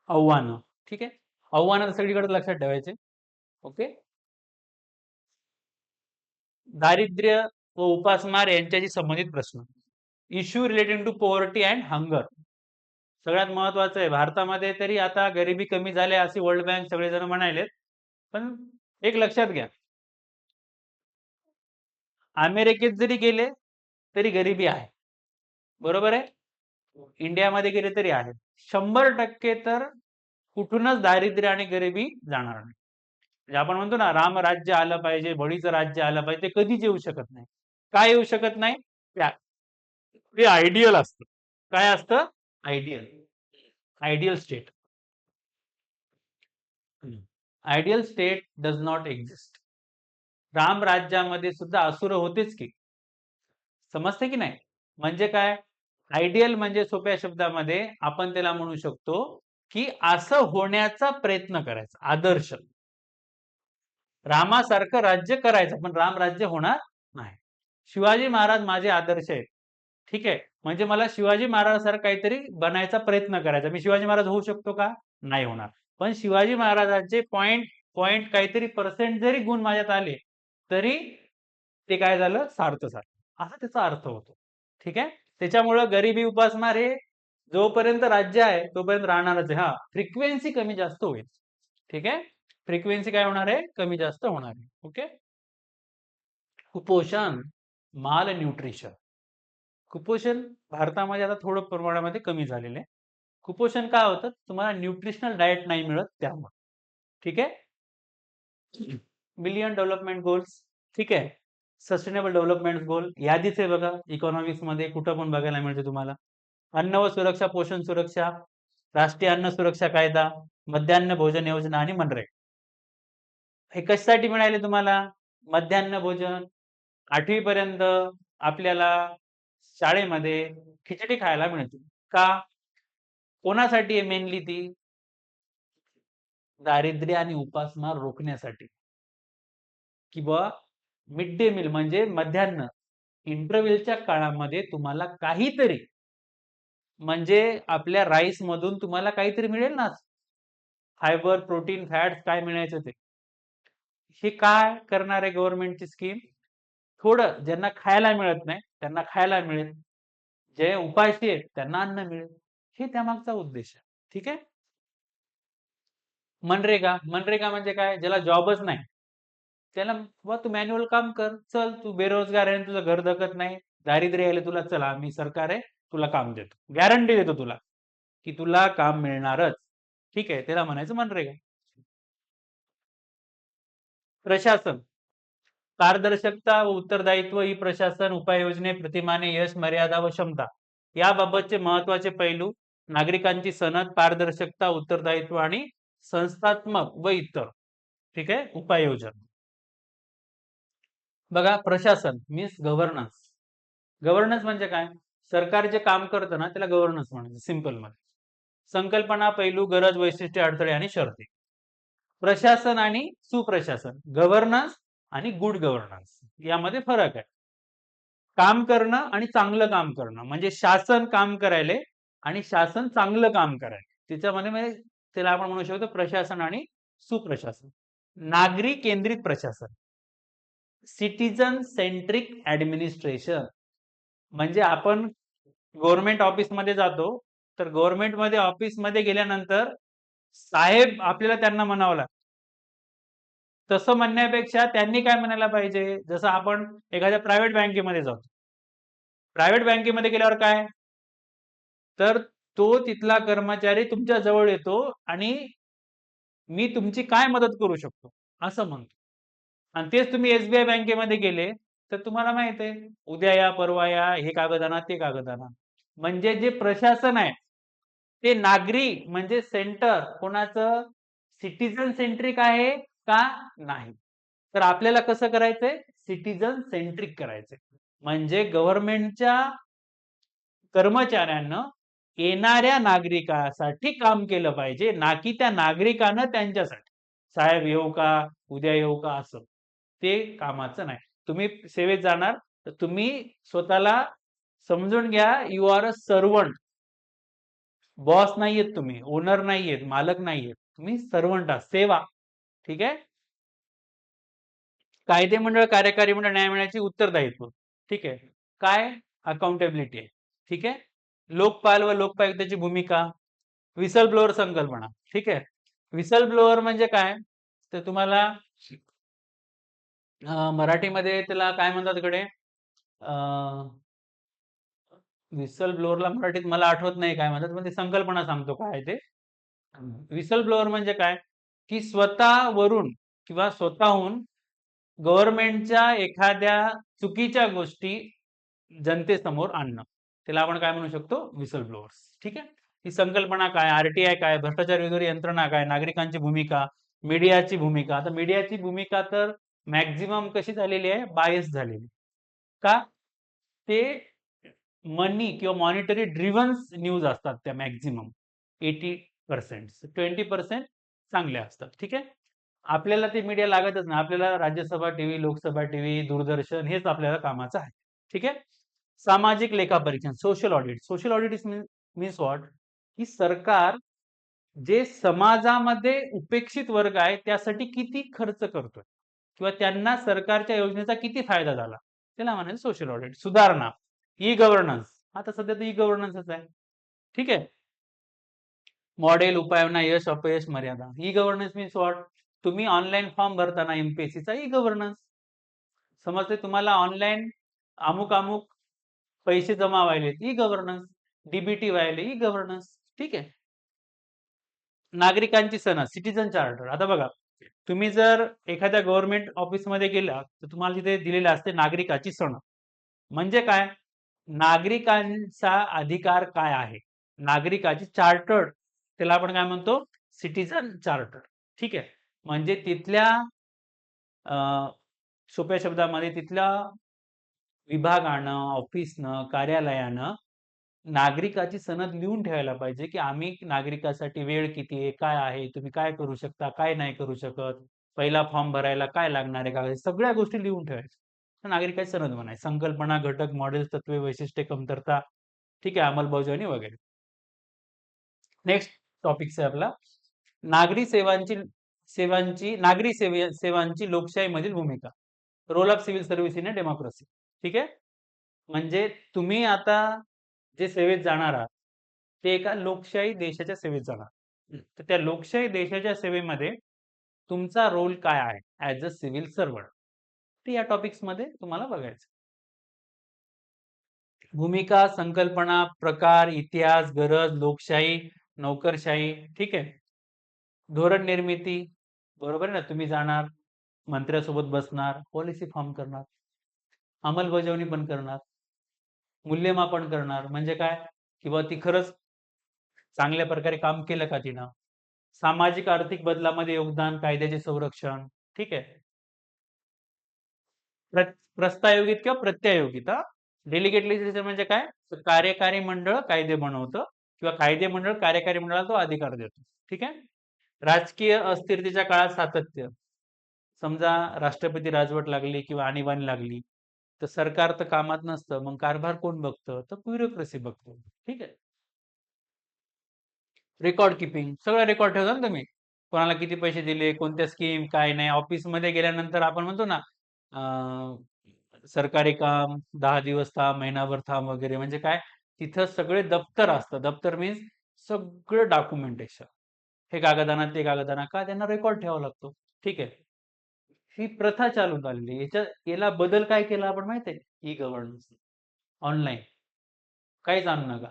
आव्हानं. ठीक आहे. आव्हानं सगळीकडे लक्षात ठेवायचे. ओके. दारिद्र्य व उपासमार यांच्याशी संबंधित प्रश्न. Issue relating to poverty and hunger. सगळ्यात महत्वाचं आहे. भारतामध्ये तरी आता गरिबी कमी झाली असे वर्ल्ड बँक सगळेजण म्हणायलेत. पण एक लक्षात घ्या, अमेरिकेत जरी गेले तरी गरिबी आहे. बरोबर आहे? इंडियामध्ये गेले तरी आहे. 100% तर कुठूनच दारिद्र्य आणि गरिबी जाणार नाही. म्हणजे आपण म्हणतो ना, रामराज्य आलं पाहिजे, बळीचं राज्य आलं पाहिजे, ते कधीच येऊ शकत नाही. काय येऊ शकत नाही? ते आयडियल असतं. काय असतं? Ideal. Ideal state. Ideal state does not exist. Ram राज्यामध्ये सुद्धा असुर होतेच की. समजते की नाही? म्हणजे काय? आयडियल म्हणजे सोप्या शब्दामध्ये आपण त्याला म्हणू शकतो, की असं होण्याचा प्रयत्न करायचा. आदर्श. रामासारखं राज्य करायचं, पण राम राज्य होणार नाही. शिवाजी महाराज माझे आदर्श आहेत. ठीक आहे. म्हणजे मला शिवाजी महाराजांसारखं काहीतरी बनायचा प्रयत्न करायचा. मी शिवाजी महाराज होऊ शकतो का? नाही होणार. पण शिवाजी महाराजांचे पॉइंट पॉइंट काहीतरी पर्सेंट जरी गुण माझ्यात आले, तरी ते काय झालं? सार्थ झालं. असा त्याचा अर्थ होतो. ठीक आहे. त्याच्यामुळं गरिबी उपासमार हे जोपर्यंत राज्य आहे तोपर्यंत राहणारच आहे. हा, फ्रिक्वेन्सी कमी जास्त होईल. ठीक आहे. फ्रिक्वेन्सी काय होणार आहे? कमी जास्त होणार आहे. ओके. कुपोषण, माल न्यूट्रिशन. कुपोषण भारतामध्ये आता थोडं प्रमाणामध्ये कमी झालेलं आहे. कुपोषण काय होतं? तुम्हाला न्यूट्रिशनल डाएट नाही मिळत त्यामुळे. ठीक आहे. Million development goals. ठीक आहे. सस्टेनेबल डेव्हलपमेंट गोल यादीच आहे बघा, इकॉनॉमिक्स मध्ये कुठं पण बघायला मिळते तुम्हाला. अन्न व सुरक्षा, पोषण सुरक्षा, राष्ट्रीय अन्न सुरक्षा कायदा, मध्यान्ह भोजन योजना आणि मनरेगा. हे कशासाठी मिळाले तुम्हाला? मध्यान्ह भोजन. 8वी पर्यंत आपल्याला शाळेमध्ये खिचडी खायला मिळते. का? कोणासाठी आहे मेनली ती? दारिद्र्य आणि उपासमार रोखण्यासाठी. किंवा मिड डे मील म्हणजे मध्यान्ह, इंटरव्हेलच्या काळामध्ये तुम्हाला काहीतरी, म्हणजे आपल्या राईस मधून तुम्हाला काहीतरी मिळेल ना, फायबर, प्रोटीन, फॅट्स काय मिळायचं ते. हे काय करणार आहे गव्हर्नमेंटची स्कीम? थोडं ज्यांना खायला मिळत नाही त्यांना खायला मिळेल, जे उपाशी आहेत त्यांना अन्न मिळेल. हे त्यामागचा उद्देश आहे. ठीक आहे. मनरेगा. मनरेगा म्हणजे काय? ज्याला जॉबच नाही त्याला बुवा तू मॅन्युअल काम कर. चल, तू बेरोजगार आहे, तुझं घर धकत नाही, दारिद्र्य आले तुला, चला मी सरकार आहे, तुला काम देतो, गॅरंटी देतो तुला की तुला काम मिळणारच. ठीक आहे. त्याला म्हणायचं मनरेगा. प्रशासन. पारदर्शकता व उत्तरदायित्व ही प्रशासन उपाययोजने, प्रतिमाने, यश, मर्यादा व क्षमता याबाबतचे महत्वाचे पैलू. नागरिकांची सनद, पारदर्शकता, उत्तरदायित्व आणि संस्थात्मक व इतर. ठीक आहे. उपाययोजना. बघा, प्रशासन मीन्स गव्हर्नन्स. गव्हर्नन्स म्हणजे काय? सरकार जे काम करतं ना त्याला गव्हर्नन्स म्हणायचं सिंपल मध्ये. संकल्पना, पैलू, गरज, वैशिष्ट्ये, अडथळे आणि शर्ती. प्रशासन आणि सुप्रशासन, गव्हर्नन्स आणि गुड गव्हर्नन्स यामध्ये फरक आहे. काम करणं आणि चांगलं काम करणं, म्हणजे शासन काम करायले आणि शासन चांगलं काम करायले, त्याच्यामध्ये म्हणजे त्याला आपण म्हणू शकतो प्रशासन आणि सुप्रशासन. नागरी केंद्रित प्रशासन, सिटीजन सेंट्रिक ऍडमिनिस्ट्रेशन. म्हणजे आपण गव्हर्नमेंट ऑफिस मध्ये जातो, तर गव्हर्नमेंट मध्ये ऑफिस मध्ये गेल्यानंतर साहेब आपल्याला त्यांना म्हणावं लागतं. तसं म्हणण्यापेक्षा त्यांनी काय म्हणायला पाहिजे? जसं आपण एखाद्या प्रायव्हेट बँकेमध्ये जातो. प्रायव्हेट बँकेमध्ये गेल्यावर काय? तर तो तिथला कर्मचारी तुमच्या जवळ येतो आणि मी तुमची काय मदत करू शकतो असं म्हणतो. आणि तेच तुम्ही एसबीआय बँकेमध्ये गेले तर तुम्हाला माहित आहे उद्या या परवा या हे कागद आणा ते कागद आणा. म्हणजे जे प्रशासन आहे ते नागरी म्हणजे सेंटर कोणाचं सिटिझन सेंट्रिक आहे का नाही. तर आपल्याला कसं करायचंय सिटिझन सेंट्रिक करायचंय. म्हणजे गव्हर्नमेंटच्या कर्मचाऱ्यांना येणाऱ्या नागरिकासाठी काम केलं पाहिजे ना की त्या नागरिकानं त्यांच्यासाठी. साहेब येऊ का उद्या येऊ का असं ते कामाचं नाही. तुम्ही सेवेत जाणार तर तुम्ही स्वतःला समजून घ्या you are a servant. Boss नाहीयेत तुम्ही ओनर नाहीयेत मालक नाहीयेत तुम्ही सर्वंट आहात सेवा. ठीक आहे. कायदे मंडळ कार्यकारी मंडळ न्यायमंडळाची उत्तरदायित्व. ठीक आहे. काय अकाउंटेबिलिटी आहे. ठीक आहे. लोकपाल व लोकपायुक्ताची भूमिका विसल ब्लोअर संकल्पना. ठीक आहे. विसल ब्लोअर म्हणजे काय तर तुम्हाला मराठीमध्ये त्याला काय म्हणतात इकडे विसल ब्लोअरला मराठीत मला आठवत नाही काय म्हणतात पण ती संकल्पना सांगतो काय आहे ते. विसल ब्लोअर म्हणजे काय की स्वतःवरून किंवा स्वतःहून गव्हर्नमेंटच्या एखाद्या चुकीच्या गोष्टी जनतेसमोर आणणं त्याला आपण काय म्हणू शकतो विसल ब्लोअर्स. ठीक आहे. ही संकल्पना काय आरटीआय काय भ्रष्टाचार विरोधी यंत्रणा काय नागरिकांची भूमिका मीडियाची भूमिका. आता मीडियाची भूमिका तर मॅक्झिमम कशी झालेली आहे बायस झालेली. का ते मनी किंवा मॉनिटरी ड्रिव्हन न्यूज असतात त्या मॅक्झिमम 80%. 20% चांगल्या असतात. ठीक आहे. आपल्याला ते मीडिया लागतच नाही. आपल्याला राज्यसभा टीव्ही लोकसभा टीव्ही दूरदर्शन हेच आपल्याला कामाचं आहे. ठीक आहे. सामाजिक लेखापरीक्षण social audit. Social audit is means what की सरकार जे समाजामध्ये उपेक्षित वर्ग आहे त्यासाठी किती खर्च करतोय किंवा त्यांना सरकारच्या योजनेचा किती फायदा झाला त्याला म्हणायचं सोशल ऑडिट. सुधारणा ई गव्हर्नन्स आता सध्या तर ई गव्हर्नन्सच आहे. ठीक आहे. मॉडेल उपाययोजना यश अपयश मर्यादा. ई गव्हर्नन्स मीन्स व्हॉट तुम्ही ऑनलाईन फॉर्म भरताना एमपीएससीचा ई गव्हर्नन्स समजते तुम्हाला ऑनलाईन अमुक अमुक पैसे जमा व्हायले ई गव्हर्नन्स डीबीटी व्हायले ई गव्हर्नन्स. ठीक आहे. नागरिकांची सनद सिटिझन चार्टर. आता बघा तुम्ही जर एखाद्या गव्हर्नमेंट ऑफिसमध्ये गेला तर तुम्हाला तिथे दिलेले असते नागरिकाची सनद. म्हणजे काय नागरिकांचा अधिकार काय आहे नागरिकाची चार्टर्ड त्याला आपण काय म्हणतो सिटिझन चार्टर. ठीक आहे. म्हणजे तिथल्या सोप्या शब्दामध्ये तिथल्या विभागानं ऑफिसनं कार्यालयानं नागरिकाची सनद लिहून ठेवायला पाहिजे की आम्ही नागरिकासाठी वेळ किती आहे काय आहे तुम्ही काय करू शकता काय नाही करू शकत पहिला फॉर्म भरायला काय लागणार आहे का सगळ्या गोष्टी लिहून ठेवायच्या नागरिकाची सनद म्हणाय संकल्पना घटक मॉडेल तत्वे वैशिष्ट्ये कमतरता. ठीक आहे. अंमलबजावणी वगैरे. नेक्स्ट टॉपिक आहे आपला नागरी सेवांची सेवांची नागरी सेवांची लोकशाही मधील भूमिका role of civil service in democracy. ठीक आहे. म्हणजे तुम्ही आता जे सेवेत जाणार आहात ते एका लोकशाही देशाच्या सेवेत जाणार तर त्या लोकशाही देशाच्या सेवेमध्ये तुमचा रोल काय आहे ऍज अ सिव्हिल सर्वंट ते या टॉपिक्स मध्ये तुम्हाला बघायचं. भूमिका संकल्पना प्रकार इतिहास गरज लोकशाही नोकरशाही. ठीक आहे. धोरण निर्मिती बरोबर आहे ना तुम्ही जाणार मंत्र्यासोबत बसणार पॉलिसी फॉर्म करणार अंमलबजावणी पण करणार मूल्यमापन करणार म्हणजे काय किंवा ती खरंच चांगल्या प्रकारे काम केलं का तिनं सामाजिक आर्थिक बदलामध्ये योगदान कायद्याचे संरक्षण. ठीक आहे. प्रस्तायोगित किंवा प्रत्यायोगित डेलिगेट लेजिस्लेशन म्हणजे काय कार्यकारी मंडळ कायदे बनवतं किंवा कायदे मंडळ कार्यकारी मंडळाला तो अधिकार देतो. ठीक आहे. राजकीय अस्थिरतेच्या काळात सातत्य समजा राष्ट्रपती राजवट लागली किंवा आणीबाणी लागली तर सरकार तर कामात नसतं मग कारभार कोण बघतं तर ब्युरोक्रेसी बघतो. ठीक आहे. रेकॉर्ड किपिंग सगळं रेकॉर्ड ठेवता ना तुम्ही कोणाला किती पैसे दिले कोणत्या स्कीम काय नाही ऑफिसमध्ये गेल्यानंतर आपण म्हणतो ना सरकारी काम 10 दिवस थांब महिनाभर थांब वगैरे म्हणजे काय तिथं सगळे दप्तर असतं दप्तर मीन्स सगळं डॉक्युमेंटेशन हे कागद आणा ते कागद आणा का त्यांना रेकॉर्ड ठेवावा लागतो. ठीक आहे. ही प्रथा चालू झालेली याला बदल काय केला आपण माहिती आहे ई गव्हर्नन्स ऑनलाईन काहीच आणू नका.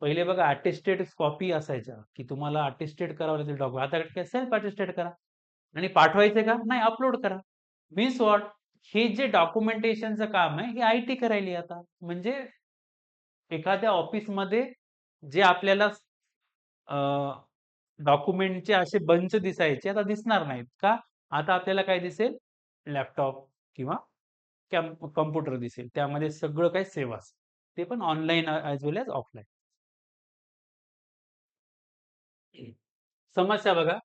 पहिले बघा अटेस्टेड कॉपी असायच्या की तुम्हाला अटेस्टेड करावं लागेल डॉक्युमेंट आता सेल्फ अटेस्टेड करा आणि पाठवायचे का नाही अपलोड करा मीन्स व्हॉट? हे जे डॉक्युमेंटेशनचं काम आहे, हे आयटी करायली आता. म्हणजे एखाद्या ऑफिसमध्ये जे आपल्याला डॉक्युमेंटचे असे बंच दिसायचे, आता दिसणार नाहीत. का? आता आपल्याला काय दिसेल? लॅपटॉप किंवा कॉम्प्युटर दिसेल. त्यामध्ये सगळं काही सेव्ह असेल. ते पण ऑनलाईन ॲज वेल ॲज ऑफलाईन. समस्या बघा,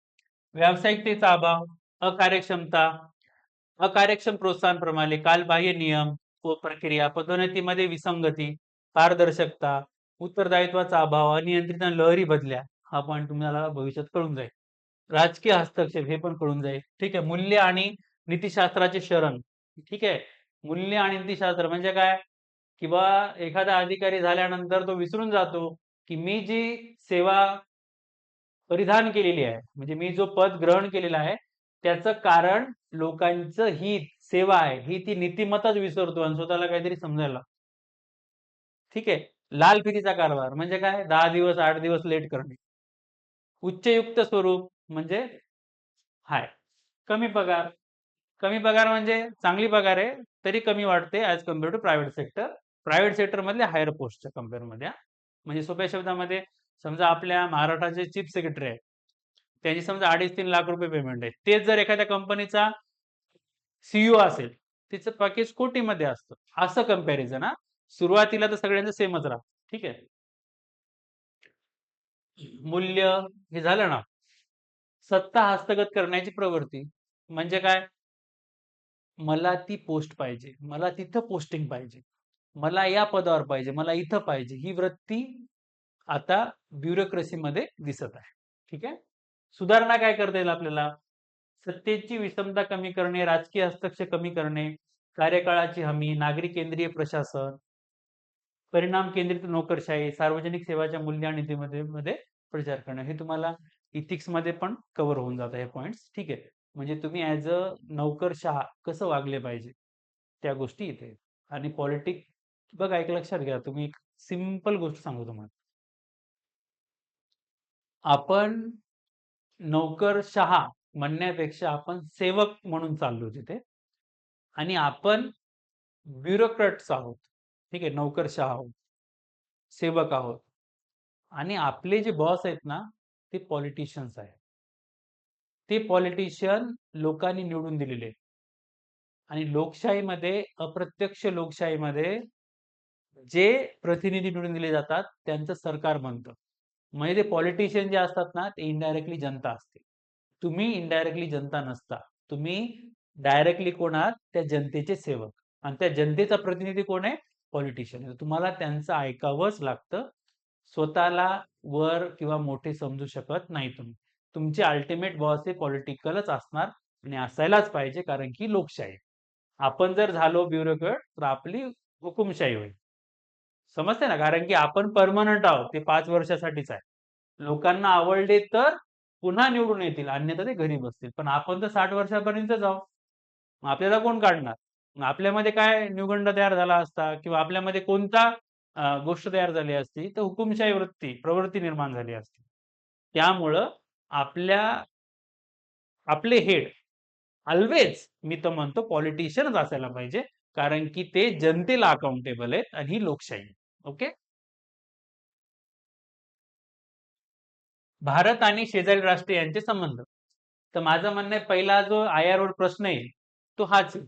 व्यावसायिकतेचा अभाव, अकार्यक्षमता, अकार्यक्षम प्रोत्साहन प्रणाली, कालबाह्य नियम व प्रक्रिया, पदोन्नतीमध्ये विसंगती, पारदर्शकता, उत्तरदायित्वाचा अभाव, अनियंत्रित आणि लहरी बदल्या. हा पॉईंट तुम्हाला भविष्यात कळून जाईल. राजकीय हस्तक्षेप हे पण कळून जाईल. ठीक आहे. मूल्य आणि नीतिशास्त्राचे शरण. ठीक आहे. मूल्य आणि नीतिशास्त्र म्हणजे काय? किंवा एखादा अधिकारी झाल्यानंतर तो विसरून जातो, की मी जी सेवा परिधान केलेली आहे, म्हणजे मी जो पद ग्रहण केलेला आहे, त्याचं कारण लोकांचं हित, सेवा आहे. ही ती नीतिमत्ताच विसरतो आणि स्वतःला काहीतरी समजायला. ठीक आहे. लाल फितीचा कारभार म्हणजे काय? 10 दिवस, 8 दिवस लेट करणे. उच्चयुक्त स्वरूप म्हणजे हाय. कमी पगार. कमी पगार म्हणजे चांगली पगार आहे, तरी कमी वाटते as compare to private sector. Private सेक्टरमधल्या हायर पोस्टच्या कंपेअरमध्ये हां. म्हणजे सोप्या शब्दामध्ये समजा आपल्या महाराष्ट्राचे चीफ सेक्रेटरी आहेत. त्यांची समजा 2.5-3 लाख रुपये पेमेंट आहे. तेच जर एखाद्या कंपनीचा सीईओ असेल, तिचं पॅकेज कोटीमध्ये असतं. असं कंपॅरिझन हां. सुरुवातीला तर सगळ्यांचं सेमच राहतं. ठीक आहे. मूल्य हे झालं ना. सत्ता हस्तगत करण्याची प्रवृत्ती म्हणजे काय? मला ती पोस्ट पाहिजे. मला तिथं पोस्टिंग पाहिजे. मला या पदावर पाहिजे. मला इथं पाहिजे. ही वृत्ती आता ब्युरोक्रेसीमध्ये दिसत आहे. ठीक आहे. सुधारणा काय करता येईल आपल्याला? सत्तेची विषमता कमी करणे, राजकीय हस्तक्षेप कमी करणे, कार्यकाळाची हमी, नागरिक केंद्रीय प्रशासन, परिणाम केंद्रित नोकरशाही, सार्वजनिक सेवाच्या मूल्य आणि नीतीमध्ये मध्ये प्रचार करणं. हे तुम्हाला इथिक्समध्ये पण कव्हर होऊन जातं हे पॉइंट्स. ठीक आहे. म्हणजे तुम्ही ॲज अ नोकरशहा कसं वागले पाहिजे, त्या गोष्टी इथे आहेत. आणि पॉलिटिक बघा एक लक्षात घ्या, तुम्ही एक सिंपल गोष्ट सांगू तुम्हाला. आपण नोकरशहा म्हणण्यापेक्षा आपण सेवक म्हणून चाललो तिथे आणि आपण ब्युरोक्रॅट्स आहोत. ठीक आहे. नोकरशहा आहोत, सेवक आहोत आणि आपले जे बॉस आहेत ना, ते पॉलिटिशियन्स आहेत. ते पॉलिटिशियन लोकांनी निवडून दिलेले आहेत. आणि लोकशाहीमध्ये, अप्रत्यक्ष लोकशाहीमध्ये जे प्रतिनिधी निवडून दिले जातात, त्यांचं सरकार बनतं. म्हणजे ते पॉलिटिशियन जे असतात ना, ते इनडायरेक्टली जनता असते. तुम्ही इनडायरेक्टली जनता नसता. तुम्ही डायरेक्टली कोण आहात? त्या जनतेचे सेवक. आणि त्या जनतेचा प्रतिनिधी कोण आहे? पॉलिटिशियन. तुम्हाला त्यांचं ऐकावंच लागतं. स्वतःला वर किंवा मोठे समजू शकत नाही तुम्ही. तुमचे अल्टिमेट बॉस हे पॉलिटिकलच असणार आणि असायलाच पाहिजे कारण की लोकशाही. आपण जर झालो ब्युरोक्रेट तर आपली हुकुमशाही होईल. समजते ना? कारण की आपण पर्मनंट आहोत. ते 5 वर्षासाठीच आहे. लोकांना आवडले तर पुन्हा निवडून येतील, अन्यथा ते घरी बसतील. पण आपण तर 60 वर्षापर्यंतच आहोत. मग आपल्याला कोण काढणार? मग आपल्यामध्ये काय न्यूनगंड तयार झाला असता किंवा आपल्यामध्ये कोणता गोष्ट तयार झाली असती, तर हुकुमशाही वृत्ती, प्रवृत्ती निर्माण झाली असती. त्यामुळं आपल्या आपले हेड अल्वेज मी तर म्हणतो पॉलिटिशियनच असायला पाहिजे. कारण की ते जनतेला अकाउंटेबल आहेत आणि ही लोकशाही आहे. ओके. भारत आणि शेजारी राष्ट्र यांचे संबंध. तर माझं म्हणणं आहे पहिला जो IR वर प्रश्न आहे तो हाच आहे.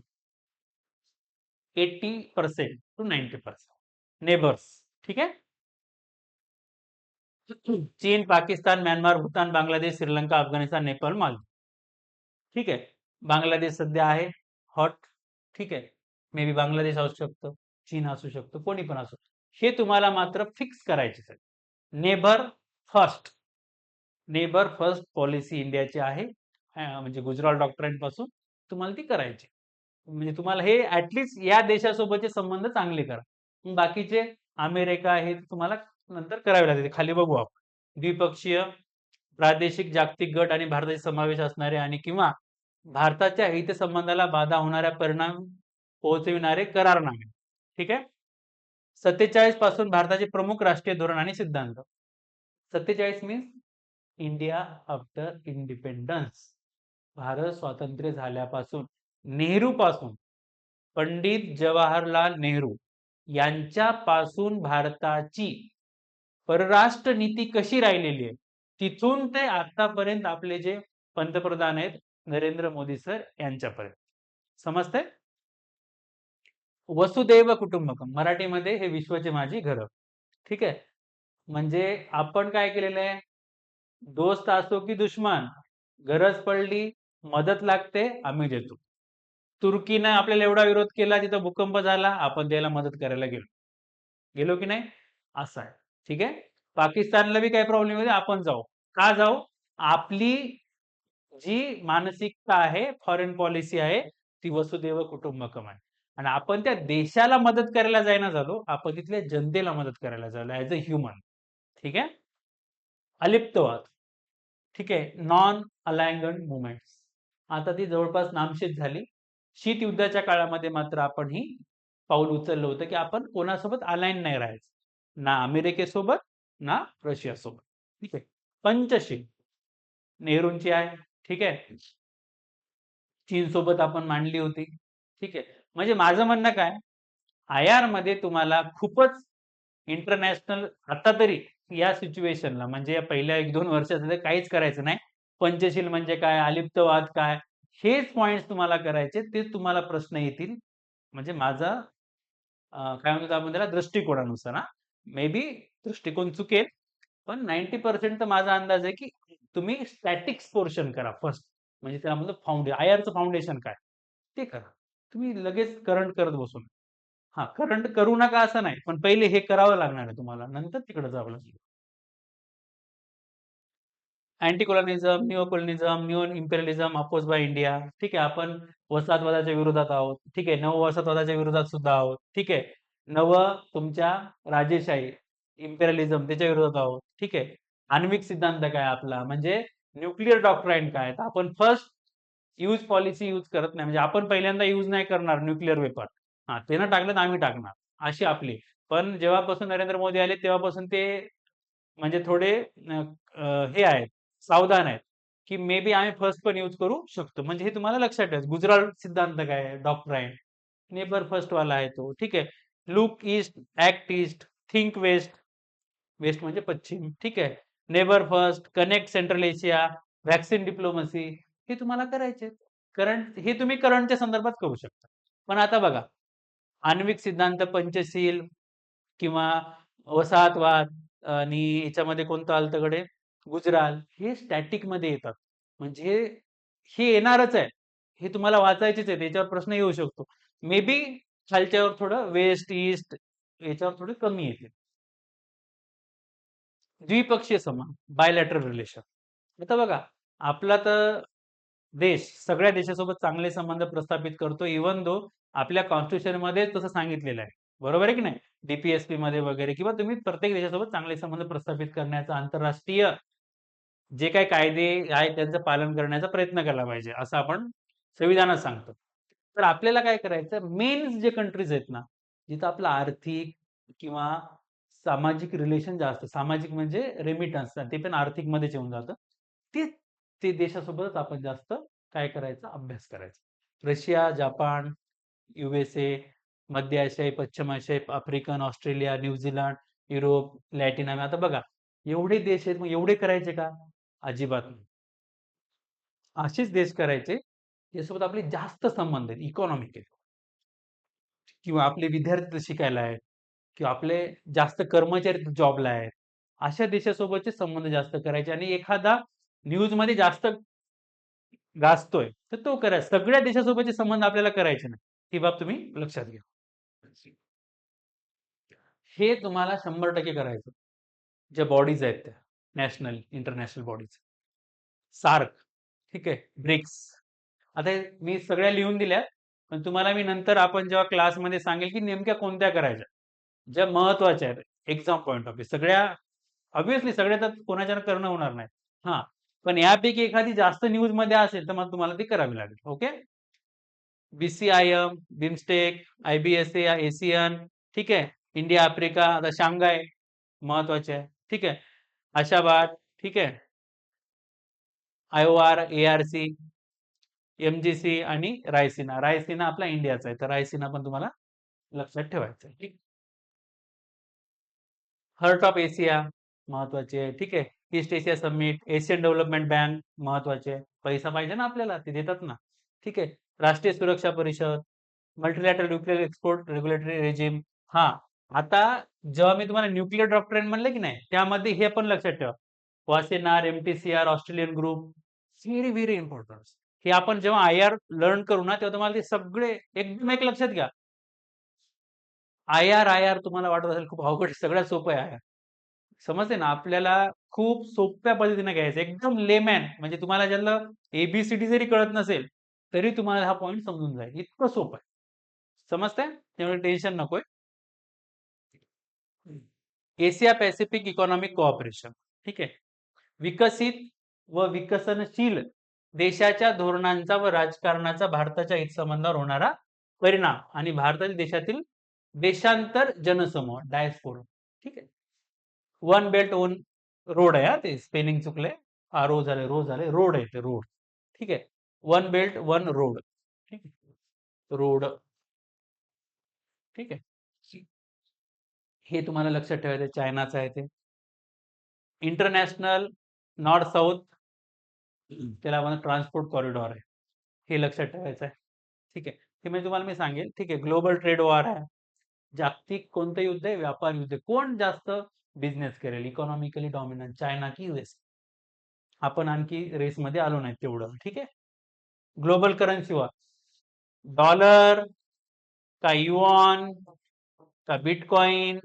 80% टू 90% नेबर्स. ठीक आहे. चीन, पाकिस्तान, म्यानमार, भूतान, बांगलादेश, श्रीलंका, अफगाणिस्तान, नेपाळ, मालदीव. ठीक आहे. बांगलादेश सध्या आहे हॉट. ठीक आहे. मे बी बांगलादेश असू शकतं, चीन असू शकतो, कोणी पण असू. हे तुम्हाला मात्र फिक्स करायचे आहे. Neighbour first. Neighbour first policy इंडियाची आहे. म्हणजे गुजराल डॉक्टरांपासून तुम्हाला ती करायची. म्हणजे तुम्हाला हे ॲटलीस्ट या देशासोबतचे संबंध चांगले करा. मग बाकीचे अमेरिका हे तुम्हाला नंतर करावे लागतील. खाली बघू आपण. द्विपक्षीय, प्रादेशिक, जागतिक गट आणि भारताचा समावेश असणारे आणि किंवा भारताच्या हितसंबंधाला बाधा होणाऱ्या परिणाम पोहोचविणारे करारनामे. ठीक आहे. 47 पासून भारताचे प्रमुख राष्ट्रीय धोरण आणि सिद्धांत. 47 means India after independence. Bharat स्वातंत्र्य झाल्यापासून नेहरू पासून, पंडित जवाहरलाल नेहरू यांच्यापासून भारताची परराष्ट्र नीती कशी राहिलेली आहे, तिथून ते आतापर्यंत आपले जे पंतप्रधान आहेत नरेंद्र मोदी सर यांच्यापर्यंत. समजतंय? वसुदैव कुटुंबकम मराठीमध्ये हे विश्वाची माझी घरं. ठीक आहे. म्हणजे आपण काय केलेलं आहे, दोस्त असो की दुश्मन, गरज पडली, मदत लागते, आम्ही देतो. तुर्कीनं आपल्याला एवढा विरोध केला, तिथं भूकंप झाला, आपण त्याला मदत करायला गेलो. गेलो की नाही? असं आहे. ठीक आहे. पाकिस्तानला बी काही प्रॉब्लेम येते, आपण जाऊ. का जाऊ? आपली जी मानसिकता आहे, फॉरेन पॉलिसी आहे, ती वसुदैव कुटुंबकम आहे. आणि आपण त्या देशाला मदत करायला जायना झालो, आपण तिथल्या जनतेला मदत करायला झालो ॲज अ ह्युमन. ठीक आहे. अलिप्तवाद. ठीक आहे. Non aligned movements. आता ती जवळपास नामशेष झाली. शीतयुद्धाच्या काळामध्ये मात्र आपण ही पाऊल उचललं होतं, की आपण कोणासोबत अलाइन नाही राहायचं. ना अमेरिकेसोबत, ना रशियासोबत. ठीक आहे. पंचशील नेहरूंची आहे. ठीक आहे. चीन सोबत आपण मांडली होती. ठीक आहे. म्हणजे माझं म्हणणं काय, आय-आर मध्ये तुम्हाला खूपच इंटरनॅशनल आता तरी या सिच्युएशनला म्हणजे या पहिल्या 1-2 वर्षात काहीच करायचं नाही. पंचशील म्हणजे काय? अलिप्तवाद काय? हेच पॉइंट्स तुम्हाला करायचे. तेच तुम्हाला प्रश्न येतील. म्हणजे माझा काय म्हणतो आपण त्याला दृष्टिकोनानुसार हां. मे बी दृष्टिकोन चुकेल, पण 90% तर माझा अंदाज आहे, की तुम्ही स्टॅटिक्स पोर्शन करा फर्स्ट. म्हणजे त्याला म्हणतो आयआरचं फाउंडेशन काय? ते करा. तुम्ही लगेच करंट करत बसू नका. हां, करंट करू नका असं नाही, पण पहिले हे करावं लागणार आहे तुम्हाला. नंतर तिकडे जावं लागेल. Anti colonism, neo colonism, neo imperialism oppose by India. ठीक आहे. आपण वसाहतवादाच्या विरोधात आहोत. ठीक आहे. नव वसाहतवादाच्या विरोधात सुद्धा आहोत. ठीक आहे. नवं तुमच्या राजेशाही, इम्पेरियलिझम त्याच्या विरोधात आहोत. ठीक आहे. आण्विक सिद्धांत काय आपला म्हणजे न्यूक्लिअर डॉक्ट्राईन काय? तर आपण फर्स्ट यूज पॉलिसी यूज करत नाही. म्हणजे आपण पहिल्यांदा यूज नाही करणार न्यूक्लिअर वेपन. हां, त्यानं टाकलं तर आम्ही टाकणार. अशी आपली. पण जेव्हापासून नरेंद्र मोदी आले तेव्हापासून ते म्हणजे थोडे हे आहेत, सावधान आहेत, की मे बी आम्ही फर्स्ट पण यूज करू शकतो. म्हणजे हे तुम्हाला लक्षात ठेवायचं. गुजराल सिद्धांत काय आहे? डॉक्ट्राईन. नेबर फर्स्ट वाला आहे तो. ठीक आहे. Look east, act east, think west. West म्हणजे पश्चिम. ठीक आहे. Neighbour first, connect central Asia, vaccine diplomacy हे तुम्हाला करायचे. करंट हे तुम्ही करंटच्या संदर्भात करू शकता. पण आता बघा, आण्विक सिद्धांत, पंचशील किंवा वसाहतवाद आणि याच्यामध्ये कोणतं आलं गडे गुजराल हे स्टॅटिक मध्ये येतात. म्हणजे हे येणारच आहे. हे तुम्हाला वाचायचेच आहे. याच्यावर प्रश्न येऊ शकतो. मे बी खालच्यावर थोडं वेस्ट, ईस्ट याच्यावर थोडे कमी येते. द्विपक्षीय संबंध, बायलॅटरल रिलेशन. आता बघा, आपला तर देश सगळ्या देशासोबत चांगले संबंध प्रस्थापित करतो इव्हन दो आपल्या कॉन्स्टिट्यूशन मध्ये तसं सांगितलेलं आहे. बरोबर आहे की नाही? डीपीएसपी मध्ये वगैरे किंवा तुम्ही प्रत्येक देशासोबत चांगले संबंध प्रस्थापित करण्याचा आंतरराष्ट्रीय जे काही कायदे आहेत त्यांचं पालन करण्याचा प्रयत्न केला पाहिजे असं आपण संविधानात सांगतो. तर आपल्याला काय करायचं मेन जे कंट्रीज आहेत ना, जिथं आपलं आर्थिक किंवा सामाजिक रिलेशन जास्त सामाजिक म्हणजे रेमिटन्स ते पण आर्थिक मध्येच येऊन जातं. ते ते देशासोबतच आपण जास्त काय करायचा अभ्यास करायचा. रशिया, जापान, USA, मध्य आशियाई, पश्चिम आशियाई, African, Australia, New Zealand, Europe, Latin America. आता बघा, एवढे देश आहेत, मग एवढे करायचे का? अजिबात नाही. असेच देश करायचे, ज्यासोबत आपले जास्त संबंध आहेत, इकॉनॉमिक आहेत किंवा आपले विद्यार्थी तिथे शिकायला आहेत किंवा आपले जास्त कर्मचारी जॉबला आहेत. अशा देशासोबतचे संबंध जास्त करायचे आणि एखादा न्यूजमध्ये जास्त गाजतोय, तर तो करायचा. सगळ्या देशासोबतचे संबंध आपल्याला करायचे नाही. ही बाब तुम्ही लक्षात घ्या. हे तुम्हाला 100% करायचं. ज्या बॉडीज आहेत त्या नॅशनल, इंटरनॅशनल बॉडीज. सार्क, ठीक आहे, ब्रिक्स. आता हे मी सगळ्या लिहून दिल्या, पण तुम्हाला मी नंतर आपण जेव्हा क्लासमध्ये सांगेल की नेमक्या कोणत्या करायच्या, ज्या महत्वाच्या आहेत एक्झाम पॉइंट ऑफ व्ह्यू. सगळ्या ऑब्व्हियसली सगळ्या तर कोणाच्यानं करणं होणार नाही. हां, पण यापैकी एखादी जास्त न्यूजमध्ये असेल, तर मग तुम्हाला ती करावी लागेल. Okay? BCIM, BIMSTEC, IBSA, ASEAN, ठीक आहे. इंडिया, आफ्रिका, आता शांघाय महत्वाचे आहे. ठीक आहे. आशाबाद, ठीक आहे. IOR, ARC, एमजीसी आणि रायसिना. रायसिना आपला इंडियाचा आहे, तर रायसिना पण तुम्हाला लक्षात ठेवायचं आहे. ठीक. हर्ट ऑफ एशिया महत्वाची आहे. ठीक आहे. East Asia summit, Asian development bank महत्वाचे आहे. पैसा पाहिजे ना आपल्याला, ते देतात ना. ठीक आहे. राष्ट्रीय सुरक्षा परिषद, मल्टीलॅटरल न्यूक्लिअर एक्सपोर्ट रेग्युलेटरी रेजिम. हा, आता जेव्हा मी तुम्हाला न्यूक्लिअर डॉक्ट्राईन म्हणलं की नाही, त्यामध्ये हे पण लक्षात ठेवा. Wassenaar, MTCR, Australian group, very very important. हे आपण जेव्हा IR लर्न करू ना, तेव्हा तुम्हाला ते सगळे एकदम एक लक्षात घ्या. IR तुम्हाला वाटत असेल खूप अवघड आहे, सगळ्यात सोपं आहे IR. समजते ना, आपल्याला खूप सोप्या पद्धतीने घ्यायचं, एकदम लेमॅन, म्हणजे तुम्हाला ज्याला ABCD जरी कळत नसेल तरी तुम्हाला हा पॉईंट समजून जाईल, इतकं सोपं आहे. समजतंय? त्यामुळे टेन्शन नकोय. Asia Pacific economic cooperation. ठीक आहे. विकसित व विकसनशील देशाच्या धोरणांचा व राजकारणाचा भारताच्या हितसंबंधावर होणारा परिणाम आणि भारतातील देशातील देशांतर जनसमूह डायस्पोरा. ठीक आहे. वन बेल्ट वन रोड आहे, ते स्पेलिंग चुकलंय. रो झाले, रोड आहे ते, रोड. ठीक आहे. One belt one road. ठीक आहे. रोड. ठीक आहे. हे तुम्हाला लक्षात ठेवायचं, चायनाचं आहे ते. इंटरनॅशनल नॉर्थ साऊथ, त्याला आपण ट्रान्सपोर्ट कॉरिडॉर आहे, हे लक्षात ठेवायचं आहे. ठीक आहे. हे म्हणजे तुम्हाला मी सांगेल. ठीक आहे. ग्लोबल ट्रेड वॉर आहे, जागतिक कोणतं युद्ध आहे? व्यापार युद्ध. कोण जास्त बिझनेस करेल, इकॉनॉमिकली डॉमिनंट, चायना की US? आपण आणखी रेसमध्ये आलो नाही तेवढं. ठीक आहे. ग्लोबल करन्सी वॉर, डॉलर का युऑन का बिटकॉइन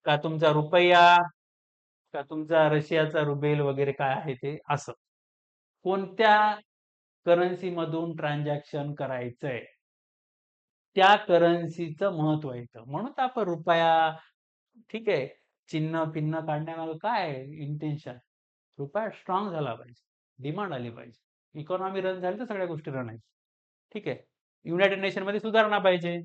का तुमचा रुपया का तुमचा रशियाचा रुबेल वगैरे काय आहे ते, असं कोणत्या करन्सी मधून ट्रान्झॅक्शन करायचंय त्या करन्सीचं महत्व येतं. म्हणून तर आपण रुपया, ठीक आहे, चिन्ह पिन्ह काढण्यामागे काय इंटेन्शन? रुपया स्ट्रॉंग झाला पाहिजे, डिमांड आली पाहिजे, इकॉनॉमी रन झाली तर सगळ्या गोष्टी रन आहेत. ठीक आहे. युनायटेड नेशन मध्ये सुधारणा पाहिजे.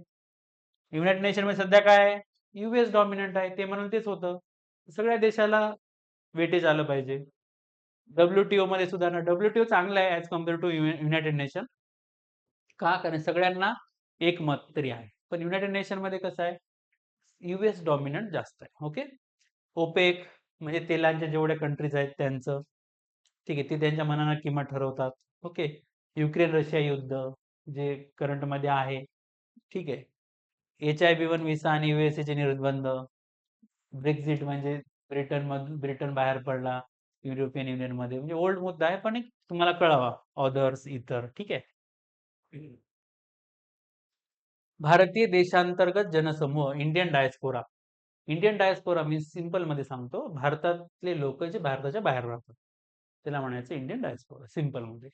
युनायटेड नेशन मध्ये सध्या काय, US डॉमिनंट आहे, ते म्हणून तेच होतं. सगळ्या देशाला वेटेज आलं पाहिजे. WTO मध्ये सुधारणा. WTO चांगलं आहे as compare to United Nation. का? कारण सगळ्यांना एक मत तरी आहे. पण युनायटेड नेशन मध्ये कसं आहे, US डॉमिनंट जास्त आहे. ओके. ओपेक म्हणजे तेलांच्या जेवढ्या कंट्रीज आहेत त्यांचं. ठीक आहे. ते त्यांच्या मनानं किंमत ठरवतात. ओके. युक्रेन रशिया युद्ध जे करंट मध्ये आहे. ठीक आहे. HIV1 व्हिसा आणि USA चे निर्बंध. ब्रेक्झिट म्हणजे ब्रिटन बाहेर पडला युरोपियन युनियन मध्ये, म्हणजे ओल्ड मुद्दा आहे, पण एक तुम्हाला कळावा. ऑदर्स, इतर. ठीक आहे. भारतीय देशांतर्गत जनसमूह, Indian diaspora. Indian diaspora means simple मध्ये सांगतो, भारतातले लोक जे भारताच्या बाहेर राहतात त्याला म्हणायचं इंडियन डायस्पोरा, सिंपल मध्ये.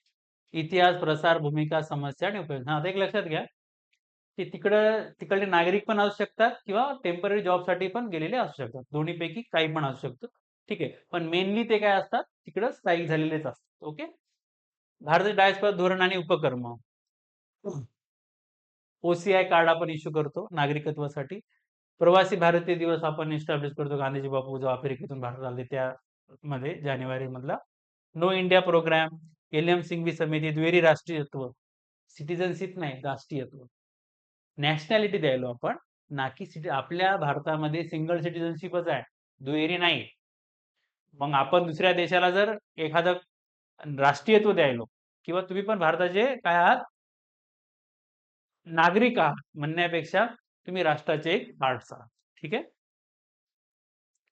इतिहास, प्रसार, भूमिका, समस्या आणि उपयोग. हा, एक लक्षात घ्या की तिकडले नागरिक पण असू शकतात किंवा टेम्पररी जॉब साठी पण गेलेले असू शकतात, दोन्हीपैकी काही पण असू शकतं. ठीक आहे. पण मेनली ते काय असतात, तिकडं स्थायिक झालेलेच असतात. ओके. भारतीय डायस्पोरा धोरण आणि उपक्रम. OCI कार्ड आपण इश्यू करतो नागरिकत्वासाठी. प्रवासी भारतीय दिवस आपण एस्टॅब्लिश करतो, गांधीजी बापू जेव्हा आफ्रिकेतून भारतात आले त्या मध्ये, जानेवारी मधला. Know India programme, LM Singhvi समिती, दुहेरी राष्ट्रीयत्व, सिटिझनशिप नाही, राष्ट्रीयत्व. नॅशनॅलिटी द्यायलो आपण, ना की आपल्या भारतामध्ये सिंगल सिटिझनशिपच आहे, दुहेरी नाही. मग आपण दुसऱ्या देशाला जर एखादं राष्ट्रीयत्व द्यायलो किंवा तुम्ही पण भारताचे काय आहात, नागरिक आहात म्हणण्यापेक्षा तुम्ही राष्ट्राचे एक पार्ट्स आहात. ठीक आहे.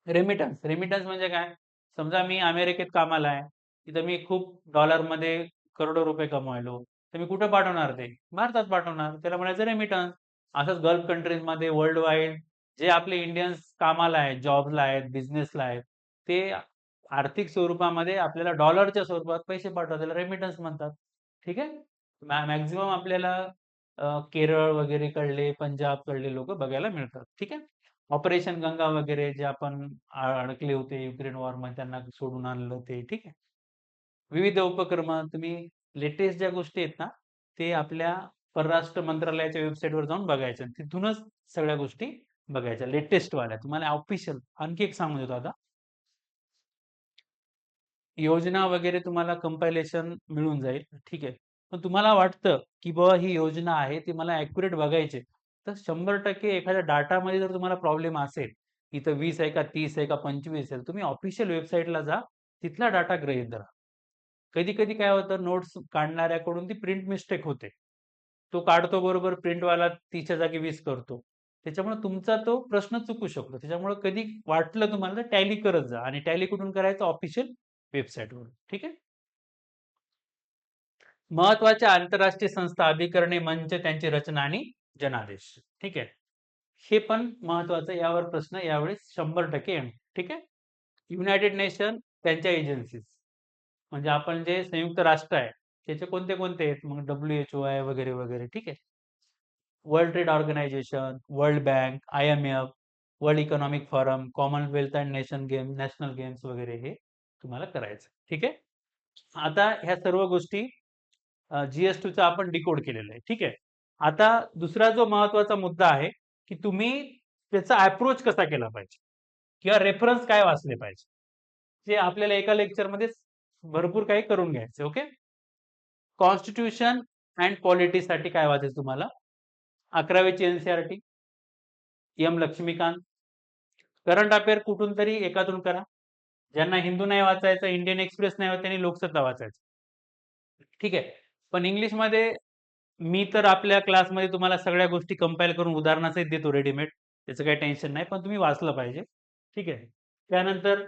रेमिटन्स. रेमिटन्स म्हणजे काय? समजा मी अमेरिकेत कामाला आहे, तिथं मी खूप डॉलरमध्ये करोडो रुपये कमवायलो, तर मी कुठं पाठवणार ते? भारतात पाठवणार, त्याला म्हणायचं रेमिटन्स. असंच गल्फ कंट्रीजमध्ये वर्ल्ड वाईड जे आपले इंडियन्स कामाला आहेत, जॉबला आहेत, बिझनेसला आहेत, ते आर्थिक स्वरूपामध्ये आपल्याला डॉलरच्या स्वरूपात पैसे पाठवतात, त्याला रेमिटन्स म्हणतात. ठीक आहे. मॅक्झिमम आपल्याला केरळ वगैरे कडले, पंजाब कडले लोक बघायला मिळतात. ठीक आहे. ऑपरेशन गंगा वगैरे जे आपण अडकले होते युक्रेन वॉर मध्ये, त्यांना सोडून आणलं ते. ठीक आहे. विविध उपक्रम, तुम्ही लेटेस्ट ज्या गोष्टी आहेत ना, ते आपल्या परराष्ट्र मंत्रालयाच्या वेबसाईटवर जाऊन बघायच्या, तिथूनच सगळ्या गोष्टी बघायच्या, लेटेस्ट वाल्या. तुम्हाला ऑफिशियल आणखी एक सांगून देतो आता, योजना वगैरे तुम्हाला कंपायलेशन मिळून जाईल. ठीक आहे. पण तुम्हाला वाटतं की बाबा ही योजना आहे ती मला ॲक्युरेट बघायची आहे. तर 100% एखाद्या डाटामध्ये जर तुम्हाला प्रॉब्लेम असेल, इथं 20 आहे का 30 आहे का 25 आहे, तुम्ही ऑफिशियल वेबसाईटला जा, तिथला डाटा गृहीत धरा. कधी-कधी काय होतं नोट्स काढणाऱ्याकडून ती प्रिंट मिस्टेक होते. तो काढतो बरोबर प्रिंटवाला 30च्या जागी 20 करतो. त्याच्यामुळे तुमचा तो प्रश्न चुकू शकतो. त्याच्यामुळे कधी वाटलं तुम्हाला तर टॅली करत जा आणि टॅली कुठून करायचं ऑफिशियल वेबसाईटवरून. ठीक आहे? महत्वाच्या आंतरराष्ट्रीय संस्था, अभिकरणे, मंच, त्यांची रचना आणि जनादेश. ठीक आहे. हे पण महत्वाचं यावर प्रश्न यावेळेस 100% येणार. ठीक आहे. युनायटेड नेशन त्यांच्या एजन्सीज म्हणजे आपण जे संयुक्त राष्ट्र आहे त्याचे कोणते कोणते आहेत मग WHO आहे वगैरे वगैरे. ठीक आहे. World Trade Organisation, World Bank, IMF, World Economic Forum, Commonwealth and National Games वगैरे हे तुम्हाला करायचं. ठीक आहे. आता ह्या सर्व गोष्टी GS2चा आपण डिकोड केलेलं आहे. ठीक आहे. आता दुसरा जो महत्वाचा मुद्दा आहे, की तुम्ही त्याचा अप्रोच कसा केला पाहिजे किंवा रेफरन्स काय वाचले पाहिजे. जे आपल्याला एका लेक्चरमध्ये भरपूर काही करून घ्यायचं. ओके. कॉन्स्टिट्यूशन अँड पॉलिटीसाठी काय वाचायचं तुम्हाला? 11वीची NCERT, लक्ष्मीकांत, करंट अफेअर कुठून तरी एकातून करा. ज्यांना हिंदू नाही वाचायचं, इंडियन एक्सप्रेस नाही वाचायचं, त्यांनी लोकसत्ता वाचायचं. ठीक आहे. पण इंग्लिशमध्ये मी तर आपल्या क्लासमध्ये तुम्हाला सगळ्या गोष्टी कंपाईल करून उदाहरणासहित देतो रेडीमेड. त्याचं काही टेन्शन नाही, पण तुम्ही वाचलं पाहिजे. ठीक आहे. त्यानंतर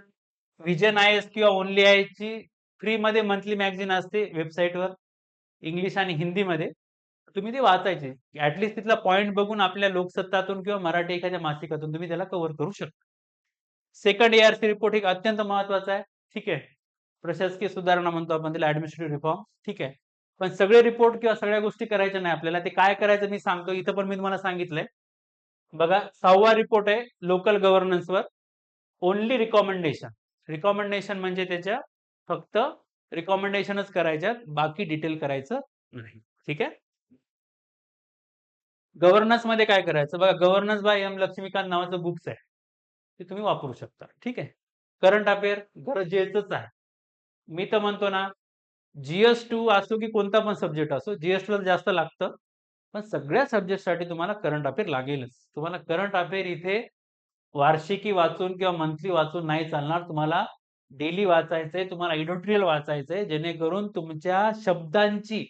व्हिजन IAS किंवा ओन्ली IASची फ्रीमध्ये मंथली मॅगझिन असते वेबसाईटवर, इंग्लिश आणि हिंदीमध्ये. तुम्ही ती वाचायची. ॲटलीस्ट तिथला पॉइंट बघून आपल्या लोकसत्तातून किंवा मराठी एखाद्या मासिकातून तुम्ही त्याला कव्हर करू शकता. सेकंड ARC रिपोर्ट एक अत्यंत महत्वाचा आहे. ठीक आहे. प्रशासकीय सुधारणा म्हणतो आपण त्याला, ॲडमिनिस्ट्रेटिव्ह रिफॉर्म. ठीक आहे. पण सगळे रिपोर्ट किंवा सगळ्या गोष्टी करायच्या नाही आपल्याला. ते काय करायचं मी सांगतो. इथं पण मी तुम्हाला सांगितलंय. बघा 6वा रिपोर्ट आहे लोकल गव्हर्नन्सवर. Only recommendation. रिकमेंडेशन म्हणजे त्याच्या फक्त रिकमेंडेशनच करायच्यात, बाकी डिटेल करायचं नाही. ठीक आहे. गव्हर्नन्स मध्ये काय करायचं बघा, गव्हर्नन्स बाय लक्ष्मीकांत नावाचं बुक्स आहे, ते तुम्ही वापरू शकता. ठीक आहे. करंट अफेअर गरजेचंच आहे. मी तर म्हणतो ना, GS2 असो की कोणता पण सब्जेक्ट असो, GS2 ला जास्त लागतं. पण सगळ्या सब्जेक्टसाठी तुम्हाला करंट अफेअर लागेलच. तुम्हाला करंट अफेअर इथे वार्षिकी वाचून किंवा मंथली वाचून नाही चालणार. तुम्हाला डेली वाचायचंय, तुम्हाला एडिटोरियल वाचायचंय, जेणेकरून तुमच्या शब्दांची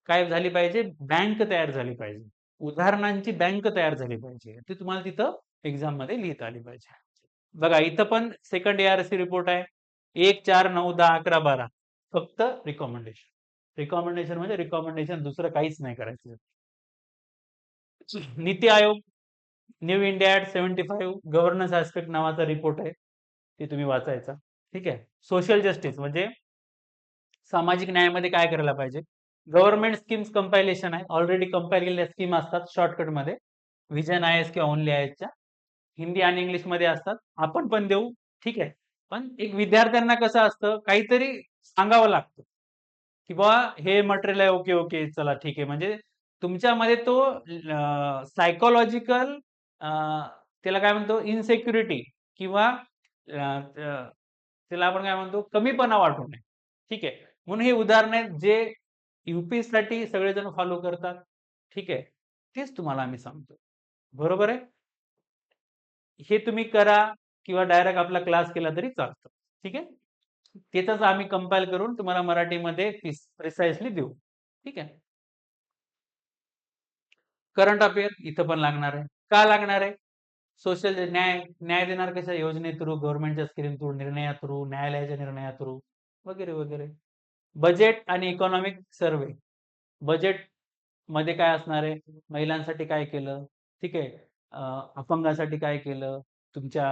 काय झाली पाहिजे, बँक तयार झाली पाहिजे. उदाहरणांची बँक तयार झाली पाहिजे. ती तुम्हाला तिथं एक्झाममध्ये लिहिता आली पाहिजे. बघा इथं पण सेकंड ARC रिपोर्ट आहे. 1, 4, 9, 10, 11, 12 फक्त रिकमेंडेशन. रिकमेंडेशन म्हणजे रिकमेंडेशन, दुसरं काहीच नाही करायचं. NITI Aayog, new India act 75 governance aspect नावाचा रिपोर्ट आहे. ते तुम्ही वाचायचा. ठीक आहे. सोशल जस्टिस म्हणजे सामाजिक न्यायामध्ये काय करायला पाहिजे. गव्हर्नमेंट स्कीम्स कंपायलेशन आहे. ऑलरेडी कंपाईल केलेल्या स्कीम असतात शॉर्टकटमध्ये. व्हिजन IAS किंवा ओन्ली IASच्या हिंदी आणि इंग्लिशमध्ये असतात. आपण पण देऊ. ठीक आहे. पण एक विद्यार्थ्यांना कसं असतं, काहीतरी सांगावं लागतं, की बाबा हे मटेरियल आहे, ओके, ओके, चला ठीक आहे. म्हणजे तुमच्यामध्ये तो सायकॉलॉजिकल त्याला काय म्हणतो इन्सेक्युरिटी किंवा त्याला आपण काय म्हणतो कमीपणा वाटू नये. ठीक आहे. म्हणून हे उदाहरण आहेत जे UPSC साठी सगळेजण फॉलो करतात. ठीक आहे. तेच तुम्हाला आम्ही सांगतो. बरोबर आहे? हे तुम्ही करा किंवा डायरेक्ट आपला क्लास केला तरी चालतं. ठीक आहे. त्याचाच आम्ही कंपाईल करून तुम्हाला मराठीमध्ये प्रिसाइजली देऊ. ठीक आहे. करंट अफेअर इथं पण लागणार आहे. का लागणार आहे? सोशल न्याय न्याय देणार कशा योजने थ्रू, गव्हर्नमेंटच्या स्कीम थ्रू, निर्णया थ्रू, न्यायालयाच्या निर्णया थ्रू वगैरे वगैरे. बजेट आणि इकॉनॉमिक सर्व्हे. बजेट मध्ये काय असणार आहे, महिलांसाठी काय केलं, ठीक आहे, अपंगांसाठी काय केलं, तुमच्या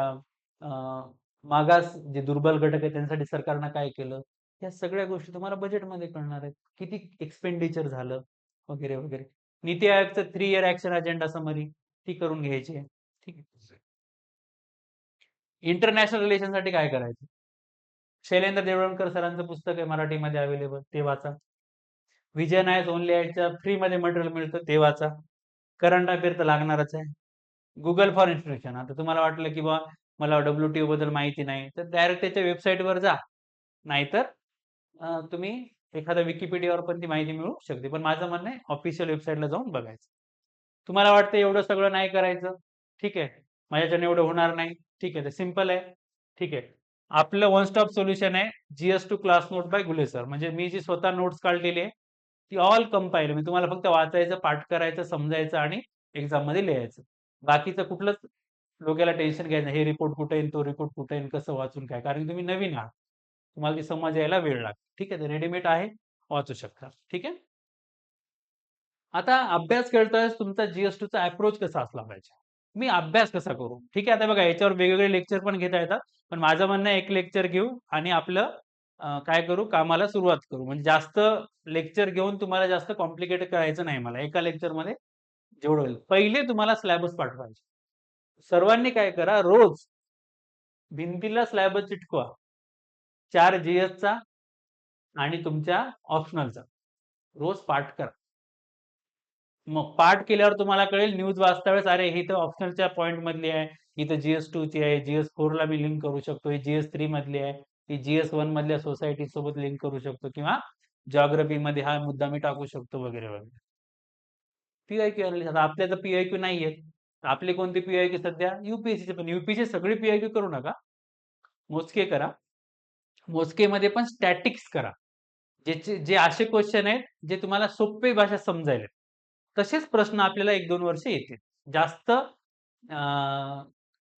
मागास जे दुर्बल घटक आहेत त्यांसाठी सरकारनं काय केलं, या सगळ्या गोष्टी तुम्हाला बजेटमध्ये कळणार आहेत. किती एक्सपेंडिचर झालं वगैरे वगैरे. नीती आयोगचं 3 इयर ऍक्शन अजेंडा समरी ती करून घ्यायची आहे. ठीक आहे. इंटरनॅशनल रिलेशनसाठी काय करायचं. शैलेंद्र देवळणकर सरांचं पुस्तक आहे मराठीमध्ये अवेलेबल, ते वाचा. व्हिजन IAS ओन्ली IASच्या फ्रीमध्ये मटेरियल मिळतं, ते वाचा. करंट अफेअर तर लागणारच आहे. Google for inspiration. आता तुम्हाला वाटलं की बा मला WTO बद्दल माहिती नाही, तर डायरेक्ट त्याच्या वेबसाईटवर जा. नाहीतर तुम्ही एखाद्या विकिपीडियावर पण ती माहिती मिळू शकते. पण माझं म्हणणं आहे ऑफिशियल वेबसाईटला जाऊन बघायचं. तुम्हाला वाटतं एवढं सगळं नाही करायचं? ठीक आहे. माझ्याच्याने एवढं होणार नाही. ठीक आहे. ते सिंपल आहे. ठीक आहे. आपलं वन स्टॉप सोल्युशन आहे GS two class note by Ghule sir. म्हणजे मी जी स्वतः नोट्स काढलेली आहे ती ऑल कंपाईल. मी तुम्हाला फक्त वाचायचं, पाठ करायचं, समजायचं आणि एक्झाममध्ये लिहायचं. बाकीचं कुठलंच डोक्याला टेन्शन घ्यायचं नाही. हे रिपोर्ट कुठे येईल, तो रिपोर्ट कुठे येईल, कसं वाचून काय. कारण तुम्ही नवीन आहात. तुम्हाला ती समज यायला वेळ लागतो. ठीक आहे. ते रेडीमेड आहे. वाचू शकता. ठीक आहे. आता अभ्यास करतानाच तुमचा जीएस2चा अप्रोच कसा असला पाहिजे? मी अभ्यास कसा करू? ठीक आहे, आता बघा याच्यावर वेगवेगळे लेक्चर पण घेता येतात. पण माझं म्हणणं आहे एक लेक्चर घेऊ आणि आपलं काय करू कामाला सुरुवात करू. म्हणजे जास्त लेक्चर घेऊन तुम्हाला जास्त कॉम्प्लिकेटेड करायचं नाही मला. एका लेक्चरमध्ये जेवढं होईल. पहिले तुम्हाला सिलॅबस पाठवायचे. सर्वांनी काय करा रोज भिंतीला सिलॅबस चिटकवा. 4 जीएसचा आणि तुमच्या ऑप्शनलचा. रोज पाठ करा. मग पाठ केल्यावर तुम्हाला कळेल न्यूज वाचता वेळेस अरे ही तर ऑप्शनलच्या पॉइंट मधली आहे, ही तर जीएस2 ची आहे, जीएस4 ला मी लिंक करू शकतो, ही जीएस3 मधली आहे, ही जीएस1 मधल्या सोसायटी सोबत लिंक करू शकतो किंवा जिओग्राफी मध्ये हा मुद्दा मी टाकू शकतो वगैरे वगैरे. पीआयक्यू अनालिसिस आता आपल्या तर पीआयक्यू नाहीये. आपले कोणते पीआयक्यू सध्या यूपीएससीचे पण यूपीएससी सगळे पीआयक्यू करू नका. मोजके करा. मोजकेमध्ये पण स्टॅटिक्स करा. ज्याचे जे असे क्वेश्चन आहेत जे तुम्हाला सोपे भाषेत समजायला तसेच प्रश्न आपल्याला 1-2 वर्ष येतील. जास्त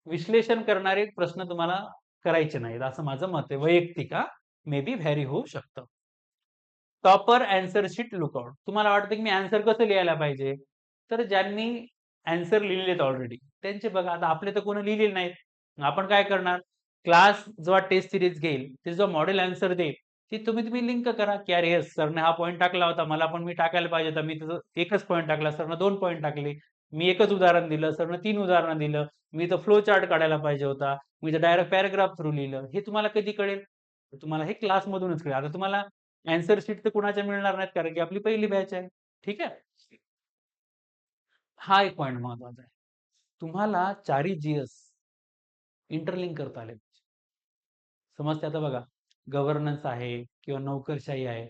विश्लेषण करणारे प्रश्न तुम्हाला करायचे नाहीत असं माझं मत आहे. वैयक्तिक मे बी व्हॅरी होऊ शकतं. Proper answer sheet lookout. तुम्हाला वाटतं की मी अँसर कसं लिहायला पाहिजे? तर ज्यांनी अँसर लिहिलेत ऑलरेडी त्यांचे बघा. आता आपले तर कोणी लिहिलेले नाहीत. आपण काय करणार? क्लास जेव्हा टेस्ट सिरीज घेईल, ते जो मॉडेल अँसर देईल, ती तुम्ही लिंक करा, की अरे येस सरने हा पॉइंट टाकला होता. मला पण मी टाकायला पाहिजे होता. मी त्याचं एकच पॉइंट टाकला. सरनं 2 पॉइंट टाकले. मी एकच उदाहरण दिलं. सरनं 3 उदाहरणं दिलं. मी तर फ्लो चार्ट काढायला पाहिजे होता. मी तर डायरेक्ट पॅराग्राफ थ्रू लिहिलं. हे तुम्हाला कधी कळेल? तुम्हाला हे क्लासमधूनच कळेल. आता तुम्हाला अँसर शीट तर कुणाच्या मिळणार नाहीत कारण की आपली पहिली बॅच आहे. ठीक आहे. हा एक पॉइंट महत्वाचा आहे. तुम्हाला चारही जीएस इंटरलिंक करता आले पाहिजे. समजते आता बघा गव्हर्नन्स आहे किंवा नोकरशाही आहे.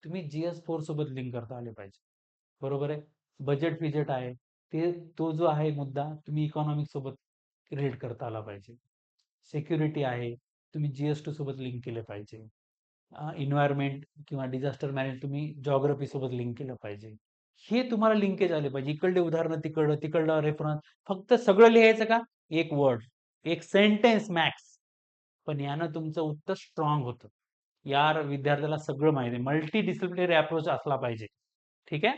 तुम्ही जीएस4 सोबत लिंक करता आले पाहिजे. बरोबर आहे. बजेट फिजेट आहे ते तो जो आहे मुद्दा तुम्ही इकॉनॉमिक्स सोबत रिलेट करता आला पाहिजे. सिक्युरिटी आहे तुम्ही जीएस2 सोबत लिंक केले पाहिजे. एन्व्हायरमेंट किंवा डिझास्टर मॅनेजमेंट तुम्ही जिओग्राफी सोबत लिंक केलं पाहिजे. हे तुम्हाला लिंकेज आले पाहिजे. इकडले उदाहरणं तिकडं, तिकडलं रेफरन्स. फक्त सगळं लिहायचं का? एक वर्ड, एक सेंटेन्स मॅक्स. पण यानं तुमचं उत्तर स्ट्रॉंग होतं. यार विद्यार्थ्याला सगळं माहिती आहे. मल्टी डिसिप्लिनरी अप्रोच असला पाहिजे. ठीक आहे?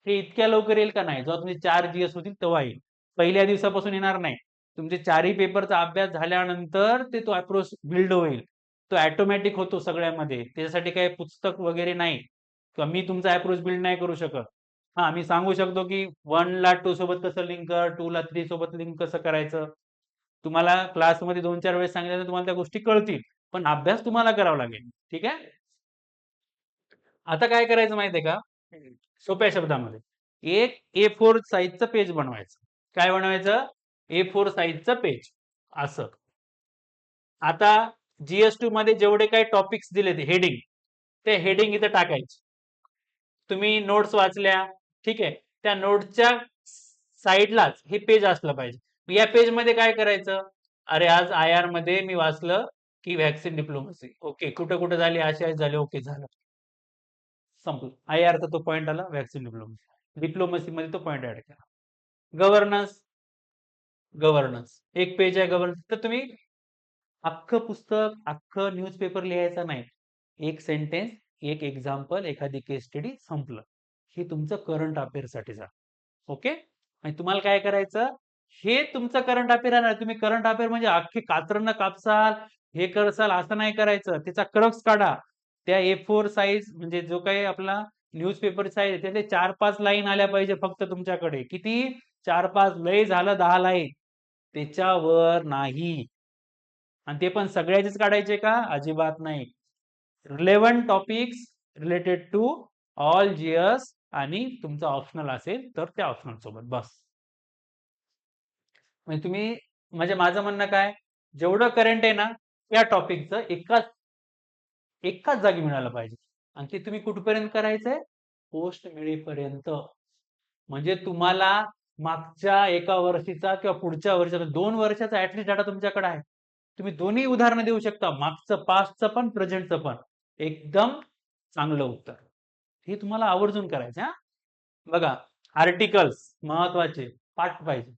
हे इतक्या लवकर येईल का? नाही. जेव्हा तुमचे 4 जीएस होतील तेव्हा येईल. पहिल्या दिवसापासून येणार नाही. तुमचे 4ही पेपरचा अभ्यास झाल्यानंतर ते तो अप्रोच बिल्ड होईल. तो ऑटोमॅटिक होतो सगळ्यामध्ये. त्याच्यासाठी काही पुस्तक वगैरे नाही किंवा मी तुमचा अप्रोच बिल्ड नाही करू शकत. हां, मी सांगू शकतो की 1 ला 2 सोबत कसं लिंक कर, 2 ला 3 सोबत लिंक कसं करायचं. तुम्हाला क्लासमध्ये 2-4 वेळेस सांगितलं तर तुम्हाला त्या गोष्टी कळतील. पण अभ्यास तुम्हाला करावा लागेल. ठीक आहे? आता काय करायचं माहिती आहे का? सोप्या शब्दामध्ये. एक A4 साइजचं पेज बनवायचं. काय बनवायचं? A4 साइजचं page. असं. आता जीएस2 मध्ये जेवढे काही टॉपिक्स दिलेत हेडिंग, ते हेडिंग इथे टाकायचे. तुम्ही नोट्स वाचल्या, ठीक आहे. त्या नोट्सच्या साईडलाच हे पेज असलं पाहिजे. या पेजमध्ये काय करायचं? अरे आज आय-आर मध्ये मी वाचलं की व्हॅक्सिन डिप्लोमसी. ओके. कुठं-कुठं झाली? अशी झाली. ओके झालं. संपलं. आय-आरचा तो पॉइंट आला व्हॅक्सिन डिप्लोमसी. डिप्लोमसीमध्ये तो पॉइंट ऍड केला. Governance, governance. एक पेज आहे गव्हर्नन्स. तर तुम्ही अख्खं पुस्तक, अख्खं न्यूजपेपर लिहायचं नाही. एक सेंटेन्स, एक एक्झाम्पल, एखादी केस स्टडी संपलं. हे तुमचं करंट अफेअरसाठी झालं. ओके? आणि तुम्हाला काय करायचं? हे तुमचं करंट अफेअर आहे ना, तुम्ही करंट अफेअर म्हणजे अख्खी कात्रणं कापसाल, हे करसाल असं नाही करायचं. त्याचा क्रक्स काढा. त्या A4 साइज म्हणजे जो काही आपला न्यूजपेपर साइज आहे त्याचे 4-5 लाईन आल्या पाहिजे फक्त तुमच्याकडे. किती? 4-5 लय झालं 10 लाईन. त्याच्यावर नाही. आणि ते पण सगळ्याचेच काढायचे का? अजिबात नाही. Relevant topics related to all GS आणि तुमचा ऑप्शनल असेल तर त्या ऑप्शनल सोबत बस. म्हणजे तुम्ही म्हणजे माझं म्हणणं काय? जेवढं करंट आहे ना त्या टॉपिकचं एकाच एकाच जागी मिळालं पाहिजे. आणि ते तुम्ही कुठपर्यंत करायचंय? पोस्ट मिळेपर्यंत. म्हणजे तुम्हाला मागच्या एका वर्षीचा किंवा पुढच्या वर्षाचा 2 वर्षाचा ऍटलिस्ट डाटा तुमच्याकडे आहे. तुम्ही दोन्ही उदाहरणं देऊ शकता, मागचं पास्टचं पण प्रेझेंटचं पण. एकदम चांगलं उत्तर. हे तुम्हाला आवर्जून करायचं हा. बघा, आर्टिकल्स महत्वाचे, पाठ पाहिजे.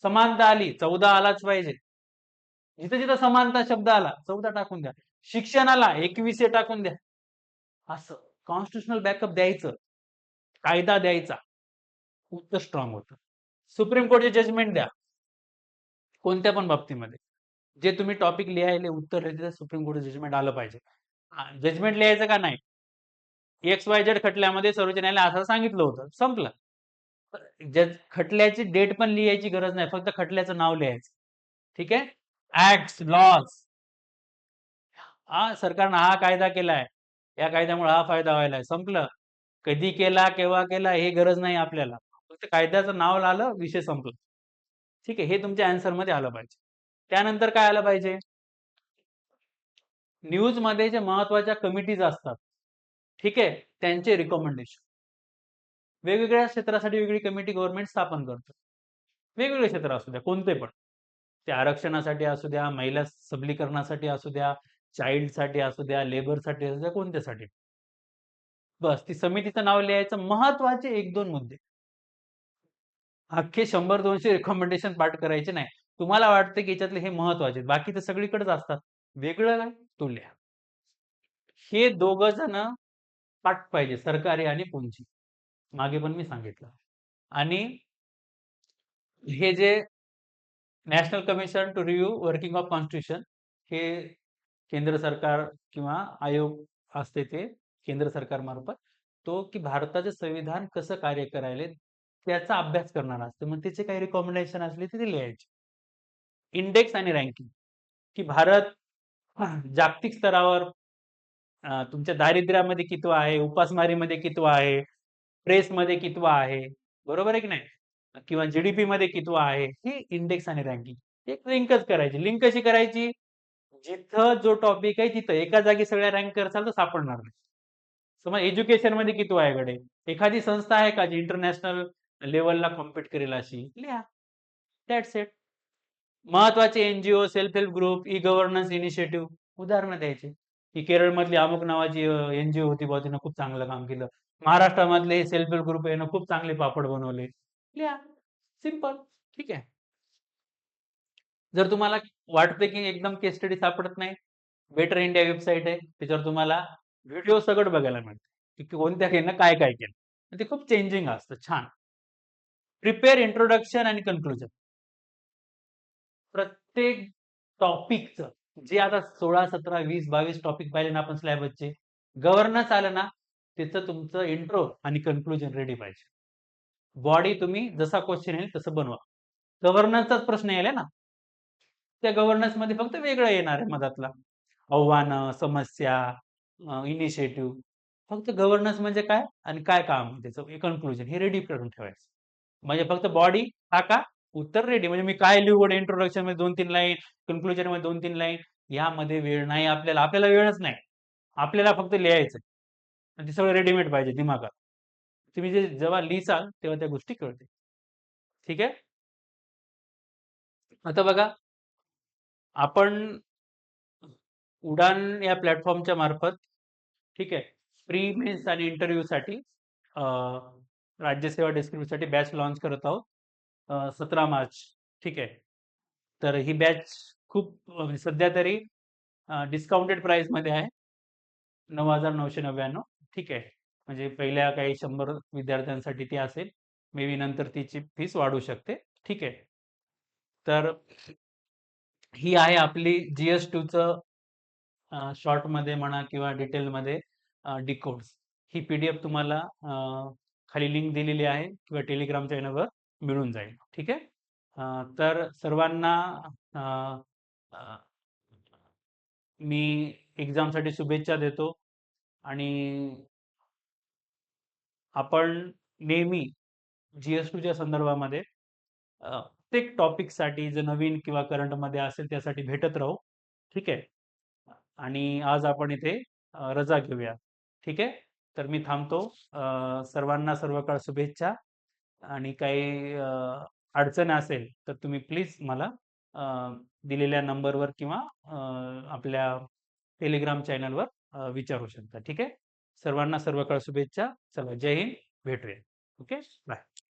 समानता आली, 14 आलाच पाहिजे. जिथं जिथं समानता शब्द आला 14 टाकून द्या. शिक्षणाला 21 टाकून द्या. असं कॉन्स्टिट्युशनल बॅकअप द्यायचं, कायदा द्यायचा, उत्तर स्ट्रॉंग होतं. सुप्रीम कोर्टचे जजमेंट द्या कोणत्या पण बाबतीमध्ये. जे तुम्ही टॉपिक लिहायले उत्तर लिहायचे सुप्रीम कोर्टचं जजमेंट आलं पाहिजे. जजमेंट लिहायचं का नाही? XYZ खटल्यामध्ये सर्वोच्च न्यायालय असं सांगितलं होतं, संपलं. खटल्याची डेट पण लिहायची गरज नाही, फक्त खटल्याचं नाव लिहायचं. ठीक आहे? ऍक्ट, लॉज, सरकारनं हा कायदा केलाय, या कायद्यामुळे हा फायदा व्हायलाय, संपलं. कधी केला, केव्हा केला हे गरज नाही आपल्याला. फक्त कायद्याचं नाव आलं, विषय संपला. ठीक आहे, हे तुमच्या आन्सर मध्ये आलं पाहिजे. त्यानंतर काय आलं पाहिजे? न्यूज मध्ये जे महत्वाच्या कमिटीज असतात, ठीक आहे, त्यांचे रिकमेंडेशन. वेगवेगळ्या क्षेत्रासाठी वेगळी कमिटी गव्हर्नमेंट स्थापन करतं. वेगवेगळे क्षेत्र असू द्या, कोणते पण. ते आरक्षणासाठी असू द्या, महिला सबलीकरणासाठी असू द्या, चाइल्डसाठी असू द्या, लेबरसाठी असू द्या, कोणत्यासाठी. बस ती समितीचं नाव लिहायचं. महत्वाचे 1-2 मुद्दे. अख्खे 100-200 रेकमेंडेशन पाठ करायचे नाही. तुम्हाला वाटतं की याच्यातले हे महत्वाचे, बाकी तर सगळीकडेच असतात. वेगळं काय? तो लिहा. हे दोघं जण पाठ पाहिजे, सरकारी आणि पुंची. मागे पण मी सांगितलं. आणि हे जे national commission to review working of constitution, हे केंद्र सरकार किंवा आयोग असते, ते केंद्र सरकारमार्फत, तो की भारताचे संविधान कसं कार्य करायले त्याचा अभ्यास करणार असते. मग त्याचे काही रिकमेंडेशन असले ते लिहायचे. इंडेक्स आणि रँकिंग, की भारत जागतिक स्तरावर तुमच्या दारिद्र्यामध्ये कितवा आहे, उपासमारीमध्ये कितवा आहे, प्रेसमध्ये कितवा आहे, बरोबर आहे की नाही, किंवा जीडीपी मध्ये कितवा आहे, ही इंडेक्स आणि रँकिंग एक लिंकच करायची. लिंक कशी करायची? जिथं जो टॉपिक आहे तिथं एका जागी सगळ्या रँक करसाल तर सापडणार नाही. समज एज्युकेशन मध्ये कितवा आहे कडे, एखादी संस्था आहे का जी इंटरनॅशनल लेवलला कॉम्पिट करेल अशी, लिहा. That's it. महत्वाचे NGO, self help group, e governance initiative उदाहरणं द्यायची, की केरळमधली अमुक नावाची एनजीओ होती बा, तिनं खूप चांगलं काम केलं. महाराष्ट्रामधले सेल्फ हेल्प ग्रुप आहे ना, खूप चांगले पापड बनवले. लिहा. सिंपल. ठीक आहे. जर तुम्हाला वाटतं की एकदम केस स्टडी सापडत नाही, बेटर इंडिया वेबसाईट आहे, त्याच्यावर तुम्हाला व्हिडिओ सगळं बघायला मिळते की कोणत्या केलं काय काय केलं. ते खूप चेंजिंग असतं. छान. प्रिपेअर इंट्रोडक्शन आणि कन्क्लुजन. प्रत्येक टॉपिकचं, जे आता 16, 17, 20, 22 टॉपिक पाहिले ना आपण स्लॅबचे, गव्हर्नन्स आलं ना, त्याचं तुमचं इंट्रो आणि कन्क्लुजन रेडी पाहिजे. बॉडी तुम्ही जसा क्वेश्चन येईल तसं बनवा. गव्हर्नन्सचाच प्रश्न येईल ना, त्या गव्हर्नन्स मध्ये फक्त वेगळं येणार आहे मधातला. आव्हानं, समस्या, इनिशिएटिव्ह. फक्त गव्हर्नन्स म्हणजे काय आणि काय काम आहे त्याचं, कन्क्लुजन हे रेडी करून ठेवायचं. म्हणजे फक्त बॉडी टाका, उत्तर रेडी. म्हणजे मी काय लिहू, इंट्रोडक्शन मध्ये 2-3 लाईन, कन्क्लुजन मध्ये 2-3 लाईन, यामध्ये वेळ नाही आपल्याला. आपल्याला वेळच नाही. आपल्याला फक्त लिहायचं आणि ते सगळं रेडीमेड पाहिजे दिमागात. तुम्ही जे जेव्हा लिहिसाल तेव्हा त्या गोष्टी कळतील. ठीक आहे. आता बघा, आपण उडान या प्लॅटफॉर्मच्या मार्फत, ठीक आहे, प्री मेन्स आणि इंटरव्ह्यू साठी राज्यसेवा डेस्क्रिप्शन साठी बॅच लॉन्च करत आहोत 17 मार्च. ठीक आहे. तर ही बॅच खूप सध्या तरी डिस्काउंटेड प्राइस मध्ये आहे, 9,999. ठीक आहे. म्हणजे पहिल्या काही 100 विद्यार्थ्यांसाठी ती असेल, मे बी नंतर तिची फीस वाढू शकते. ठीक आहे. तर ही आहे आपली GS2चं शॉर्ट मध्ये म्हणा किंवा डिटेलमध्ये डिकोड्स. ही PDF तुम्हाला खाली लिंक दिलेली आहे किंवा टेलिग्राम चॅनलवर मिळून जाईल. ठीक आहे. तर सर्वांना मी एक्झामसाठी शुभेच्छा देतो. आणि आपण नेहमी GS2च्या संदर्भामध्ये प्रत्येक टॉपिकसाठी जे नवीन किंवा करंटमध्ये असेल त्यासाठी भेटत राहू. ठीक आहे. आणि आज आपण इथे रजा घेऊया. ठीक आहे. तर मी थांबतो. सर्वांना सर्व काळ शुभेच्छा आणि काही अडचण असेल तर तुम्ही प्लीज मला अ, दिलेल्या नंबरवर किंवा आपल्या टेलिग्राम चॅनलवर विचारू शकता. ठीक आहे. सर्वांना सर्व काळ शुभेच्छा. चला, जय हिंद. भेटूया. ओके. बाय.